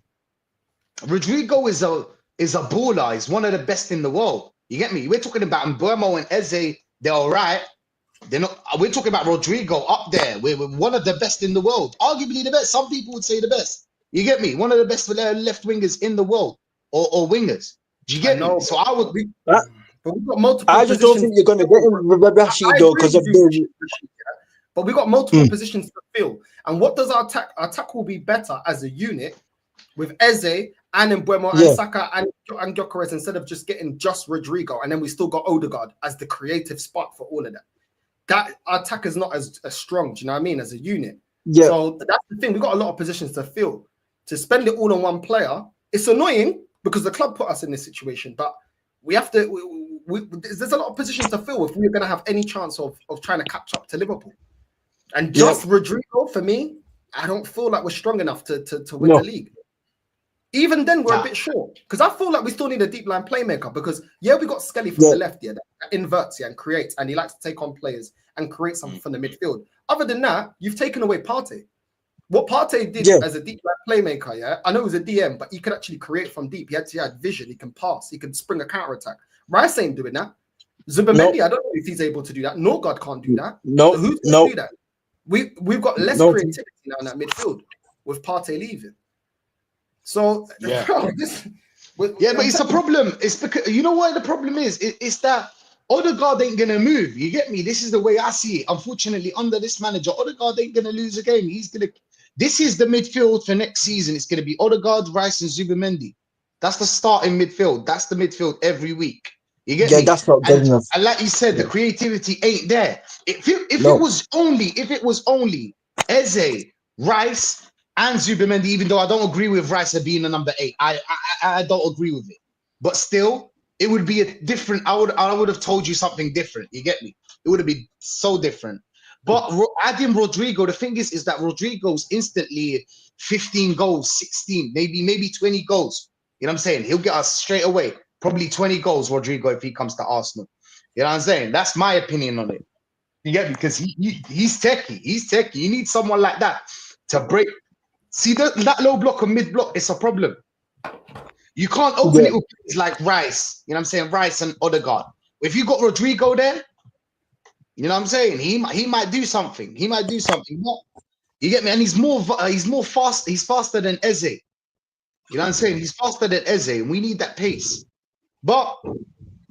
Rodrygo is a baller. He's one of the best in the world. You get me? We're talking about Mbeumo and Eze. They're all right. They're not. We're talking about Rodrygo up there. We're one of the best in the world. Arguably the best. Some people would say the best. You get me? One of the best left wingers in the world, or wingers. Do you get me? So I would. But we've got multiple. I just don't think you're going to get him with Rashid though, because of the. But we've got multiple positions to fill. And what does our attack? Our attack will be better as a unit with Eze and Mbeumo and Saka and Gyokeres instead of just getting just Rodrygo, and then we still got Odegaard as the creative spot for all of that. That our attack is not as strong, do you know what I mean, as a unit. Yeah. So that's the thing. We've got a lot of positions to fill. To spend it all on one player, it's annoying because the club put us in this situation, but we have to. There's a lot of positions to fill if we're going to have any chance of trying to catch up to Liverpool. And just Rodrygo, for me, I don't feel like we're strong enough to win the league. Even then, we're a bit short because I feel like we still need a deep line playmaker because, we got Skelly from the left here that inverts and creates, and he likes to take on players and create something from the midfield. Other than that, you've taken away Partey. What Partey did as a deep line playmaker, I know he was a DM, but he could actually create from deep. He had vision, he can pass, he can spring a counter attack. Rice ain't doing that. Zubimendi, I don't know if he's able to do that. Norgard can't do that. So who's going to do that? We've got less creativity now in that midfield with Partey leaving. So but it's a problem. It's because you know what the problem is. It's that Odegaard ain't gonna move. You get me? This is the way I see it. Unfortunately, under this manager, Odegaard ain't gonna lose a game. This is the midfield for next season. It's gonna be Odegaard, Rice, and Zubimendi. That's the starting midfield. That's the midfield every week. You get me? That's not good enough. And like you said, the creativity ain't there. If it was only Eze, Rice, and Zubimendi, even though I don't agree with Rice being a number 8, I don't agree with it. But still, it would be a different. I would have told you something different. You get me? It would have been so different. But adding Rodrygo, the thing is that Rodrygo's instantly 15 goals, 16, maybe 20 goals. You know what I'm saying? He'll get us straight away. Probably 20 goals, Rodrygo, if he comes to Arsenal. You know what I'm saying? That's my opinion on it. You get me? Because he's techie. He's techie. You need someone like that to break. See, that low block or mid block, it's a problem. You can't open it with players like Rice. You know what I'm saying? Rice and Odegaard. If you got Rodrygo there, you know what I'm saying? He might do something. He might do something. You get me? And he's more fast. He's faster than Eze. You know what I'm saying? He's faster than Eze, and we need that pace. But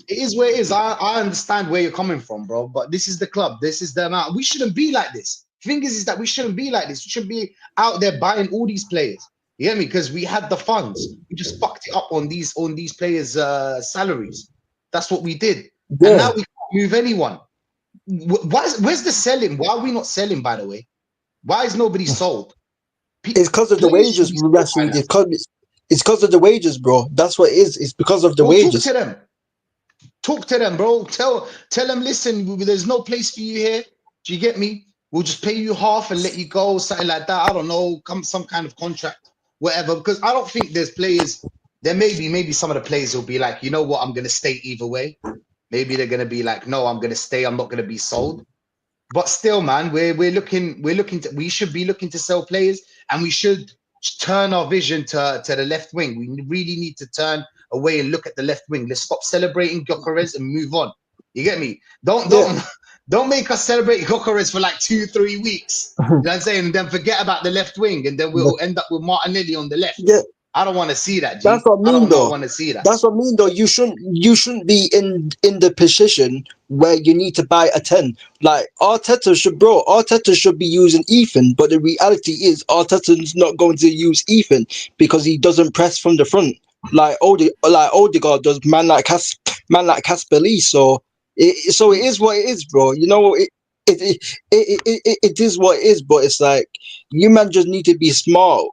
it is where it is. I understand where you're coming from, bro. But this is the club. This is the amount. We shouldn't be like this. The thing is that we shouldn't be like this. We should be out there buying all these players. You get me? Because we had the funds. We just fucked it up on these players' salaries. That's what we did. Yeah. And now we can't move anyone. Where's the selling? Why are we not selling, by the way? Why is nobody sold? It's because of the Players wages, should be spoke like Rashid. that. It's because of the wages, bro. That's what it is. It's because of the Bro, wages. Talk to them, bro. Tell them, listen, there's no place for you here. Do you get me? We'll just pay you half and let you go, something like that. I don't know, some kind of contract, whatever. Because I don't think there's players. There maybe some of the players will be like, you know what, I'm gonna stay either way. Maybe they're gonna be like, no, I'm gonna stay. I'm not gonna be sold. But still, man, we should be looking to sell players, and we should turn our vision to the left wing. We really need to turn away and look at the left wing. Let's stop celebrating Gyokeres and move on. You get me? Don't make us celebrate Gyokeres for like 2-3 weeks. You know what I'm saying? And then forget about the left wing, and then we'll end up with Martinelli on the left. Yeah. I don't want to see that, G. That's what I mean, though. want to see that. That's what I mean, though. You shouldn't be in the position where you need to buy a 10. Like Arteta should be using Ethan, but the reality is Arteta's not going to use Ethan because he doesn't press from the front like Odegaard does. Man like Casper Lee. So it is what it is, bro. You know it is what it is, but it's like you man just need to be smart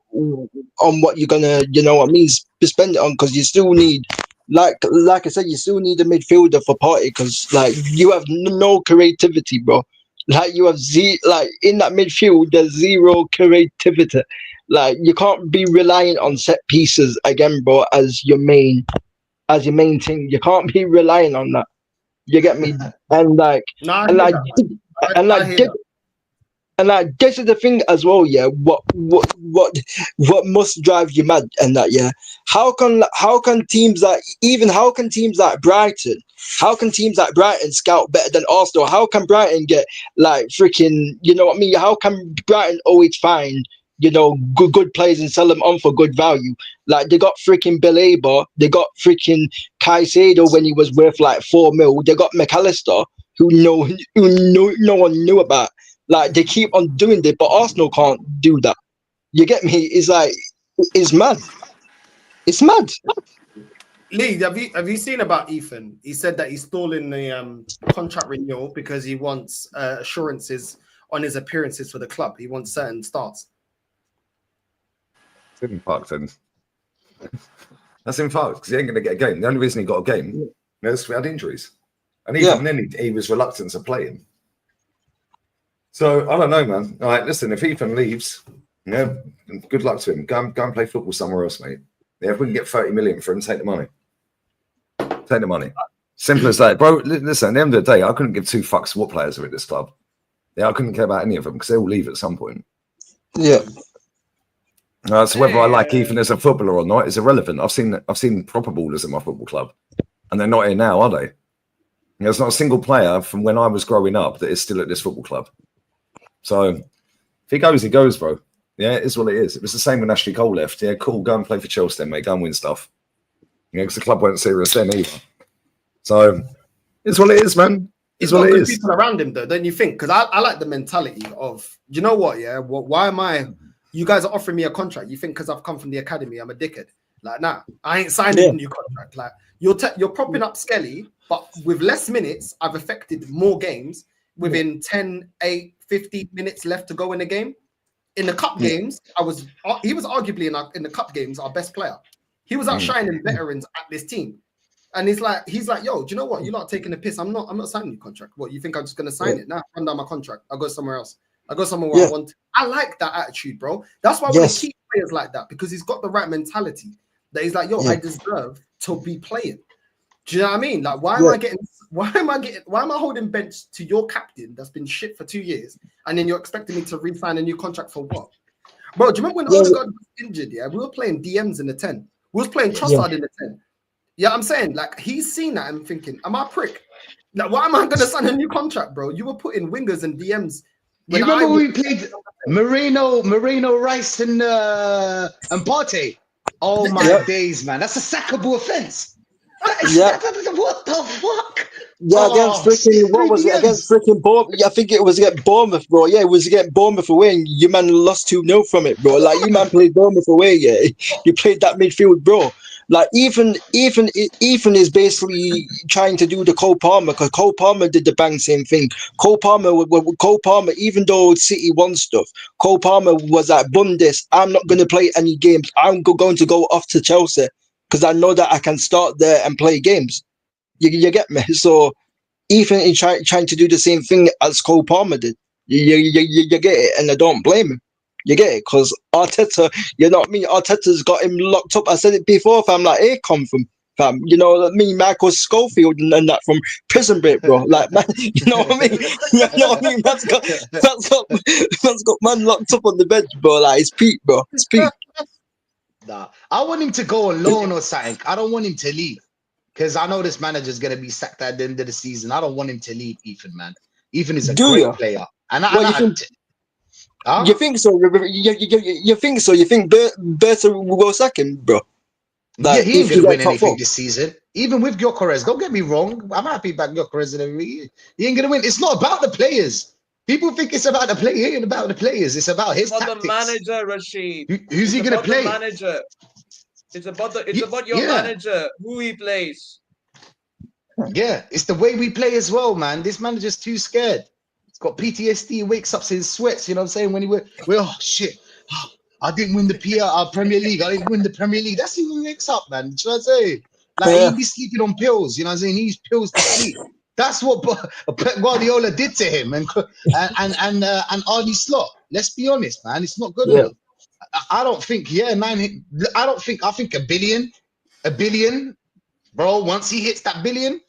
on what you're gonna, you know what I mean, spend it on, because you still need, like I said, you still need a midfielder for Partey, because like you have no creativity, bro. Like you have like in that midfield, there's zero creativity. Like you can't be relying on set pieces again, bro, as your main thing. You can't be relying on that. You get me? And this is the thing as well, yeah. What must drive you mad and that, yeah. How can teams like Brighton, scout better than Arsenal? How can Brighton get like freaking, you know what I mean? How can Brighton always find, you know, good players and sell them on for good value? Like they got freaking Belabor, they got freaking Caicedo when he was worth like 4 mil. They got McAllister, who no one knew about. Like they keep on doing it, but Arsenal can't do that. You get me? It's like it's mad. It's mad. Lee, have you seen about Ethan? He said that he's stalling the contract renewal because he wants assurances on his appearances for the club. He wants certain starts. That's in fact, because he ain't going to get a game. The only reason he got a game is we had injuries, and even then he was reluctant to play him. So I don't know, man. All right, listen, if Ethan leaves, good luck to him. Go and play football somewhere else, mate. Yeah, if we can get 30 million for him, take the money. Take the money. Simple as that, bro. Listen, at the end of the day, I couldn't give 2 fucks what players are at this club. Yeah, I couldn't care about any of them because they all leave at some point. Yeah. So whether I like Ethan as a footballer or not is irrelevant. I've seen proper ballers in my football club, and they're not here now, are they? There's not a single player from when I was growing up that is still at this football club. So if he goes, bro. Yeah, it is what it is. It was the same when Ashley Cole left. Yeah, cool. Go and play for Chelsea then, mate. Go and win stuff. Because the club weren't serious then either. So it's what it is, man. It's what it is. People around him, though, don't you think? Because I like the mentality of, you know what? Yeah, why am I? You guys are offering me a contract. You think because I've come from the academy, I'm a dickhead? Like, nah, I ain't signing a new contract. Like, you're propping up Skelly, but with less minutes, I've affected more games within 10, 8, 15 minutes left to go in the game. In the cup games, he was arguably in the cup games our best player. He was outshining veterans at this team. And he's like, yo, do you know what? You're not taking a piss. I'm not signing your contract. What, you think I'm just gonna sign it? Nah, run down my contract. I'll go somewhere else. I'll go somewhere where I want. I like that attitude, bro. That's why I want to keep players like that, because he's got the right mentality. That he's like, yo, I deserve to be playing. Do you know what I mean? Like, why am I holding bench to your captain that's been shit for 2 years, and then you're expecting me to re-sign a new contract for what? Bro, do you remember when Odegaard was injured? Yeah, we were playing DMs in the 10. We was playing Trossard in the 10. Yeah, I'm saying, like, he's seen that and thinking, am I a prick? Like, why am I going to sign a new contract, bro? You were putting wingers and DMs. You remember when we played Moreno, Rice, and Partey? Oh my days, man! That's a sackable offense. What the fuck? Yeah, against freaking Bournemouth. I think it was against Bournemouth, bro. Yeah, it was against Bournemouth away, and you man lost 2-0 from it, bro. Like, you man played Bournemouth away, yeah. You played that midfield, bro. Like Ethan is basically trying to do the Cole Palmer, because Cole Palmer did the bang same thing. Cole Palmer, even though City won stuff, Cole Palmer was like, Bundes, I'm not going to play any games. I'm going to go off to Chelsea because I know that I can start there and play games. You get me? So Ethan is trying to do the same thing as Cole Palmer did. You get it, and I don't blame him. You get it? Because Arteta, you know what I mean? Arteta's got him locked up. I said it before, fam. Like, here come from, fam. You know what I mean? Michael Schofield and that from Prison Break, bro. Like, man, you know what I mean? You know what I mean? Man's got man locked up on the bench, bro. Like, it's peak, bro. It's peak. Nah, I want him to go on loan or something. I don't want him to leave. Because I know this manager's going to be sacked at the end of the season. I don't want him to leave, Ethan, man. Ethan is a great player. You think so? You think so? You think Berta will sack him, bro? Like, he ain't going to win anything this season. Even with Gyokeres, don't get me wrong. I'm happy about Gyokeres and everything. He ain't going to win. It's not about the players. People think it's about the player. It ain't about the players. It's about his tactics. The manager, Rashid. Who's he going to play? The manager. It's about your manager, who he plays. Yeah, it's the way we play as well, man. This manager's too scared. He's got PTSD. He wakes up in sweats. You know what I'm saying? When he oh shit, I didn't win the Premier League. I didn't win the Premier League. That's when he wakes up, man. You know what I'm saying? Like, he'd be sleeping on pills. You know what I'm saying? He used pills to sleep. That's what Pep Guardiola did to him, and Arnie Slot. Let's be honest, man. It's not good enough. I don't think. I think a billion, bro. Once he hits that billion,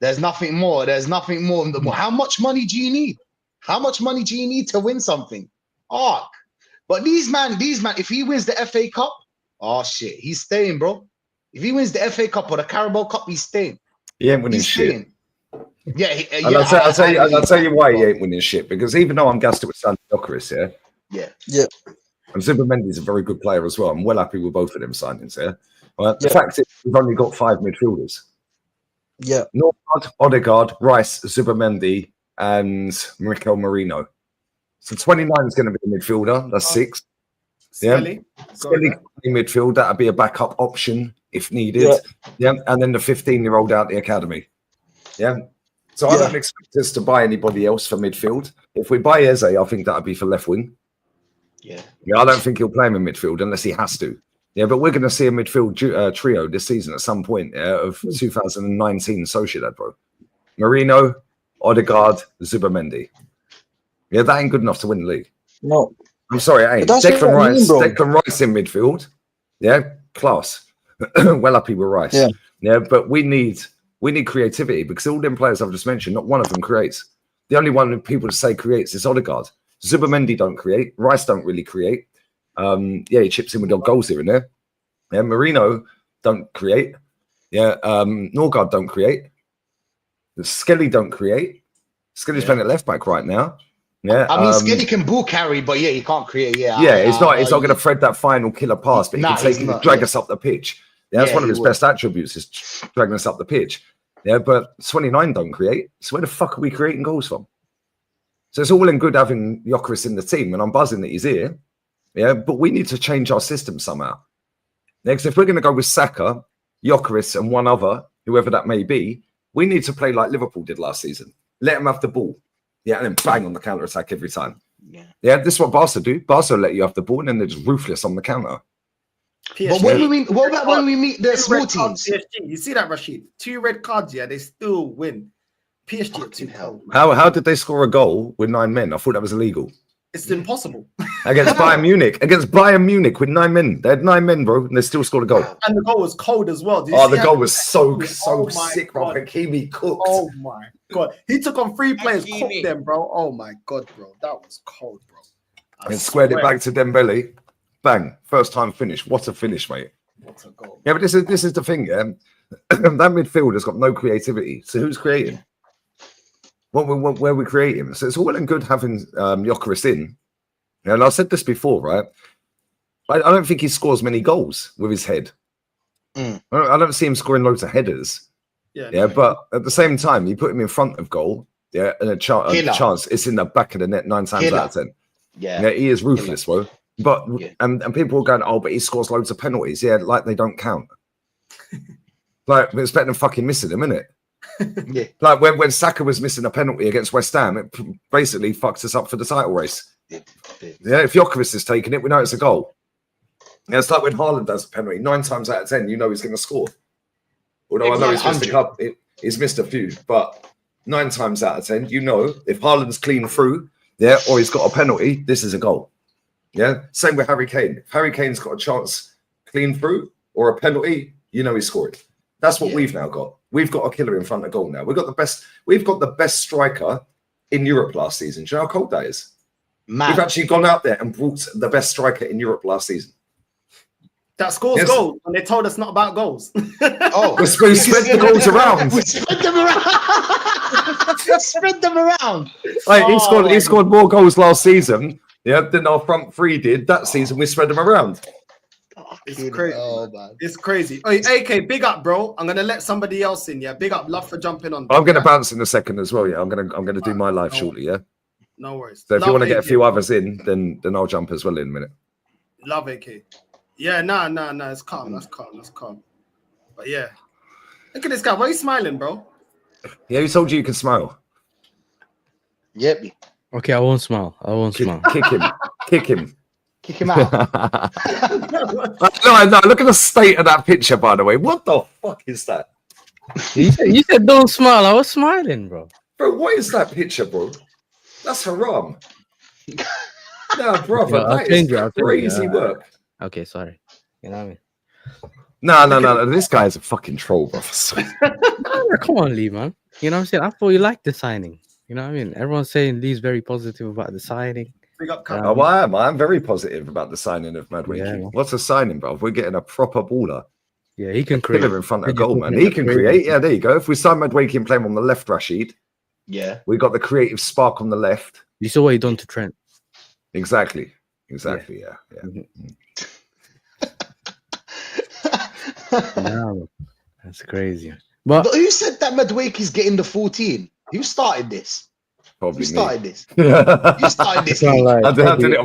there's nothing more. There's nothing more. How much money do you need? How much money do you need to win something? But these man, if he wins the FA Cup, oh shit, he's staying, bro. If he wins the FA Cup or the Carabao Cup, he's staying. He ain't winning shit. Yeah, I'll tell you why he ain't winning shit. Because even though I'm gassed with Gyokeres, yeah. And Zubimendi is a very good player as well. I'm well happy with both of them signings here. The fact is, we've only got 5 midfielders. Yeah. Norgard, Odegaard, Rice, Zubimendi, and Mikel Merino. So 29 is going to be a midfielder. That's 6. Skelly Midfield. That'd be a backup option if needed. And then the 15-year-old out the academy. So I don't expect us to buy anybody else for midfield. If we buy Eze, I think that'd be for left wing. I don't think he'll play him in midfield unless he has to. But we're going to see a midfield trio this season at some point of 2019 Sociedad, bro. Merino, Odegaard, Zubimendi. That ain't good enough to win the league. No. I'm sorry, it ain't. Declan Rice in midfield. Class. Well happy with Rice. But we need creativity, because all them players I've just mentioned, not one of them creates. The only one people say creates is Odegaard. Zubimendi don't create. Rice don't really create. He chips in with goals here and there. Merino don't create. Norgard don't create. Skelly don't create. Skelly's playing at left back right now. I mean, Skelly can ball carry, but he can't create. He's not going to thread that final killer pass, but he can drag us up the pitch. That's one of his best attributes, is dragging us up the pitch. But 29 don't create. So where the fuck are we creating goals from? So it's all in good having Gyokeres in the team, and I'm buzzing that he's here. But we need to change our system somehow. Next, if we're going to go with Saka, Gyokeres, and one other, whoever that may be, we need to play like Liverpool did last season. Let them have the ball. And then bang on the counter-attack every time. This is what Barca do. Barca let you have the ball, and then they're just ruthless on the counter. But what about when we meet the small teams? PSG. You see that, Rashid? 2 red cards, they still win. PSG at 2 hell. How did they score a goal with 9 men? I thought that was illegal. It's impossible. Against Bayern Munich. Against Bayern Munich with 9 men. They had 9 men, bro, and they still scored a goal. And the goal was cold as well. The goal was so sick, bro. Hakimi cooked. Oh my God. He took on 3 players, cooked them, bro. Oh my God, bro. That was cold, bro. And squared it back to Dembele. Bang. First time finish. What a finish, mate. What a goal. But this is the thing, that midfield has got no creativity. So who's creating? Where are we creating? So it's all well and good having Gyokeres in. And I said this before, right? I don't think he scores many goals with his head. I don't see him scoring loads of headers. But at the same time, you put him in front of goal, and a chance it's in the back of the net 9 times out of 10. He is ruthless, bro. But and people were going, oh, but he scores loads of penalties. Yeah, like they don't count. Like it's better than fucking missing them, isn't it? Yeah. Like when Saka was missing a penalty against West Ham, it basically fucked us up for the title race. Yeah, if Gyokeres is taking it, we know it's a goal. Yeah, it's like when Haaland does a penalty. 9 times out of 10, you know he's going to score. Although I know he's missed a couple, he's missed a few, but 9 times out of 10, you know if Haaland's clean through, yeah, or he's got a penalty, this is a goal. Yeah, same with Harry Kane. If Harry Kane's got a chance clean through or a penalty, you know he scored. That's what we've now got. We've got a killer in front of goal now. We've got the best striker in Europe last season. Do you know how cold that is? Man. We've actually gone out there and brought the best striker in Europe last season. That scores goals, and they told us not about goals. Oh, we spread the goals around. We spread them around. Spread them around. Like, he scored more goals last season, than our front three did that season. We spread them around. It's crazy. Oh, man. It's crazy. Hey, AK, big up, bro. I'm gonna let somebody else in. Yeah, big up. Love for jumping on. I'm gonna bounce in a second as well. Yeah, I'm gonna do my live shortly. Yeah. No worries. So if you want to get a few others in, then I'll jump as well in a minute. Love AK. Yeah, nah. It's calm. That's calm. But yeah, look at this guy. Why are you smiling, bro? Yeah, who told you can smile? Yep. Okay, I won't smile. Smile. Kick him. Kick him out. No, look at the state of that picture, by the way. What the fuck is that? You said don't smile. I was smiling, bro. Bro, what is that picture, bro? That's haram. No, brother, that is crazy work. Okay, sorry. You know what I mean? No. This guy's a fucking troll, bro. Come on, Lee, man. You know what I'm saying? I thought you liked the signing. You know what I mean? Everyone's saying Lee's very positive about the signing. I'm very positive about the signing of Madwiki. Yeah, what's a signing, bro? We're getting a proper baller. Yeah, he can create. In front of goal, man. He can create. Yeah, there you go. If we sign Madwiki and play him on the left, Rashid. Yeah. We got the creative spark on the left. You saw what he done to Trent. Exactly. Yeah. No, that's crazy. But who said that Madwaki's getting the 14? Who started this? Probably Who started me. this? You started this. I did it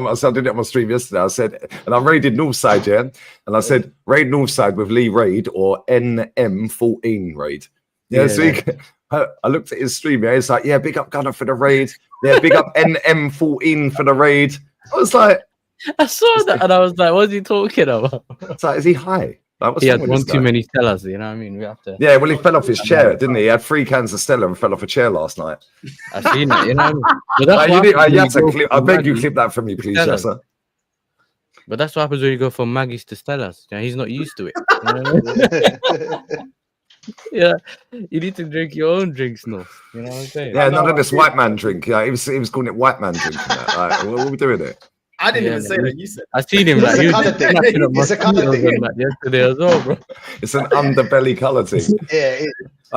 on my stream yesterday. I said, and I raided Northside, yeah, and I said raid Northside with Lee raid or NM14 raid. Yeah, so I looked at his stream. Yeah, it's like, yeah, big up Gunner for the raid. Yeah, big up NM14 for the raid. I was like, I saw that, and I was like, what's he talking about? It's like, is he high? Like, he had one too many Stellas, you know what I mean? We have to. Yeah, well, he fell off his chair, didn't he? He had 3 cans of Stella and fell off a chair last night. I've seen it, you know what I mean? I beg you, clip that for me, please, Yasser. But that's what happens when you go from Maggie's to Stella's. Yeah, he's not used to it. You know what I mean? Yeah, you need to drink your own drinks, no? You know what I'm saying? Yeah, none of this white man drink. Yeah, he was calling it white man drink. Like, what are we doing it? I didn't even say that. You said. I seen him like it's a colour thing. Yesterday as well, bro. It's an underbelly colour thing. Yeah.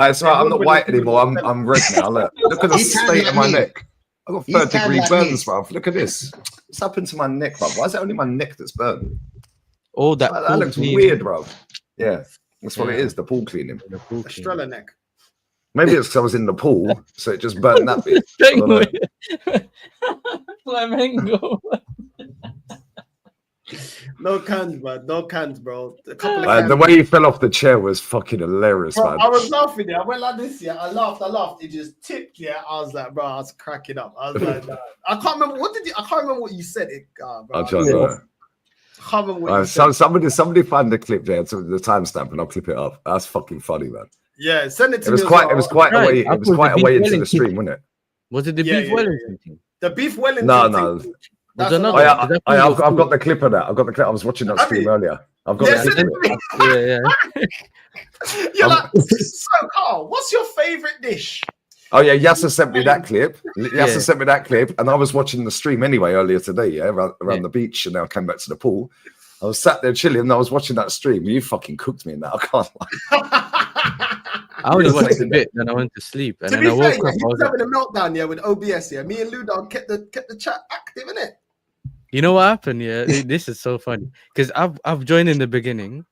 It's right. I'm not white anymore. I'm red now. Look at the state of my neck. I've got 3rd-degree burns, bro. Look at this. What's happened to my neck, bro? Why is it only my neck that's burned? Oh, that looks weird, bro. Yeah, that's what it is. The pool cleaning. The Estrella neck. Maybe it's because I was in the pool, so it just burned that bit. Flamengo. No cans, man. No cans, bro. A couple of cans. The way he fell off the chair was fucking hilarious, bro, man. I was laughing there. I went like this, yeah. I laughed. It just tipped, yeah. I was like, bro, I was cracking up. I was like, nah. I can't remember what you said. Bro. I'll try to. I can't remember what you said. Somebody find the clip there, the timestamp, and I'll clip it up. That's fucking funny, man. Yeah, send it to me. It was quite a way into the stream, wasn't it? Was it the beef Wellington thing? The beef Wellington. No. I've got the clip of that. I've got the clip. I was watching that stream earlier. I've got it. You're like, so Carl, what's your favorite dish? Oh yeah, Yasser sent me that clip. Sent me that clip, and I was watching the stream anyway earlier today. Yeah, around the beach, and then I came back to the pool. I was sat there chilling, and I was watching that stream. You fucking cooked me in that. I can't lie. I only watched a bit, then I went to sleep, and then I woke up. I was having a meltdown, yeah, with OBS. Yeah, me and Ludon kept the chat active, innit? You know what happened? Yeah, this is so funny because I've joined in the beginning.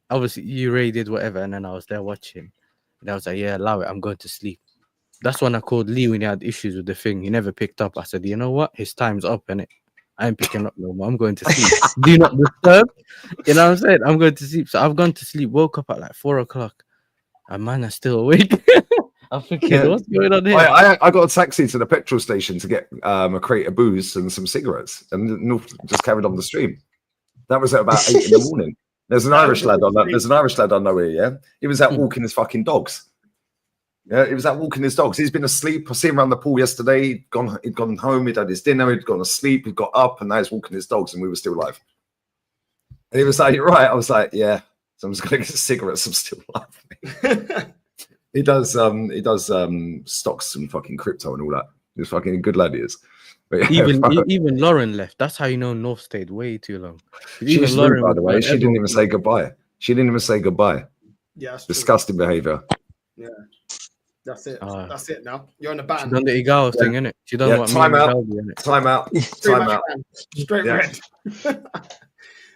Obviously, you raided whatever, and then I was there watching, and I was like, "Yeah, allow it. I'm going to sleep." That's when I called Lee when he had issues with the thing. He never picked up. I said, "You know what? His time's up, innit? I ain't picking up no more. I'm going to sleep. Do not disturb. You know what I'm saying? I'm going to sleep. So I've gone to sleep, woke up at like 4 o'clock. And man, I'm still awake. I'm thinking, what's going on here? I got a taxi to the petrol station to get a crate of booze and some cigarettes, and North just carried on the stream. That was at about 8 in the morning. There's an Irish lad on that. There's an Irish lad I know here. Yeah, he was out walking his fucking dogs. Yeah, he was out walking his dogs. He's been asleep. I see him around the pool yesterday. He'd gone home. He'd had his dinner. He'd gone to sleep. He got up, and now he's walking his dogs, and we were still alive. And he was like, "You're right." I was like, "Yeah." So I'm just gonna get cigarettes. I'm still alive. He does stocks and fucking crypto and all that. He's fucking a good lad, he is. But yeah, even Lauren left. That's how you know North stayed way too long. She's rude, by the way. She didn't even say goodbye. Yeah, disgusting behavior. Yeah, that's it. That's it. Now you're on the ban. She done the Igao thing, innit? She done what time out. Straight red.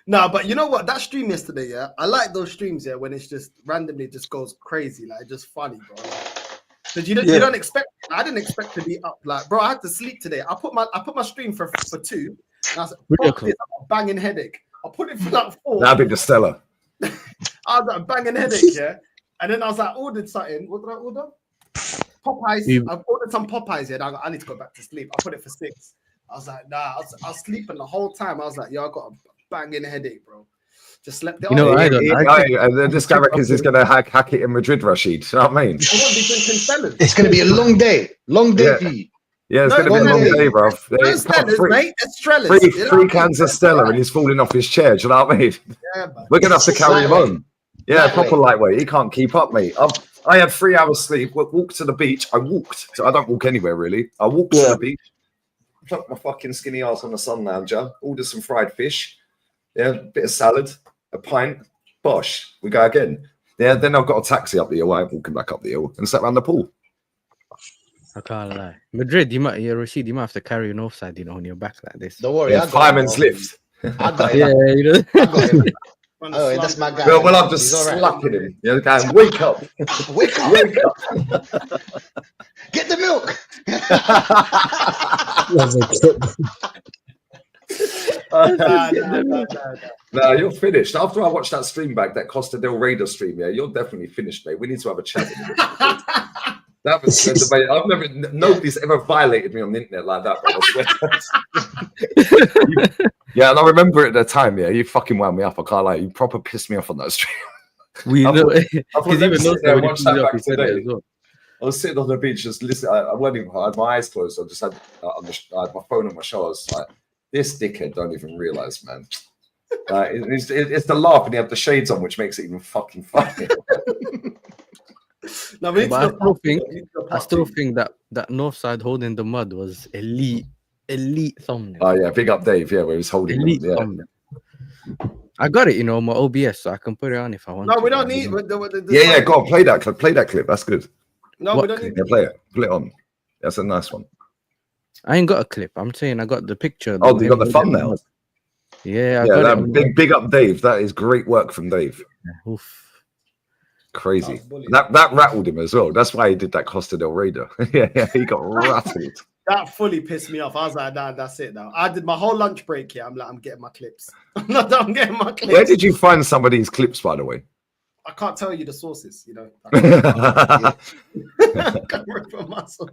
No, but you know what? That stream yesterday, yeah, I like those streams, yeah, when it's just randomly just goes crazy, like just funny, bro. Because you don't expect. I didn't expect to be up, like, bro. I had to sleep today. I put my stream for 2. And I was like, this, a banging headache. I put it for like 4. That'd be the Stella. I was like, a banging headache, yeah. And then I was like, ordered something. What did I order? Popeyes. I've ordered some Popeyes, yeah. I need to go back to sleep. I put it for 6. I was like, nah. I was sleeping the whole time. I was like, yo, I got a banging headache, bro. Just slept it. You know, this guy reckons he's going to hack it in Madrid, Rashid. You know what I mean? It's going to be a long day. Long day for you. Yeah, it's going to be a long day, bro. Three cans of Stella and he's falling off his chair. Do you know what I mean? Yeah, we're going to have to carry him home. Yeah, proper lightweight. He can't keep up, mate. I had 3 hours sleep. Walked to the beach. I walked. So I don't walk anywhere, really. I walked to the beach. Put my fucking skinny ass on the sun lounger. Ordered some fried fish. Yeah, a bit of salad, a pint, bosh. We go again. Yeah, then I've got a taxi up the hill. I'm walking back up the hill and sat around the pool. I can't lie. Madrid, Rashid, you might have to carry an offside, on your back like this. Don't worry, yeah, fireman's lift. I got him. I got him. Oh, that's my guy. Well, I'm just slapping him. Yeah, going, wake up. Wake up. Wake up. Get the milk. No, you're finished. After I watched that stream back, that Costa del Raider stream, yeah, you're definitely finished, mate. We need to have a chat. That was the debate. Nobody's ever violated me on the internet like that, bro. I swear. Yeah, and I remember at the time, yeah, you fucking wound me up. I can't lie, you proper pissed me off on that stream. We know I was sitting on the beach just listening. I had my eyes closed. I just had I had my phone on my shoulder. I was like, this dickhead don't even realize, man. It's the laugh and you have the shades on, which makes it even fucking funny. No, I still think that north side holding the mud was elite thumbnail. Oh yeah, big up Dave. Yeah, where he's holding elite thumbnail. I got it, my OBS, so I can put it on if I want. No, we don't need. Yeah, go on, play that clip. Play that clip. That's good. No, we don't need. Yeah, play it. Put it on. That's a nice one. I ain't got a clip. I'm saying I got the picture. Oh, you got the thumbnail. Yeah, I got it. Big up Dave. That is great work from Dave. Oof. Crazy. That rattled him as well. That's why he did that Costa del Raider. yeah, he got rattled. That fully pissed me off. I was like, nah, that's it now. I did my whole lunch break here. I'm like, I'm getting my clips. I'm getting my clips. Where did you find some of these clips, by the way? I can't tell you the sources,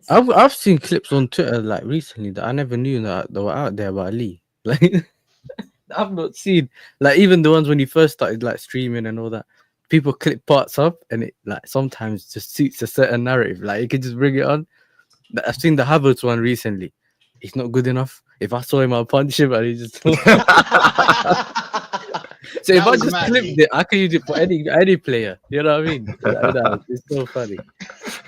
I've seen clips on Twitter like recently that I never knew that they were out there about Ali. Like I've not seen like even the ones when he first started like streaming and all that. People clip parts up and it like sometimes just suits a certain narrative. Like you can just bring it on. I've seen the Havertz one recently. He's not good enough. If I saw him, I'll punch him and he just So if I just clipped it, I can use it for any player. You know what I mean? It's so funny.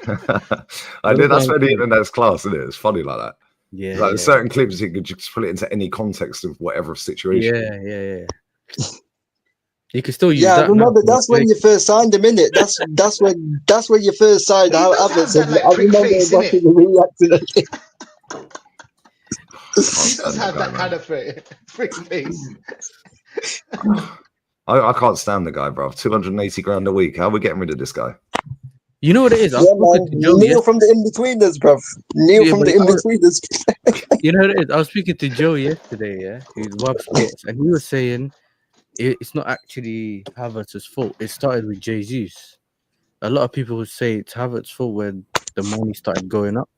That's where the internet's class, isn't it? It's funny like that. Yeah. Like certain clips, you could just put it into any context of whatever situation. Yeah. You can still use that. Yeah, remember that's when you first signed him, innit? That's when you first signed out Havertz. I remember watching the reaction. He does have that kind of freak face. I can't stand the guy, bro. 280 grand a week. How are we getting rid of this guy? You know what it is? I was Yeah, talking man. to Joe Neil from the in-betweeners, bruv. Neil Yeah, from but the in-betweeners. you know what it is? I was speaking to Joe yesterday, yeah, who's Web Sports, and he was saying it's not actually Havertz's fault. It started with Jesus. A lot of people would say it's Havertz's fault when the money started going up.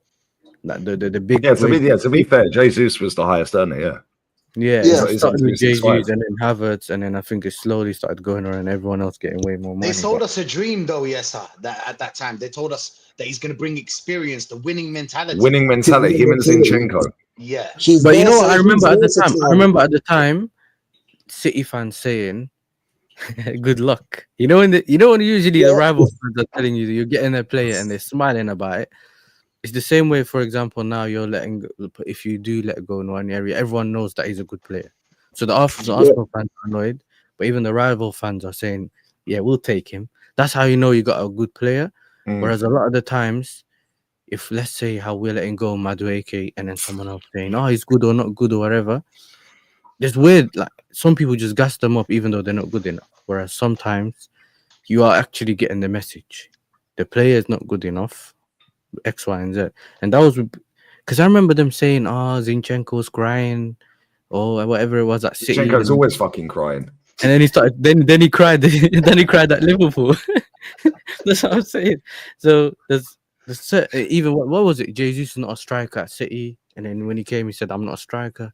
Like the big To be fair, Jesus was the highest earner. Yeah. Yeah, Yeah. it He's started on with 265. Jesus and then Havertz, and then I think it slowly started going around. Everyone else getting way more money. They sold but- us a dream, though, yes, sir. That at that time they told us that he's going to bring experience, the winning mentality. Winning mentality. Him and Zinchenko. Yeah. He's But you know what? versatile, I remember he's at the time. versatile. I remember at the time, City fans saying, "Good luck." You know when usually the rival fans are telling you that you're getting a player and they're smiling about it. It's the same way. For example, now you're letting go, if you do let go Nwaneri, everyone knows that he's a good player. So the Arsenal fans are annoyed, but even the rival fans are saying, "Yeah, we'll take him." That's how you know you got a good player. Whereas a lot of the times, if let's say how we're letting go Madueke and then someone else saying, "Oh, he's good or not good or whatever," it's weird. Like some people just gas them up even though they're not good enough. Whereas sometimes you are actually getting the message. The player is not good enough. X, Y, and Z. And that was because I remember them saying, "Oh, Zinchenko's crying," or whatever it was at City. Zinchenko's always fucking crying. And then he started. Then he cried. Then he cried at Liverpool. That's what I'm saying. So there's even what was it? Jesus is not a striker at City, and then when he came, he said, "I'm not a striker."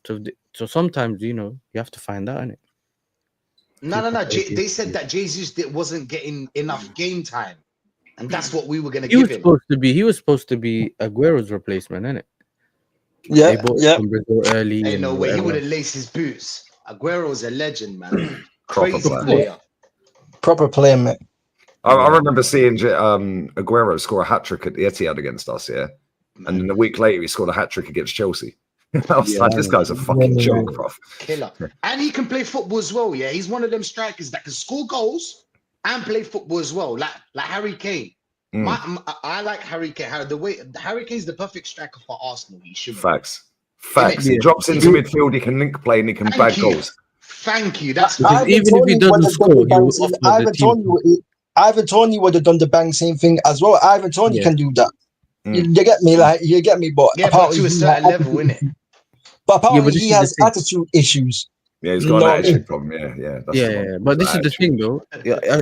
So sometimes you have to find out, innit? No. They said that Jesus wasn't getting enough game time, and that's what we were going to He give was him. supposed to be Aguero's replacement, innit? Yeah, They bought yeah. him from Brazil early. Ain't and no way he whatever. would have laced his boots. Aguero's a legend, man. Proper Crazy player. player. Proper player, mate. I remember seeing Aguero score a hat trick at the Etihad against us, yeah. And then a week later, he scored a hat trick against Chelsea. I was like, this guy's a fucking joke, bro. Killer. And he can play football as well, yeah. He's one of them strikers that can score goals and play football as well, like Harry Kane. I like Harry Kane. Harry Kane's the perfect striker for Arsenal. He should be. Facts. He drops into midfield, he can link play, and he can bag goals. Thank you. That's Even if he doesn't score, he will offer the team. Ivan Toney would have done the bang same thing as well. Ivan Toney can do that. You get me, but but to a certain level, innit? But apparently this he is has the thing. attitude issues. Yeah, he's got an attitude problem. Yeah. That's the one. But this is the thing, though.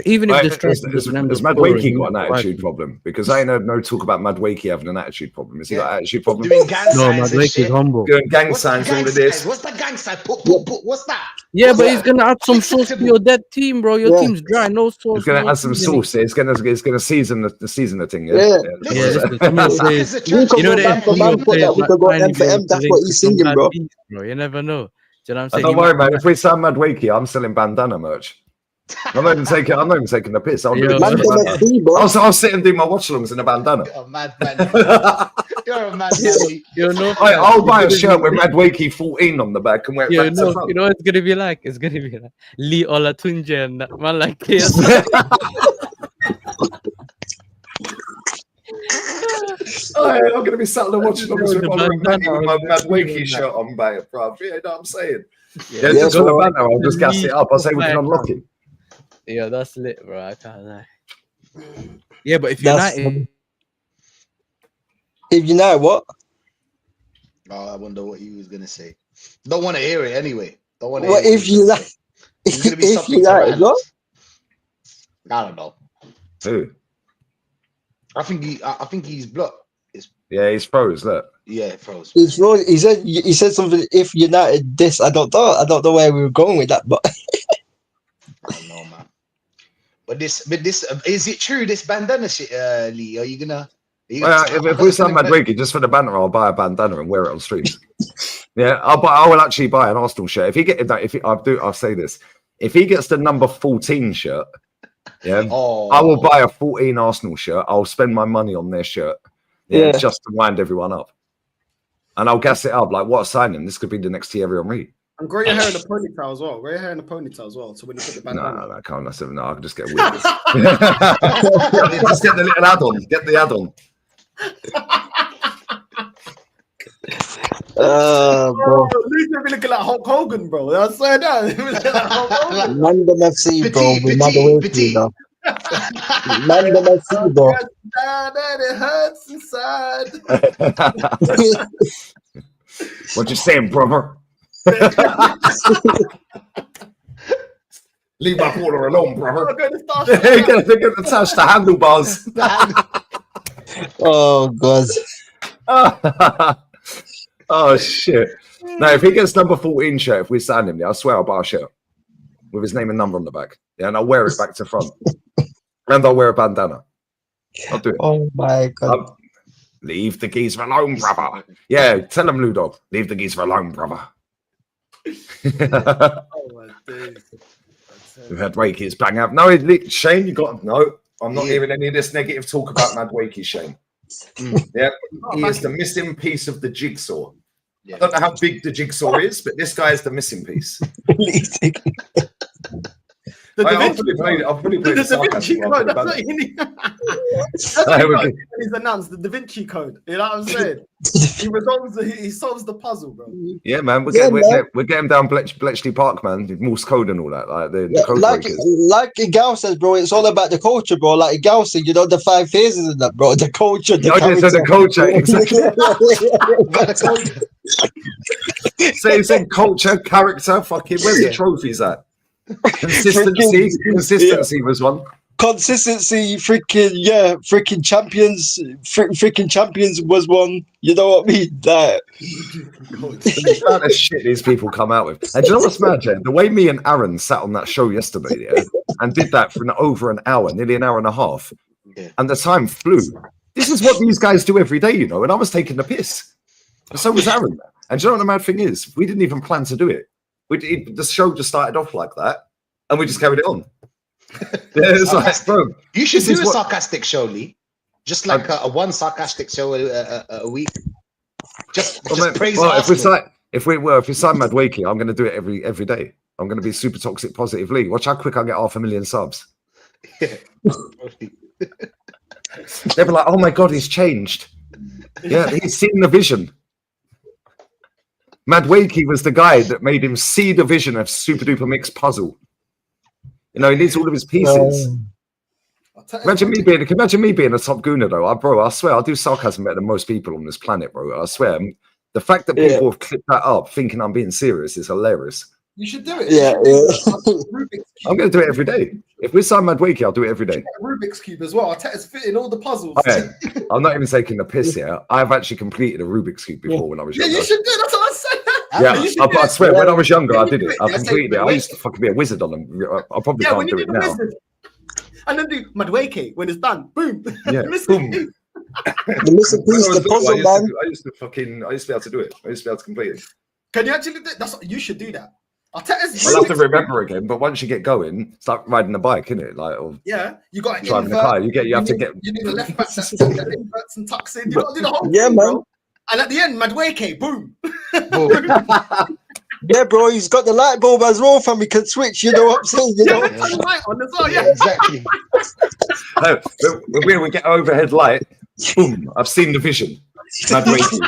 Even if the strikers has Madueke got an attitude problem? Because I ain't heard no talk about Madueke having an attitude problem. Has he got an attitude problem? Doing gang No, signs and Madueke is shit. humble. Doing gang What's the signs, gang all of this. signs? What's the gang sign? Put. What's that? Yeah, but he's gonna add some sauce to your dead team, bro. Your team's dry, no sauce. He's gonna no add some seasoning. sauce. It's gonna season the thing. Listen, Some of the players, You you know, we could go M for M. That's what he's singing, bro. You never know. Do you know what I'm saying? Don't worry, man. If we sign Madueke, I'm selling bandana merch. I'm not even taking the piss. I'll sit and do my watch-alongs in a bandana. You're a mad man. You're a mad man. You know, I'll buy a shirt with Madueke 14 on the back and wear it back to front. you know what it's gonna be like? It's gonna be like Lee Olatunji and that man like this. I'm going to be sat there watching with my Madueke shirt on, bro. You know what I'm saying? Yeah, just for the banner, I'll just gas it up. I'll say we can unlock him. Yeah, that's lit, bro. I can't lie. Yeah, but if United, what? Oh, I wonder what he was gonna say. Don't want to hear it anyway. Don't want to. What if you like? If you like, what? I don't know. Who? I think he's blocked. Yeah, he's froze. Look. Yeah, froze. He's froze. He said something. If United this, I don't know where we were going with that, but I don't know, man. But this, is it true? This bandana shit, Lee? Are you gonna? If we sign Madueke just for the banner, I'll buy a bandana and wear it on the streets. Yeah, I will actually buy an Arsenal shirt if he get that. I'll say this: if he gets the number 14 shirt, yeah, I will buy a 14 Arsenal shirt. I'll spend my money on their shirt, just to wind everyone up, and I'll gas it up like what a signing. This could be the next Thierry Henry. And grow your hair in a ponytail as well. Grow your hair in a ponytail as well. So when you put the bandana. No, I can't. I can just get weird. Just get the little add-on. Get the add-on. bro. Luke's gonna be looking like Hulk Hogan, bro. I swear that. London FC, bro. We Man, them I see, bro. Down and it hurts inside. What you saying, brother? Leave my quarter alone, brother. I'm going to start They're going to touch the handlebars. Oh god. Oh shit! Now, if he gets number 14 shirt, if we sign him, I swear I'll buy a shirt with his name and number on the back. Yeah, and I'll wear it back to front, and I'll wear a bandana. I'll do it. Oh my god. Leave the geezer alone, brother. Yeah, tell him, Ludo. Leave the geezer alone, brother. Oh my days. We've had Wakey's bang up. No, Shane, you got no. I'm not hearing any of this negative talk about Mad Wakey, Shane. Yeah, he is the missing piece of the jigsaw. I don't know how big the jigsaw is, but this guy is the missing piece. I'll fully play the Da Vinci Code. That's what he needs. That's what he's announced, the Da Vinci Code. You know what I'm saying? He solves the puzzle, bro. Yeah, man. We're getting down Bletchley Park, man. Morse code and all that. Like the code like Igal says, bro, it's all about the culture, bro. Like Igal said, you know, the 5 phases in that, bro. The culture, the culture, exactly. So you said culture, character, fucking, where's the trophies at? Consistency was one. Consistency, freaking champions, freaking champions was one. You know what I mean? That the amount of shit these people come out with. And do you know what's mad, Jen? The way me and Aaron sat on that show yesterday, and did that for over an hour, nearly an hour and a half, and the time flew. This is what these guys do every day, you know. And I was taking the piss, but so was Aaron. And do you know what the mad thing is? We didn't even plan to do it. The show just started off like that, and we just carried it on. It's like, bro, you should do a sarcastic show, Lee. Just like a one sarcastic show a week. Just praise. Well, if we sign Mad Wakey, I'm going to do it every day. I'm going to be super toxic positive Lee. Watch how quick I get 500,000 subs. Yeah. They'll be like, oh my god, he's changed. Yeah, he's seen the vision. Mad Wakey was the guy that made him see the vision of Super Duper Mix puzzle. You know, he needs all of his pieces. Imagine me being a top gooner, though. Bro, I swear, I do sarcasm better than most people on this planet, bro. I swear. The fact that people have clipped that up thinking I'm being serious is hilarious. You should do it. Yeah. I'm going to do it every day. If we sign Mad Wakey, I'll do it every day. Rubik's Cube as well. Arteta's fitting all the puzzles. Okay. I'm not even taking the piss here. I've actually completed a Rubik's Cube before when I was younger. Yeah, you should do it. That's what I said. Yeah, I swear, when I was younger, I did it. I completed it. I used to fucking be a wizard on them. I probably can't do it now. And then do Mad Wakey when it's done. Boom. Yeah, boom. The missing piece, the puzzle, man. I used to be able to do it. I used to be able to complete it. Can you actually do that? You should do that. I'll have to remember again, but once you get going, start riding a bike, innit? Like, you got driving a car. You have to get. You need a left back that inverts and tucks in. You got to do the whole thing, man. Bro. And at the end, Mad Wakey, boom. Yeah, bro, he's got the light bulb as well, fam. He can switch. You know what I'm saying? You know? Turn the light on as well. Yeah, exactly. When we get overhead light, boom! I've seen the vision. Mad Wakey.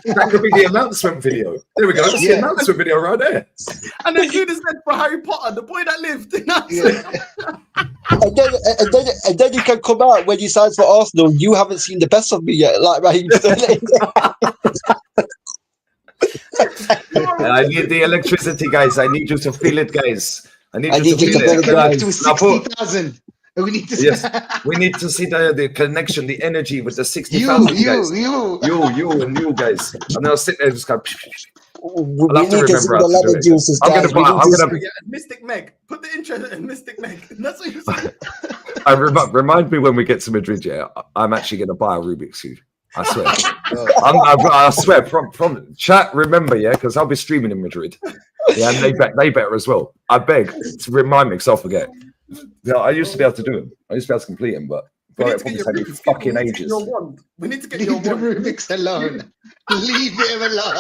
That could be the announcement video. There we go. That's the announcement video right there. And then you just said for Harry Potter, the boy that lived. And then you can come out when he signs for Arsenal. You haven't seen the best of me yet, like Raheem Sterling. I need the electricity, guys. I need you to feel it, guys. I need you to feel it. To 60,000. We need to we need to see the connection, the energy with the 60,000 guys. You and you guys. And I'll sit there and just go. I'll have to remember how to do it. I'm gonna Mystic Meg. Put the intro in Mystic Meg. That's what you said. Remind me when we get to Madrid. Yeah, I'm actually gonna buy a Rubik's Cube. I swear. I swear. From chat. Remember, yeah, because I'll be streaming in Madrid. Yeah, and they better as well. I beg to remind me, because I'll forget. Yeah, I used to be able to do them. I used to be able to complete them, but it probably take me fucking ages. We need to get your Rubik's alone. Leave him alone.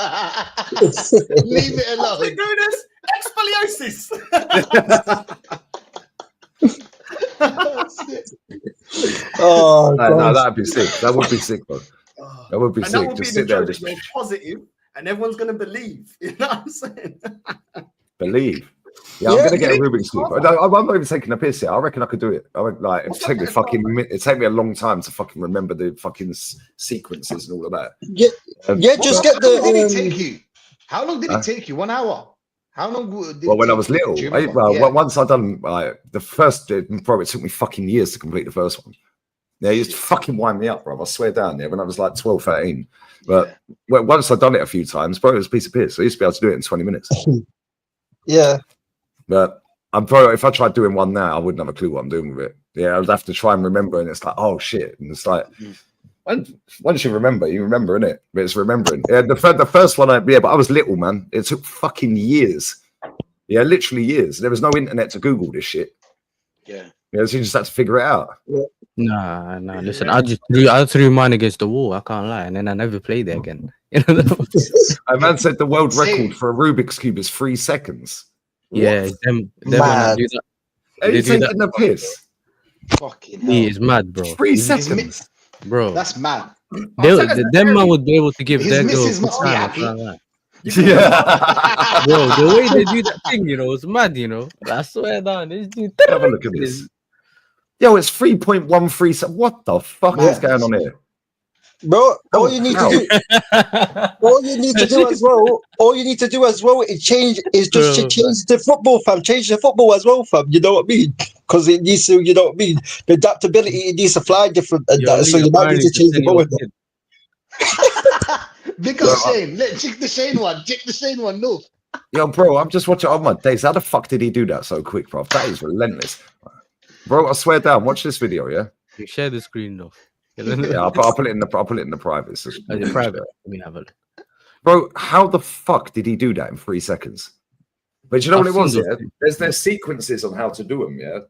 Leave it alone. We're doing this exfoliasis. Oh, no, that'd be sick. That would be sick, bro. That would be sick. Just sit there and positive, and everyone's gonna believe. You know what I'm saying? Believe. Yeah, I'm gonna get a Rubik's Cube. I'm not even taking a piss here. I reckon I could do it. I would, like, it take me a long time to fucking remember the fucking sequences and all of that. Yeah, just get the. How long did it take you? How long did it take you? 1 hour. How long did Well, it when I take was you? little, Do you remember? once I done the first, bro, it took me fucking years to complete the first one. Yeah, he used to fucking wind me up, bro. I swear down there when I was like 12, 13. But once I'd done it a few times, bro, it was a piece of piss. I used to be able to do it in 20 minutes. Yeah. But if I tried doing one now, I wouldn't have a clue what I'm doing with it. Yeah, I'd have to try and remember, and it's like, oh shit. And it's like, once you remember, innit? But it's remembering. Yeah, the first one, but I was little, man. It took fucking years. Yeah, literally years. There was no internet to Google this shit. Yeah. Yeah, so you just had to figure it out. Nah. Listen, I threw mine against the wall. I can't lie, and then I never played it again. You know. A man said the world record for a Rubik's Cube is 3 seconds. Yeah, them Mad. do that. Are you do taking the piss? Fucking hell. He is mad, bro. 3 seconds. Bro. That's mad. Them man would be able to give His their missus girl must be happy. Yeah. Bro, the way they do that thing, it's mad, I swear down. Have a look at this. Yo, it's 3.13. What the fuck is going on here? Bro, all you need to do as well is change the football, fam. Change the football as well, fam. You know what I mean? Because it needs to, the adaptability, it needs to fly different and that. So you might need to change the ball. Because Shane, check the Shane one. No. Yo, bro, I'm just watching on my days. How the fuck did he do that so quick, bro? That is relentless. Bro, I swear down. Watch this video, yeah? You share the screen, though. Yeah, I'll put it in the private. So private. Let me have a look. Bro, how the fuck did he do that in 3 seconds? But you know what it was? Yeah? There's sequences on how to do them. Yeah,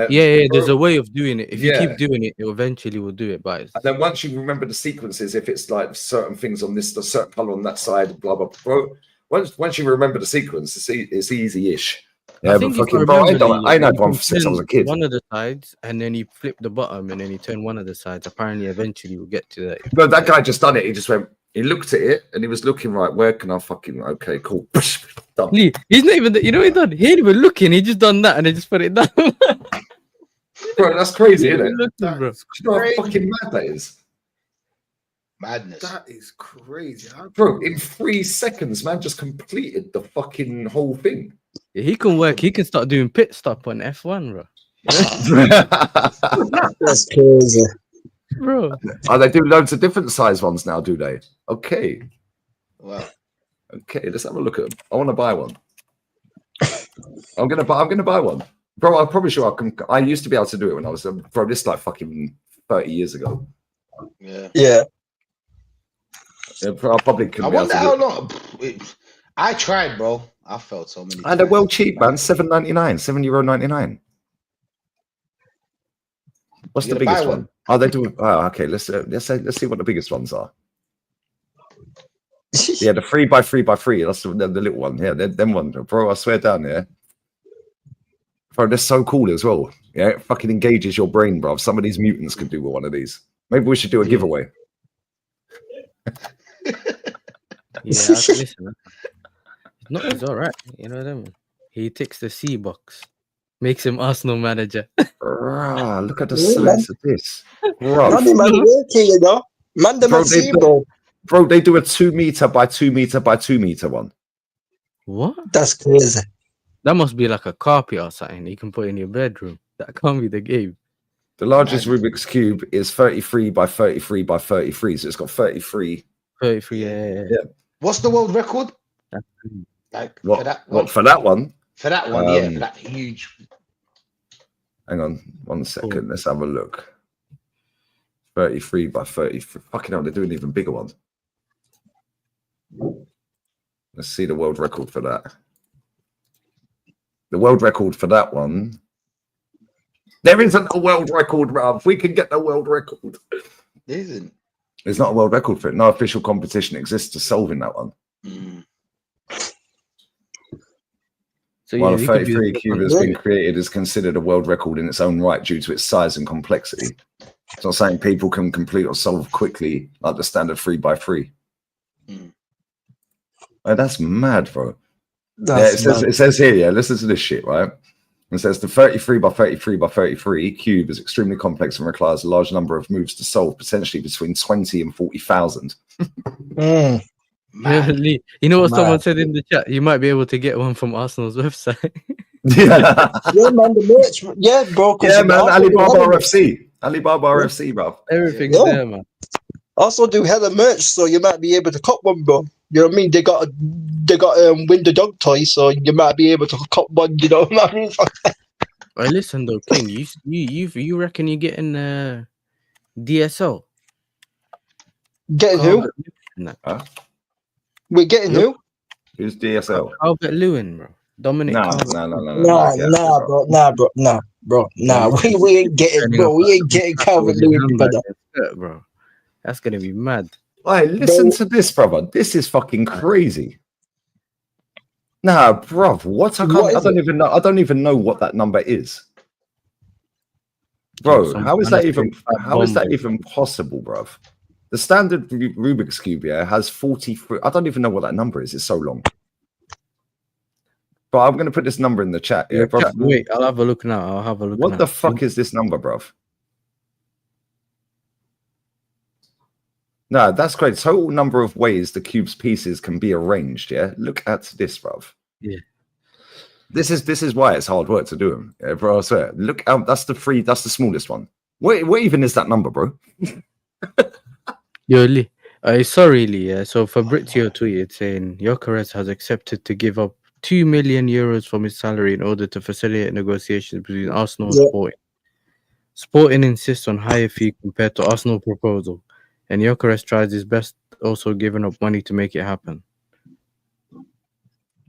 Yeah. There's a way of doing it. If you keep doing it, it eventually will do it. But and then once you remember the sequences, if it's like certain things on this, a certain color on that side, blah blah. Bro, once you remember the sequence, it's easy-ish. Yeah, but fucking bro, I had one since I was a kid. One of the sides, and then he flipped the bottom, and then he turned one of the sides. Apparently, eventually, we'll get to that. But that guy just done it. He just went. He looked at it, and he was looking right. Where can I fucking? Okay, cool. Done. He's not even. You know what he done? He ain't even looking. He just done that, and he just put it down. Bro, that's crazy, isn't it? Looking, bro. You know how fucking mad that is. Madness. That is crazy. Bro, in 3 seconds, man just completed the fucking whole thing. Yeah, he can work. He can start doing pit stop on F1, bro. That's crazy. Bro. Oh, they do loads of different size ones now, do they? Okay. Wow. Okay, let's have a look at them. I want to buy one. I'm gonna buy one. Bro, I promise you I used to be able to do it when I was bro, this is like fucking 30 years ago. Yeah. I probably couldn't. I wonder how long. I tried, bro. I felt so many. And they're well cheap, man. €7.99, €7.99. What's the biggest one? Oh, they do. Oh, okay. Let's see what the biggest ones are. Yeah, the 3x3x3. That's the little one. Yeah, them one, bro. I swear down there. Bro, they're so cool as well. Yeah, it fucking engages your brain, bro. Some of these mutants could do with one of these. Maybe we should do a giveaway. Listen. It's all right. You know what I mean? He ticks the C box, makes him Arsenal manager. Look at the size of this. Bro, bro, they do a 2 meter by 2 meter by 2 meter one. What? That's crazy. That must be like a carpet or something you can put in your bedroom. That can't be the game. The largest Rubik's Cube is 33 by 33 by 33. So it's got 33. 33, yeah. What's the world record? Like what, for that what one? for that one? For that one, yeah, for that huge. Hang on 1 second. Let's have a look. 33 by 33. Fucking hell, they're doing even bigger ones. Let's see the world record for that. The world record for that one. There isn't a world record, bruv. We can get the world record. There isn't. There's not a world record for it. No official competition exists to solving that one. So while a 33 cube has been created, is considered a world record in its own right due to its size and complexity. It's not saying people can complete or solve quickly like the standard 3x3. Oh, that's mad, bro. it says here, yeah, listen to this shit, right? It says the 33 by 33 by 33 cube is extremely complex and requires a large number of moves to solve, potentially between 20 and 40,000. You know what someone said in the chat? You might be able to get one from Arsenal's website. Yeah, man, the merch. Yeah, bro. Yeah, man, Alibaba FC. Alibaba FC, bro. Everything's there, man. Also do hella merch, so you might be able to cop one, bro. You know what I mean? They got win the dog toy, so you might be able to cop one. You know what I mean? Hey, listen though, King, you reckon you're getting DSL? Getting who? Huh? We're getting who? Who's DSL? Albert Lewin, bro. Dominic. No. Nah. We ain't getting, bro. We ain't getting Calvin Lewin, brother. Bro, that's gonna be mad. Hey, listen to this, brother. This is fucking crazy. Nah, bruv, what? I don't even know. I don't even know what that number is, bro. How is that even possible, bruv? The standard Rubik's Cube, yeah, has 43. I don't even know what that number is. It's so long. But I'm going to put this number in the chat. Yeah, bruv. Wait, I'll have a look now. What the fuck is this number, bruv? No, that's great. Total number of ways the cube's pieces can be arranged. Yeah, look at this, bruv. Yeah. This is why it's hard work to do them, yeah, bro. I swear. Look out, that's the smallest one. What even is that number, bro? Yo, Lee. Sorry, Lee. Yeah. So Fabrizio tweeted saying Gyokeres has accepted to give up 2 million euros from his salary in order to facilitate negotiations between Arsenal and Sporting. Sporting insists on higher fee compared to Arsenal proposal, and Gyokeres tries his best, also giving up money to make it happen.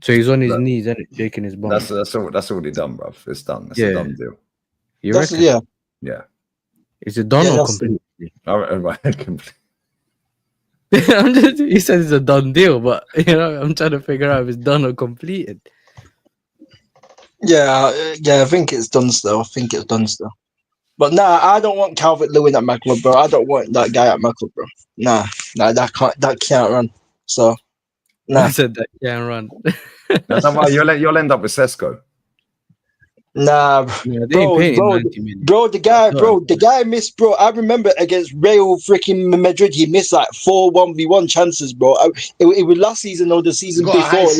So he's on his knees and shaking his bum. That's already done, bruv. It's done. It's a done deal. You reckon? Yeah. Is it done or completely? Completely. He says it's a done deal, but I'm trying to figure out if it's done or completed. Yeah, I think it's done still. But nah, I don't want Calvert Lewin at my club, bro. I don't want that guy at my club, bro. Nah, that can't run. So, nah. I said that can't run. You'll end up with Sesko. Nah, bro, the guy missed, bro. I remember against Real freaking Madrid, he missed like 4 1v1 chances, bro. It was last season or the season before.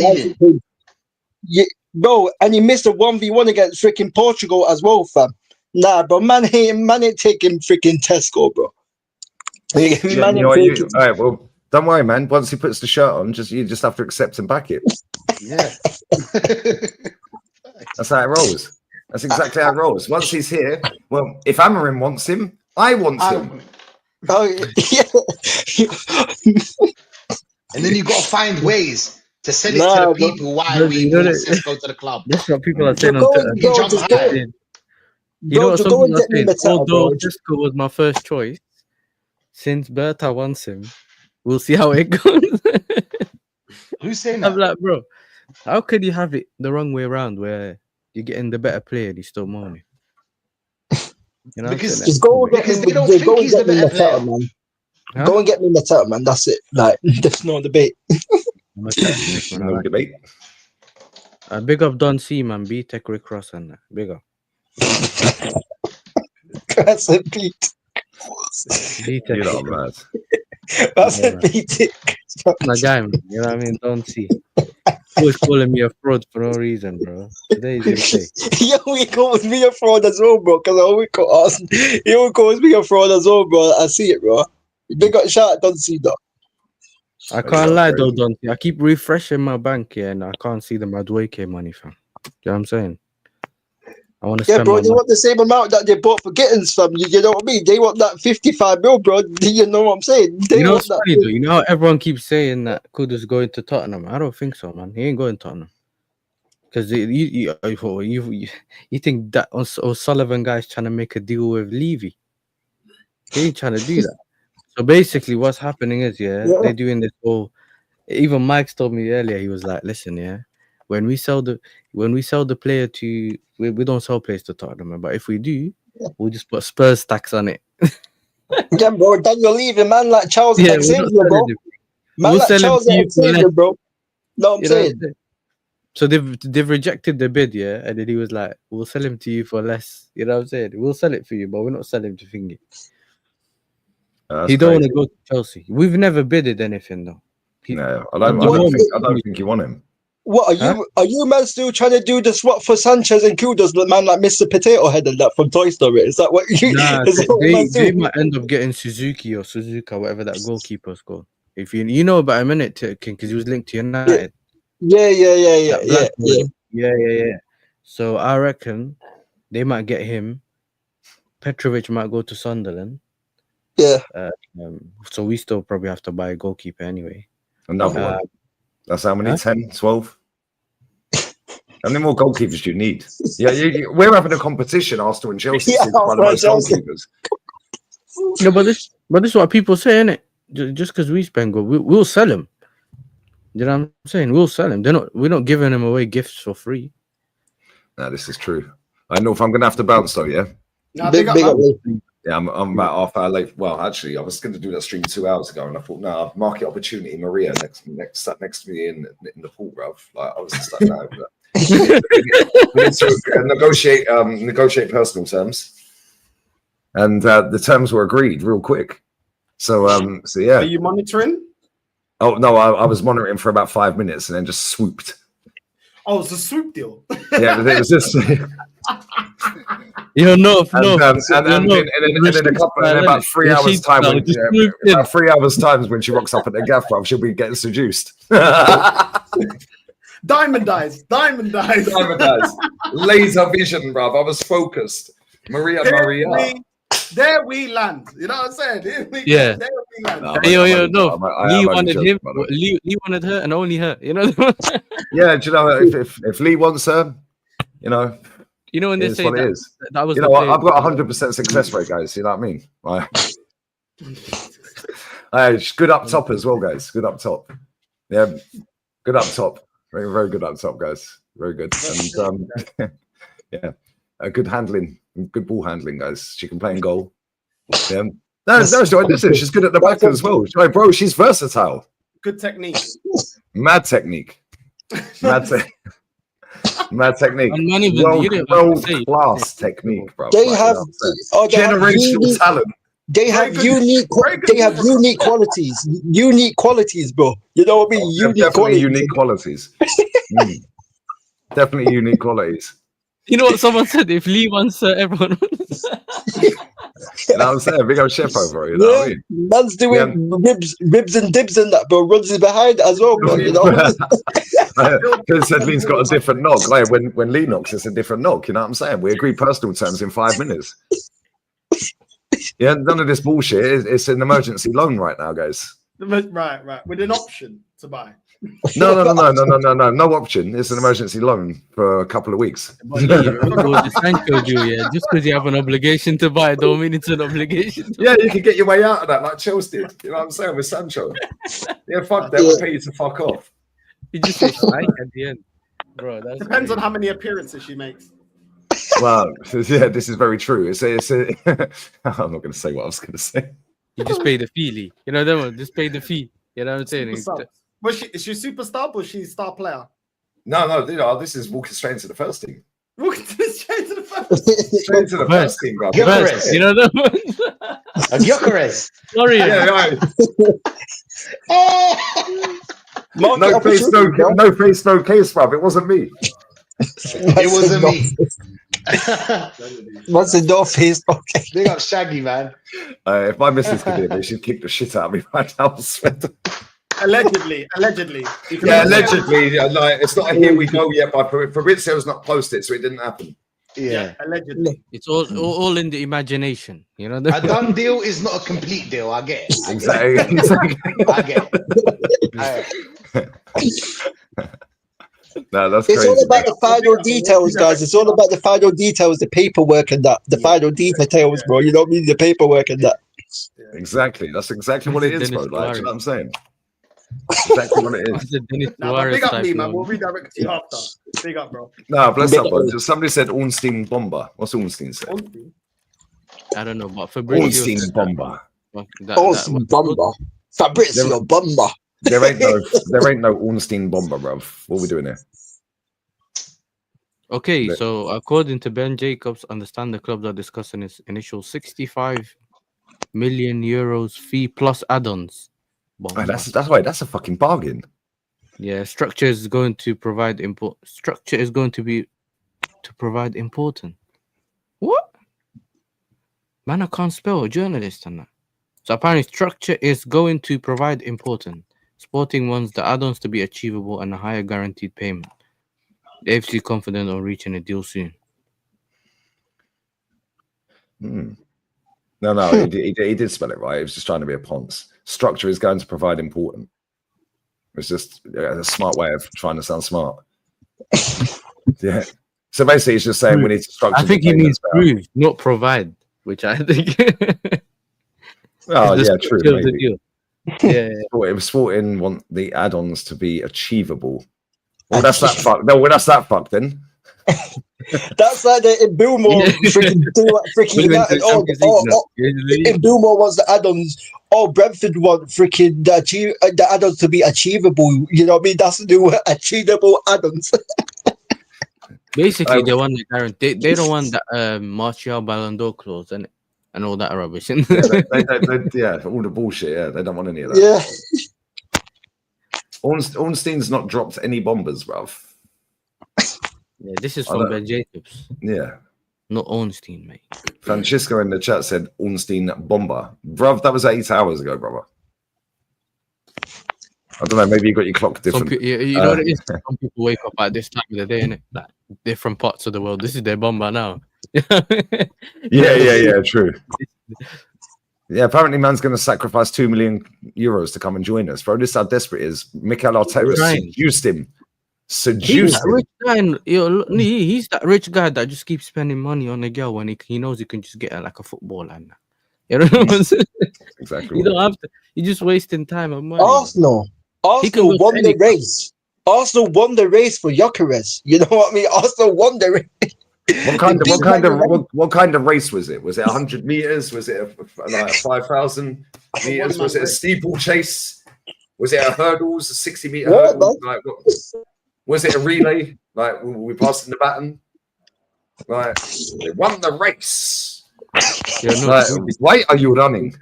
Yeah, bro, and he missed a 1v1 against freaking Portugal as well, fam. Nah, bro, man ain't taking freaking Tesco, bro. All right, well, don't worry, man. Once he puts the shirt on, you just have to accept and back it. Yeah. That's how it rolls. That's exactly how it rolls. Once he's here, well, if Amarin wants him, I want him. Oh, yeah. And then you got to find ways to sell it to the people why we want Sesko to the club. That's what people are saying on Twitter. You know what some people are saying? Although Sesko was my first choice, since Berta wants him, we'll see how it goes. Who's saying that? I'm like, bro, how could you have it the wrong way around where you're getting the better player and he's still moaning? You know, because just go and get they don't think he's the better player, man. Huh? Go and get me Mateta, man. That's it. Like, there's no debate. No debate. Big up Don C, man. B-Tech Rick Ross and that. Big up. That's a beat. You're not mad. That's a beat. My guy, man. You know what I mean? Don C. Always calling me a fraud for no reason, bro. Today is your day. Yeah, he calls me a fraud as well, bro. Because I always he always calls me a fraud as well, bro. I see it, bro. Big up shout out, don't see that. I can't lie though, Dante. I keep refreshing my bank here and I can't see the Madueke money, fam. You know what I'm saying? I want to spend bro, they want the same amount that they bought for Gittins, fam. You know what I mean? They want that 55 mil, bro. You know what I'm saying? You know what's funny though? You know how everyone keeps saying that Kudu's going to Tottenham? I don't think so, man. He ain't going to Tottenham. Because you think that O'Sullivan guy's trying to make a deal with Levy. He ain't trying to do that. So basically what's happening is, they're doing this whole... Even Mike's told me earlier, he was like, listen, when we sell the player to... We don't sell players to Tottenham, but if we do, we'll just put Spurs tax on it. Yeah, bro. Then you're leaving, man, like Charles Xavier, bro. Man, like Charles Xavier, bro. No, I'm saying. So they've rejected the bid, yeah, and then he was like, "We'll sell him to you for less." You know what I'm saying? We'll sell it for you, but we're not selling him to Thingy. He don't want to go to Chelsea. We've never bidded anything though. No, I don't think you want him. What are you man still trying to do the swap for Sanchez and Kudos, the man like Mr. Potato Head and that from Toy Story? Is that what you? Nah, they might end up getting Suzuki or Suzuka, whatever that goalkeeper's called. If you know about him, innit, King, because he was linked to United. Yeah. So I reckon they might get him. Petrovic might go to Sunderland. Yeah. So we still probably have to buy a goalkeeper anyway. Another one. That's how many? 10, 12? How many more goalkeepers do you need? Yeah, we're having a competition, Arsenal and Chelsea. Yeah, goalkeepers. No, but this is what people say, innit? Just because we spend gold, we'll sell him. You know what I'm saying? We'll sell him. We're not giving him away gifts for free. No, this is true. I know if I'm going to have to bounce though, yeah? No, Big up. Yeah, I'm about half hour late. Well, actually, I was going to do that stream 2 hours ago, and I thought, no, market opportunity. Maria sat next to me in the pool, bruv. Like I was just like, no. We need to negotiate personal terms, and the terms were agreed real quick. So yeah. Are you monitoring? Oh no, I was monitoring for about 5 minutes, and then just swooped. Oh, it's a swoop deal. Yeah, it was just. And then about 3 hours time, about 3 hours times when she rocks up at the gaff, bruv, she'll be getting seduced. Diamond eyes. Laser vision, bruv. I was focused. Maria. There we land. You know what I'm saying? There we land. Lee wanted him. Lee wanted her, and only her. You know. Yeah, do you know if Lee wants her, you know. You know when they say what it is. That was. You know, I've got 100% success rate, guys. You know what I mean? Good up top as well, guys. Good up top. Yeah, good up top. Very, very good up top, guys. Very good. And yeah, good handling, good ball handling, guys. She can play in goal. Yeah. No, listen, she's good at the back as well. Bro, she's versatile. Good technique. Mad technique. Mad technique. World-class technique, bro. They have generational talent. They have unique qualities. Unique qualities, bro. You know what I mean? Unique qualities. Definitely unique qualities. You know what someone said? If Lee wants everyone wants. You know what I'm saying? Big old chef over, you know what I mean? Man's doing ribs and dibs and that, bro. Runs his behind as well, bro. You know? Because said Lee's got a different knock. Like when Lee knocks, it's a different knock. You know what I'm saying? We agree personal terms in 5 minutes. Yeah, none of this bullshit. It's an emergency loan right now, guys. Right. With an option to buy. No option. It's an emergency loan for a couple of weeks. Just because you have an obligation to buy, don't mean it's an obligation. Yeah, you can get your way out of that, like Chelsea did. You know what I'm saying with Sancho? Yeah, fuck that. We'll pay you to fuck off. You just say strike at the end, bro. That's depends on how many appearances she makes. Well, yeah, this is very true. It's I'm not going to say what I was going to say. You just pay the fee, Lee. You know that one. Just pay the fee. You know what I'm saying? Is she superstar or is she star player? No, this is walking straight into the first team. Walking straight to the first team, bro. Gyokeres. You know that one? Gyokeres. Sorry. Yeah, right. No face, no case, bruv. It wasn't me. It wasn't me. What's the no face? Okay. Big up Shaggy, man. If my missus could hear me, she'd kick the shit out of me right now. Allegedly. Yeah, allegedly. Like, it's not a here we go yet. But Fabrizio's not posted, so it didn't happen. Yeah, allegedly. It's all in the imagination. You know. A done deal is not a complete deal. I get it. Exactly. I get it. No, that's it's crazy. all about the final details, guys. It's all about the final details, the paperwork and that. The final details, bro. You don't mean the paperwork and that. Exactly. That's exactly what it is, bro. Like, you know what I'm saying? Exactly what it is. Big up me, man. We'll redirect to you after. Big up, bro. No, bless up, bro. Somebody said Ornstein Bomber. What's Ornstein said? I don't know, but Fabrizio Ornstein Bomber. Ornstein Bomber. Fabrizio Bomber. There ain't no Ornstein Bomber, bruv. What are we doing here? Okay, Look. so according to Ben Jacobs, understand the clubs are discussing its initial 65 million euros fee plus add-ons. Oh, that's a fucking bargain. Yeah, structure is going to provide provide important. What? Man, I can't spell a journalist and that. So apparently structure is going to provide important. Sporting wants the add-ons to be achievable and a higher guaranteed payment. The AFC confident on reaching a deal soon. No, he did spell it right. He was just trying to be a ponce. Structure is going to provide important. It's just a smart way of trying to sound smart. Yeah. So basically, he's just saying we need to structure. I think he means prove, not provide, which I think. Oh yeah, true. Maybe. Yeah. It was Sporting want the add-ons to be achievable. Well, that's that fuck. No, well, that's that fuck then. That's like in Billmore freaking do freaking United. In Billmore wants the add-ons. Oh, Brentford want freaking the add-ons to be achievable. You know what I mean? That's the new achievable add-ons. Basically, they want the guarantee. They don't want the Martial Ballon d'Or clause and all that rubbish. Yeah, all the bullshit. Yeah, they don't want any of that. Yeah. Ornstein's not dropped any bombers, bruv. Yeah, this is from Ben Jacobs. Yeah. Not Ornstein, mate. Francisco in the chat said Ornstein bomber. Bruv, that was 8 hours ago, brother. I don't know, maybe you got your clock different. You know what it is? Some people wake up at this time of the day, innit? Like different parts of the world. This is their bomber now. Yeah, true. Yeah, apparently man's going to sacrifice 2 million euros to come and join us. Bro, this is how desperate it is. Mikel Arteta seduced him. He's that rich guy that just keeps spending money on a girl when he knows he can just get her like a footballer and that. You know what I'm saying? Exactly. You don't have to. You're just wasting time and money. Arsenal won the race. Arsenal won the race for Gyokeres. You know what I mean? Arsenal won the race. What kind of race was it? Was it 100 meters? Was it like 5,000 meters? Was it a steeplechase? Was it a hurdles? A 60-meter hurdle? Like, was it a relay? Like we passing the baton? Like they won the race. Why are you running?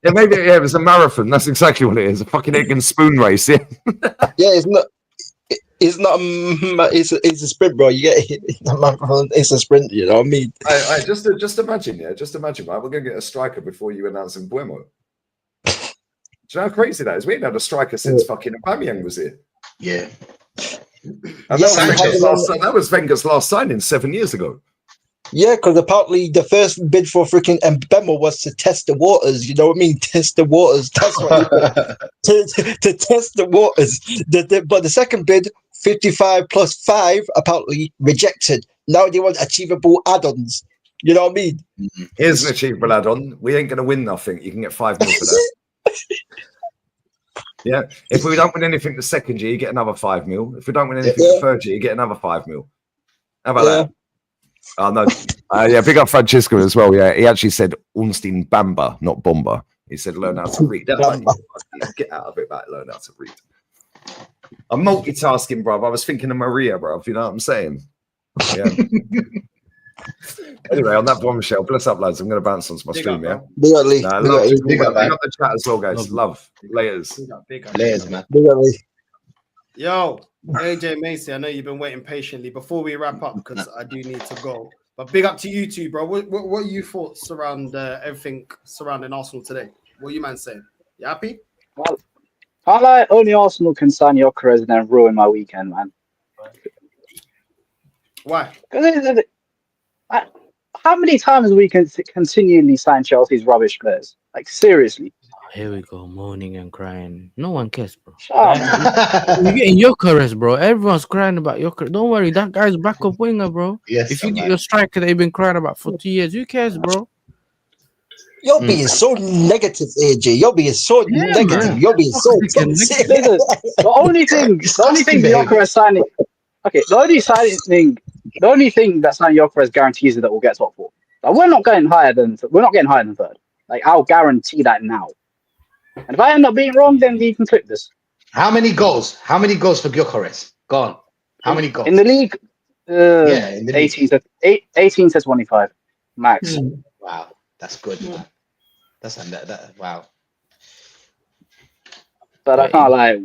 Maybe it was a marathon. That's exactly what it is. A fucking egg and spoon race. Yeah. Yeah, it's not. It's a sprint, bro. You get it. It's a sprint. You know what I mean? Just imagine, yeah. Just imagine, right? We're gonna get a striker before you announce Mbuemo. Do you know how crazy that is? We ain't had a striker since fucking Aubameyang was here. Yeah. And that was Wenger's last signing 7 years ago. Yeah, because apparently the first bid for freaking Mbemo was to test the waters. You know what I mean? Test the waters. That's what to test the waters. But the second bid, 55 plus 5, apparently rejected. Now they want achievable add-ons. You know what I mean? Here's an achievable add-on. We ain't going to win nothing. You can get 5 mil for that. Yeah. If we don't win anything the second year, you get another 5 mil. If we don't win anything the third year, you get another 5 mil. How about that? Oh, no. Yeah, big up Francisco as well. Yeah, he actually said Ornstein Bamba, not Bomber. He said learn how to read. Get out of it, mate. Learn how to read. I'm multitasking, bruv. I was thinking of Maria, bruv. You know what I'm saying? Yeah. Anyway, on that bombshell, bless up, lads. I'm going to bounce onto my stream, yeah? Big up, Lee. Big up the chat as well, guys. Love. Layers. Layers, man. Big up, Lee. Yo, AJ Macy, I know you've been waiting patiently. Before we wrap up, because I do need to go. But big up to you two, bro. What are your thoughts around everything surrounding Arsenal today? What are you man saying? You happy? Well, I like only Arsenal can sign Gyokeres and then ruin my weekend, man. Why? How many times we can continually sign Chelsea's rubbish players? Like, seriously. Here we go, moaning and crying. No one cares, bro. Shut up. You're getting Gyokeres, bro. Everyone's crying about Gyokeres. Don't worry, that guy's backup winger, bro. Yes, if you get your striker that you've been crying about for 2 years, who cares, bro? You're being so negative, AJ. You're being so negative. Man. You're being so toxic. The only thing Gyokeres signing. Okay, the only thing that signing Gyokeres guarantees is that we'll get top 4. Like, we're not getting higher than third. Like, I'll guarantee that now. And if I end up being wrong, then we can clip this. How many goals for Gyokeres? Go on. How many goals? In the league? In the 18 to 25 max. Wow, that's good, man. That's wow. But I can't lie.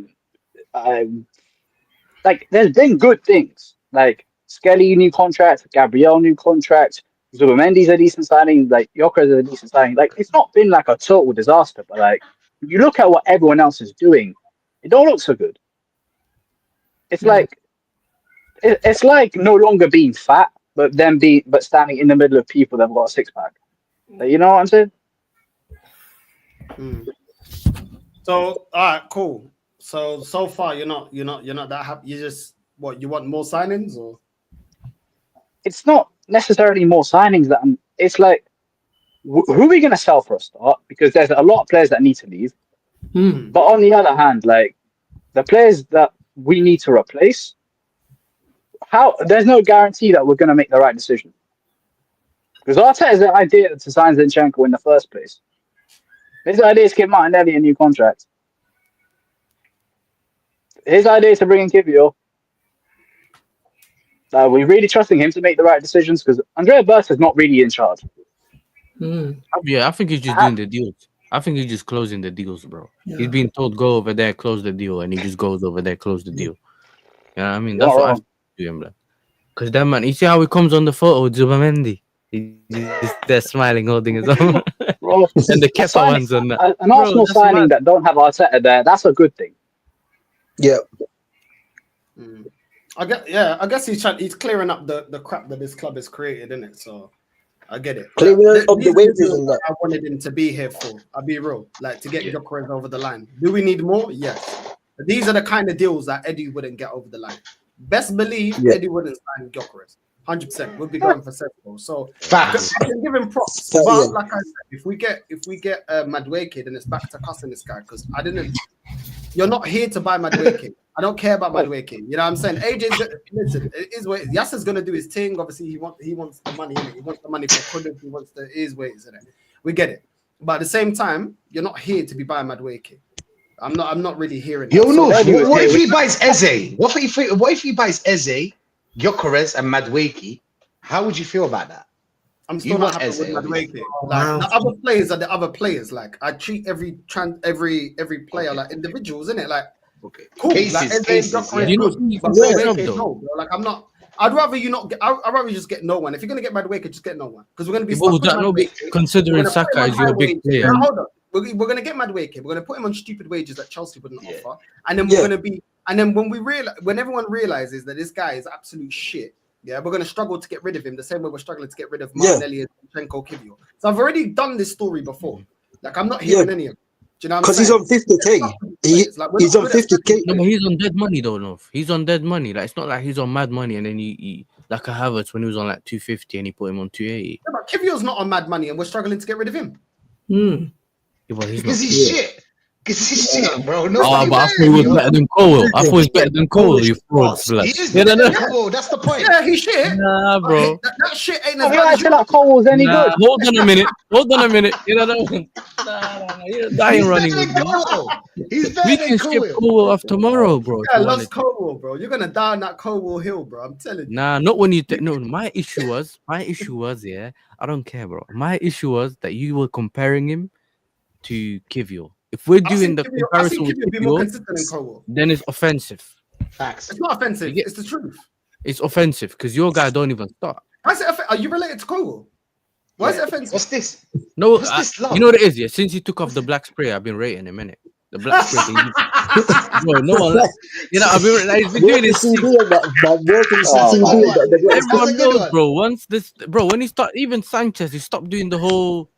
Like, there's been good things. Like, Skelly new contract, Gabriel new contract, Zubimendi's a decent signing, like Gyokeres is a decent signing. Like, it's not been like a total disaster, but like, you look at what everyone else is doing, it don't look so good. It's like it's like no longer being fat, but standing in the middle of people that've got a six pack. Like, you know what I'm saying? So, all right, cool. So far, you're not that happy. You just you want more signings, or It's not necessarily more signings it's like, who are we going to sell for a start? Because there's a lot of players that need to leave. But on the other hand, like, the players that we need to replace, there's no guarantee that we're going to make the right decision. Because Arteta's idea to sign Zinchenko in the first place. His idea is to give Martinelli a new contract. His idea is to bring in Kivio. We're really trusting him to make the right decisions because Andrea Berta is not really in charge. Yeah, I think he's just doing the deals. I think he's just closing the deals, bro. Yeah. He's being told, go over there, close the deal, and he just goes over there, close the deal. You know what I mean? That's what I do him, bro. Because that man, you see how he comes on the photo with Zubimendi? He's just there smiling, holding his own. Bro, and the Kepa ones on that. An Arsenal signing that don't have Arteta there, that's a good thing. Yeah. I guess he's clearing up the crap that this club has created, isn't it? So I get it. Clearing up the wages and that. I wanted him to be here for. I'll be real, like to get Gyokeres over the line. Do we need more? Yes. But these are the kind of deals that Eddie wouldn't get over the line. Best believe Eddie wouldn't sign Gyokeres. 100% would be going for Sesco. So facts. I can give him props. But like I said, if we get Madueke, then it's back to cussing this guy because you're not here to buy Madueke. I don't care about Madueke. You know what I'm saying? AJ's listen, it is what Yasser's gonna do his thing. Obviously, he wants the money, innit? He wants the money for Kudus, he wants the is ways, innit? We get it. But at the same time, you're not here to be buying Madueke. I'm not really hearing that. What if he buys Eze? What if he buys Eze, Gyokeres, and Madueke? How would you feel about that? I'm still not happy with Madueke. Like, the other players are the other players. Like, I treat every player like individuals, innit? Like, cool. Cases, like, I'm not. I'd rather you not get. I'd rather you just get no one. If you're gonna get Madueke, just get no one because we're gonna be. Considering Saka is your big player. Hold on. We're gonna get Madueke. We're gonna put him on stupid wages that Chelsea wouldn't offer, and then we're gonna be. And then when everyone realizes that this guy is absolute shit, we're gonna struggle to get rid of him the same way we're struggling to get rid of Martinelli and Zinchenko, Kivio. So I've already done this story before. Like, I'm not hearing any of it. Do you know what I'm saying? Because he's on 50k. He's on 50k. No, but he's on dead money though. No, he's on dead money. Like, it's not like he's on mad money and then he like a Havertz when he was on like 250 and he put him on 280. Yeah, but Kivio's not on mad money and we're struggling to get rid of him. Yeah, well, because he's shit. Because he's shit, bro. But I thought he was better than Cole. I thought he was better than Cole. You frauds, blood. He is better than Cole. That's the point. Yeah, he's shit. Nah, bro. That shit ain't as bad as you. Like Cole was any good. Hold on a minute. You know that one. Nah, ain't running with me. He's better we than can skip Cole off tomorrow, bro. Yeah, I lost Cole, bro. You're gonna die on that Cole hill, bro. I'm telling you. Nah, not when you. No, my issue was, yeah. I don't care, bro. My issue was that you were comparing him to Kivio. If we're doing the comparison with Kivio, then it's offensive. Facts. It's not offensive. It's the truth. It's offensive because your guy don't even start. Why is it are you related to Cole? Why is it offensive? What's this? No, you know what it is. Yeah, since he took off the black spray, I've been rating him, innit? The black spray. Bro, no one. You know, I've been doing this. Everyone knows, bro. When he started, even Sanchez, he stopped doing the whole.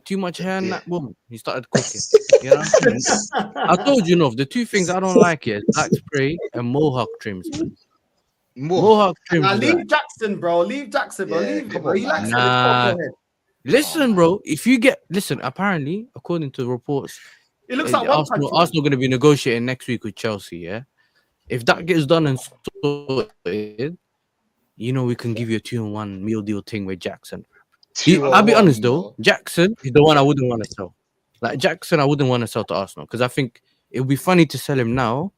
Too much hair on that woman. He started cooking. You know what I'm saying? I told you, the two things I don't like is black spray and mohawk trims. Mohawk trims. Nah, leave Jackson, bro. Leave Jackson, bro. Leave him, bro. He likes listen, bro. Apparently, according to reports, it looks like Arsenal going to be negotiating next week with Chelsea. Yeah, if that gets done and sorted, we can give you a 2-in-1 meal deal thing with Jackson. I'll be honest though, Jackson is the one I wouldn't want to sell. Like Jackson, I wouldn't want to sell to Arsenal because I think it would be funny to sell him now,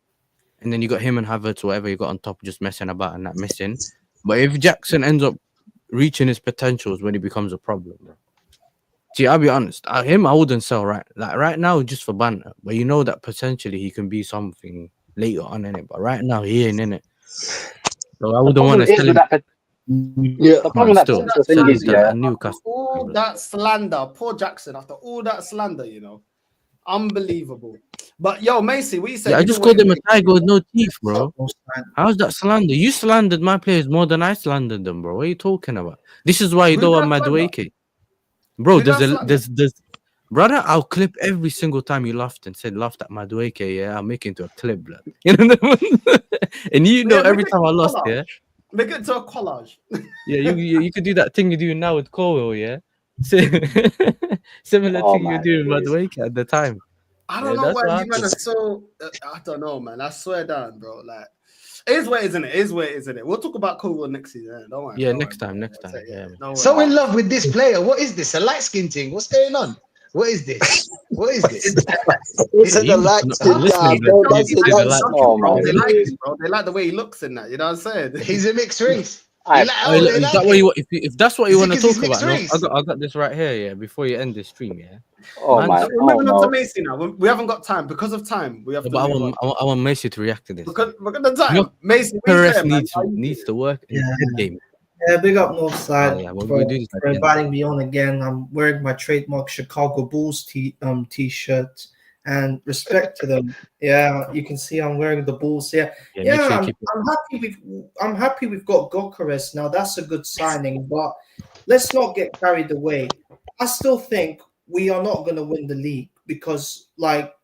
and then you got him and Havertz, whatever you got on top, just messing about and not missing. But if Jackson ends up reaching his potentials, when he becomes a problem, bro. See, I'll be honest. I wouldn't sell right now just for banter. But you know that potentially he can be something later on in it. But right now he ain't in it. So I wouldn't want to sell him. Yeah, the problem with that thing is, Newcastle. All that slander, poor Jackson. After all that slander, you know, unbelievable. But yo, Macy, what you say? Yeah, I just called him a tiger with no teeth, bro. How's that slander? You slandered my players more than I slandered them, bro. What are you talking about? This is why you don't want Madueke. Bro, there's brother, I'll clip every single time you laughed and said laughed at Madueke, yeah. I'll make it into a clip, blood. You know what I mean? And you know every time I lost, yeah. Make it into a collage. Yeah, you could do that thing you do now with Cole, yeah. Similar thing you do with Madueke at the time. I don't know why you man are so. I don't know, man. I swear down, bro. Like, it is where it is, isn't it? It is where it is, isn't it? We'll talk about Cole next season. Don't worry. Yeah, don't next worry, time. Yeah. No So in love with this player. What is this? A light skin thing? What's going on? What is this? What is this? It's the light skin, bro. They like it, bro. They like the way he looks in that. You know what I'm saying? He's a mixed race. If that's what you want to talk about, no, I got this right here, yeah. Before you end the stream, yeah. Oh my! We're moving on to Macy now. We haven't got time because of time. We have to. But I want Macy to react to this. Because the time, Macy needs to work in the game. Yeah, big up Northside for inviting me on again. I'm wearing my trademark Chicago Bulls t-shirt, and respect to them. Yeah, you can see I'm wearing the Bulls. I'm happy we've got Gyokeres now. That's a good signing, but let's not get carried away. I still think we are not going to win the league because, like,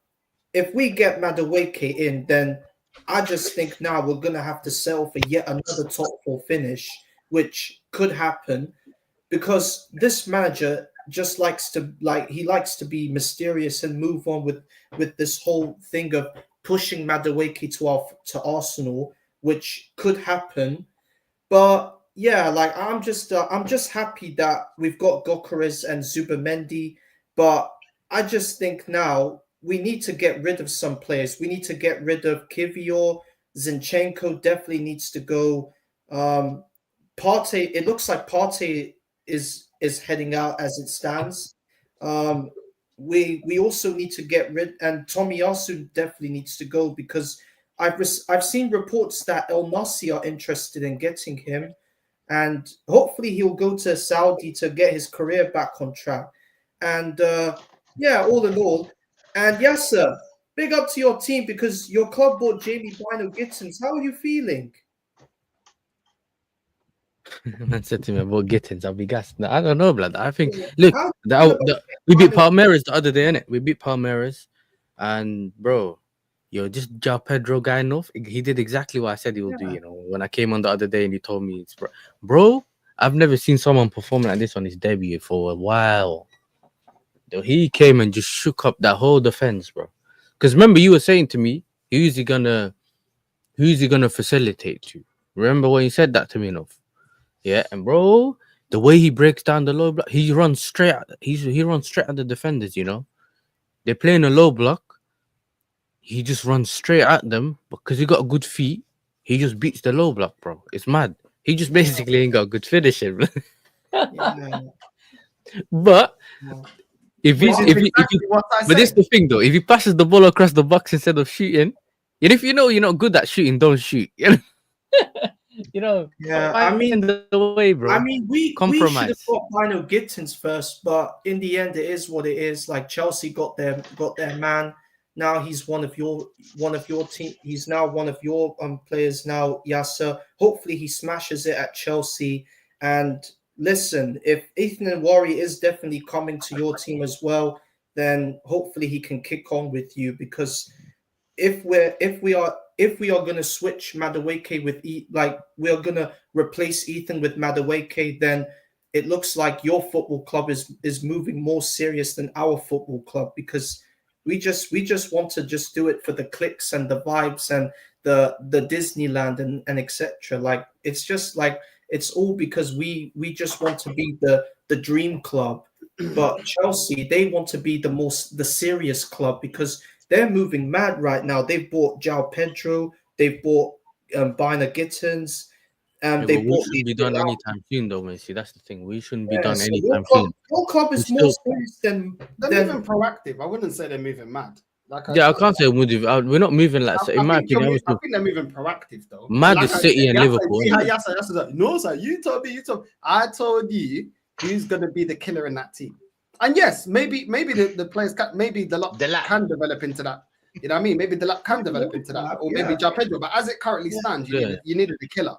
if we get Madueke in, then I just think now we're going to have to settle for yet another top 4 finish, which could happen because this manager just likes to be mysterious and move on with this whole thing of pushing Madueke to Arsenal, which could happen. But yeah, like I'm just happy that we've got Gyokeres and Zubimendi, but I just think now we need to get rid of some players. We need to get rid of Kivior. Zinchenko definitely needs to go. Partey, it looks like Partey is heading out as it stands. We also need to get rid, and Tomiyasu definitely needs to go because I've seen reports that El Nasi are interested in getting him, and hopefully he'll go to Saudi to get his career back on track. And all in all, and yes, sir, big up to your team because your club bought Jamie Bino-Gittins. How are you feeling? Man said to me about Gittins, I'll be gassed. No, I don't know, blood. I think, look, we beat Palmeiras the other day, innit? We beat Palmeiras, and bro, this João Pedro guy, he did exactly what I said he would do. You know, when I came on the other day and he told me, bro, I've never seen someone perform like this on his debut for a while. He came and just shook up that whole defense, bro. Because remember, you were saying to me, who's he gonna facilitate to? Remember when you said that to me, enough? Yeah, and bro, the way he breaks down the low block, he runs straight at the defenders, you know. They're playing a low block. He just runs straight at them because he got good feet. He just beats the low block, bro. It's mad. He just basically ain't got good finishing. But this is the thing though. If he passes the ball across the box instead of shooting, and if you know you're not good at shooting, don't shoot. You know. You know, I mean, the way, bro. I mean, we should have got Bino-Gittins first, but in the end, it is what it is. Like Chelsea got their man. Now he's one of your team. He's now one of your players now, Yasser. Hopefully, he smashes it at Chelsea. And listen, if Ethan Nwaneri is definitely coming to your team as well, then hopefully he can kick on with you because if we are going to switch Madueke with we are going to replace Ethan with Madueke, then it looks like your football club is moving more serious than our football club because we just want to just do it for the clicks and the vibes and the Disneyland and etc. Like it's just like it's all because we just want to be the dream club, but Chelsea, they want to be the serious club because they're moving mad right now. They've bought João Pedro. They bought Biner Gittins. Yeah, They but we bought shouldn't be these done out. anytime soon, though, Messi. That's the thing. We shouldn't be Yeah, done so anytime soon. your club is We more still, serious than They're moving proactive. I wouldn't say they're moving mad. Like yeah, I can't say we're not moving like. So in my opinion, I think they're moving proactive though. mad Like is I City said, and Liverpool. innit? Yasa, no, sir. You told me. I told you who's going to be the killer in that team. And yes, maybe the players can, maybe the lot can develop into that. You know what I mean? Maybe the lot can develop into that, or maybe João Pedro. But as it currently stands, you needed a killer.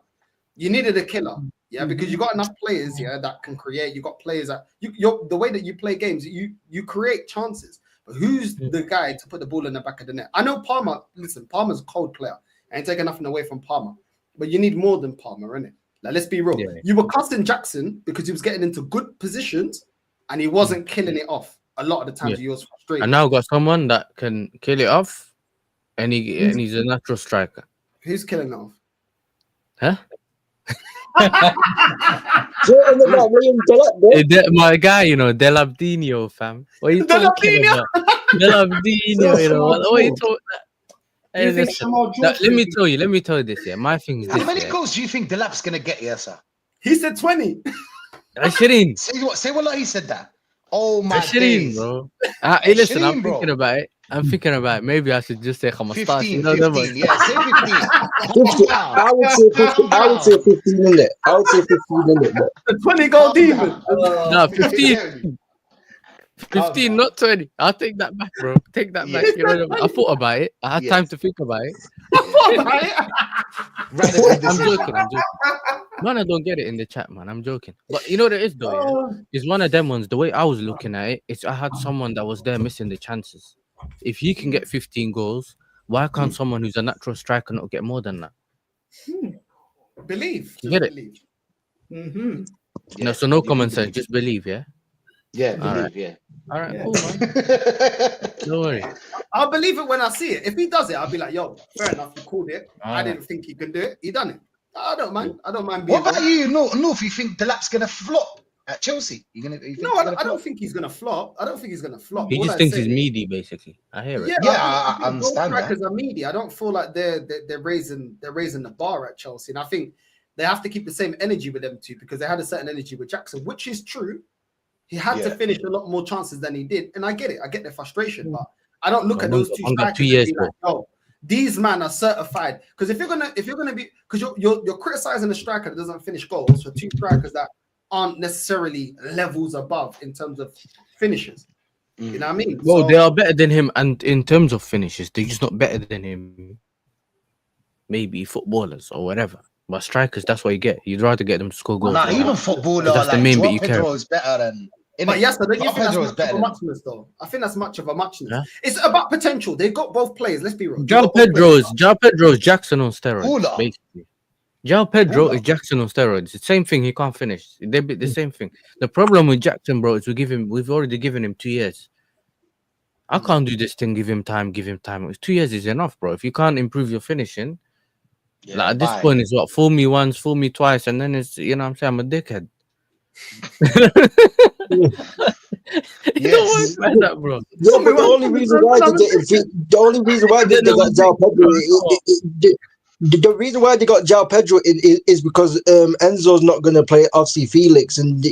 You needed a killer, yeah, because you got enough players, yeah, that can create. You got players that you're the way that you play games, you create chances. But who's the guy to put the ball in the back of the net? I know Palmer. Listen, Palmer's a cold player. I ain't taking nothing away from Palmer, but you need more than Palmer, innit? Like, let's be real. Yeah. You were cussing Jackson because he was getting into good positions and he wasn't killing it off. A lot of the times he was frustrated. And now got someone that can kill it off, and he's a natural striker. Who's killing it off? Huh? My guy, Delabdinho, fam. What are you talking about? Delabdinho, what are you talking about? Hey, listen, let me tell you this, yeah. My thing is this. How many goals do you think Delap's gonna get here, sir? He said 20. Shireen. Say what he said that. Oh my Shireen, days. bro. Hey, listen, Shireen, I'm bro. thinking about it. Maybe I should just say 15, 15. 15, yeah, say 15. I would say 15. I would say 15 in it. I would say 15 in it. The 20 goal demon. No, 15. 15, not 20. I'll take that back, bro. Take that back. You know, I thought about it. I had time to think about it. I'm joking. Man, I don't get it in the chat, man. I'm joking. But you know what it is, though? Yeah? It's one of them ones. The way I was looking at it, I had someone that was there missing the chances. If he can get 15 goals, why can't someone who's a natural striker not get more than that? Believe. You get it? Believe. Mm-hmm. So no common sense. Just believe, yeah? Yeah, believe, yeah. All right, cool, man. Don't worry. I'll believe it when I see it. If he does it, I'll be like, yo, fair enough, you called it. I didn't think he could do it. He done it. I don't mind. I don't mind being. What about you? No, if you think Delap's gonna flop at Chelsea, I don't think he's gonna flop. He just thinks he's meaty, basically. I hear it. Yeah, I understand that. Strikers are meaty. I don't feel like they're raising the bar at Chelsea, and I think they have to keep the same energy with them too, because they had a certain energy with Jackson, which is true. He had to finish a lot more chances than he did, and I get it. I get their frustration, but I don't look at those two strikers 2 years, and be like, "Oh, these men are certified." Because if you're gonna be, because you're criticizing a striker that doesn't finish goals for two strikers that aren't necessarily levels above in terms of finishes. You know what I mean? Well, they are better than him, and in terms of finishes, they're just not better than him. Maybe footballers or whatever. But strikers, that's what you get. You'd rather get them to score goals. Even footballers, that's the main bit you care about. is better than. But yes, I don't think that's much of a muchness, though. I think that's much of a muchness. Yeah? It's about potential. They've got both players. Let's be real. João Pedro's Jackson on steroids, basically. João Pedro is Jackson on steroids. It's the same thing. He can't finish. They're the same thing. The problem with Jackson, bro, is we've already given him 2 years. I can't do this thing. Give him time. 2 years is enough, bro. If you can't improve your finishing, at this point, it's what, fool me once, fool me twice, and then it's, you know what I'm saying, I'm a dickhead. Yes. That, bro. Yeah, but the only reason why they got João Pedro the reason why they got João Pedro is because Enzo's not going to play, obviously Felix, and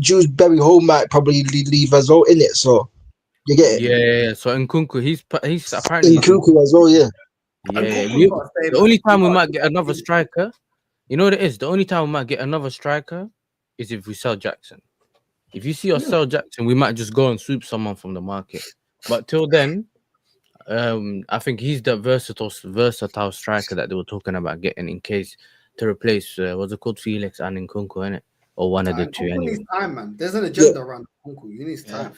Dewsbury Hall might probably leave as well in it. So you get it. Yeah. So Nkunku, he's apparently Nkunku as well. Yeah. The only time we might get another striker, you know what it is? The only time we might get another striker is if we sell Jackson. If you see us sell Jackson, we might just go and swoop someone from the market. But till then, I think he's the versatile striker that they were talking about getting in case to replace what's it called, Felix and Nkunku, innit? Or one of the two. Anyway. Needs time, man. There's an agenda around Nkunku. He needs time.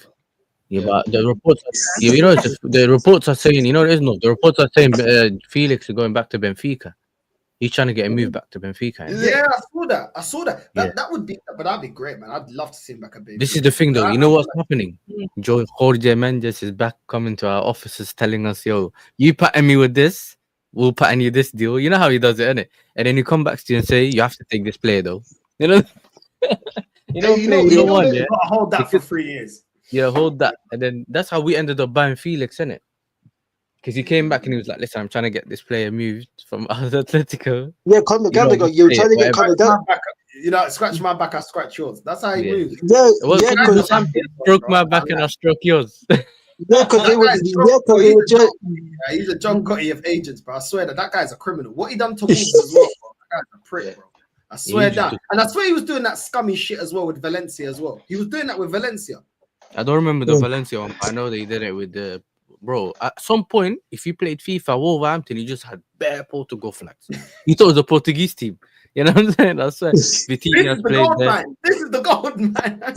Yeah, but the reports, the reports are saying, you know, there is no. The reports are saying Felix is going back to Benfica. He's trying to get a move back to Benfica. Yeah, I saw that. That would be, but that'd be great, man. I'd love to see him back at Benfica. This is the thing, though. You know what's happening? Jorge Mendes is back coming to our offices telling us, "Yo, you pattern me with this, we'll pattern you this deal." You know how he does it, innit? And then he come back to you and say, "You have to take this player, though." You know, you gotta hold that for 3 years. Yeah, hold that, and then that's how we ended up buying Felix, innit? Because he came back and he was like, "Listen, I'm trying to get this player moved from Atletico." Yeah, Conor You know, Gallagher. just You were say trying to get whatever. Conor Gallagher. You know, scratch my back, I scratch yours. That's how he Yeah. moves. Yeah, Well, yeah, because because Southampton stroke my back and I stroke yours. yeah, because That it was guy's yeah, because John, they were trying. he's a John Gotti of agents, bro. I swear that guy's a criminal. What he done to Wolves as well, bro. That guy's a prick, bro. I swear just that. took- And I swear he was doing that scummy shit as well with Valencia as well. He was doing that with Valencia. I don't remember the Yeah. Valencia one, but I know they did it with the bro. At some point, if you played FIFA Wolverhampton, he just had bare Portugal flags. You thought it was a Portuguese team. You know what I'm saying? I swear. This Vitinha's is the played gold there. man. This is the gold man.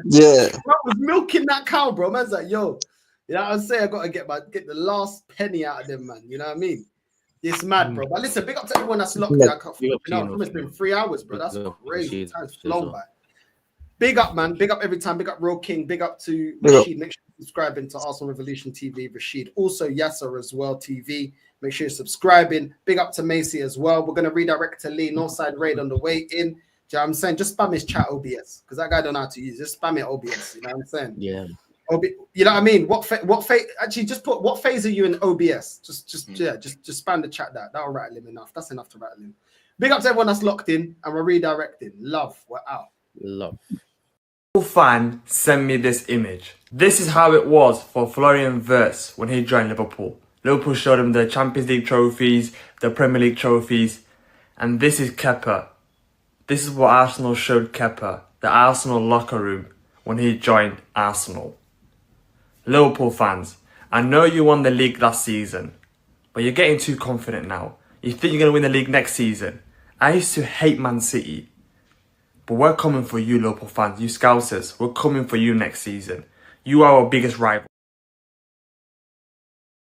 Yeah, Man was milking that cow, bro. Man's like, yo, you know what I'm saying? I gotta get the last penny out of them, man. You know what I mean? It's mad, bro. But listen, big up to everyone that's locked in. I can't, Big up to you, it's been 3 hours, bro. That's Big up to crazy. Rashid Time's as flown well. by. Big up, man. Big up every time. Big up Real King. Big up to Big up. Rashid. Make sure you're subscribing to Arsenal Revolution TV. Rashid. Also Yasser as well, TV. Make sure you're subscribing. Big up to Macy as well. We're going to redirect to Lee. Northside Raid on the way in. Do you know what I'm saying? Just spam his chat OBS because that guy don't know how to use it. Just spam it OBS. You know what I'm saying? Yeah. You know what I mean? What phase? Actually, just put what phase are you in OBS? Just spam the chat. That'll rattle him enough. That's enough to rattle him. Big up to everyone that's locked in, and we're redirecting. Love. We're out. Love. Fan sent me this image. This is how it was for Florian Wirtz when he joined Liverpool. Liverpool showed him the Champions League trophies, the Premier League trophies, and this is Kepa. This is what Arsenal showed Kepa, the Arsenal locker room, when he joined Arsenal. Liverpool fans, I know you won the league last season, but you're getting too confident now. You think you're going to win the league next season. I used to hate Man City, but we're coming for you, Liverpool fans, you Scousers. We're coming for you next season. You are our biggest rival.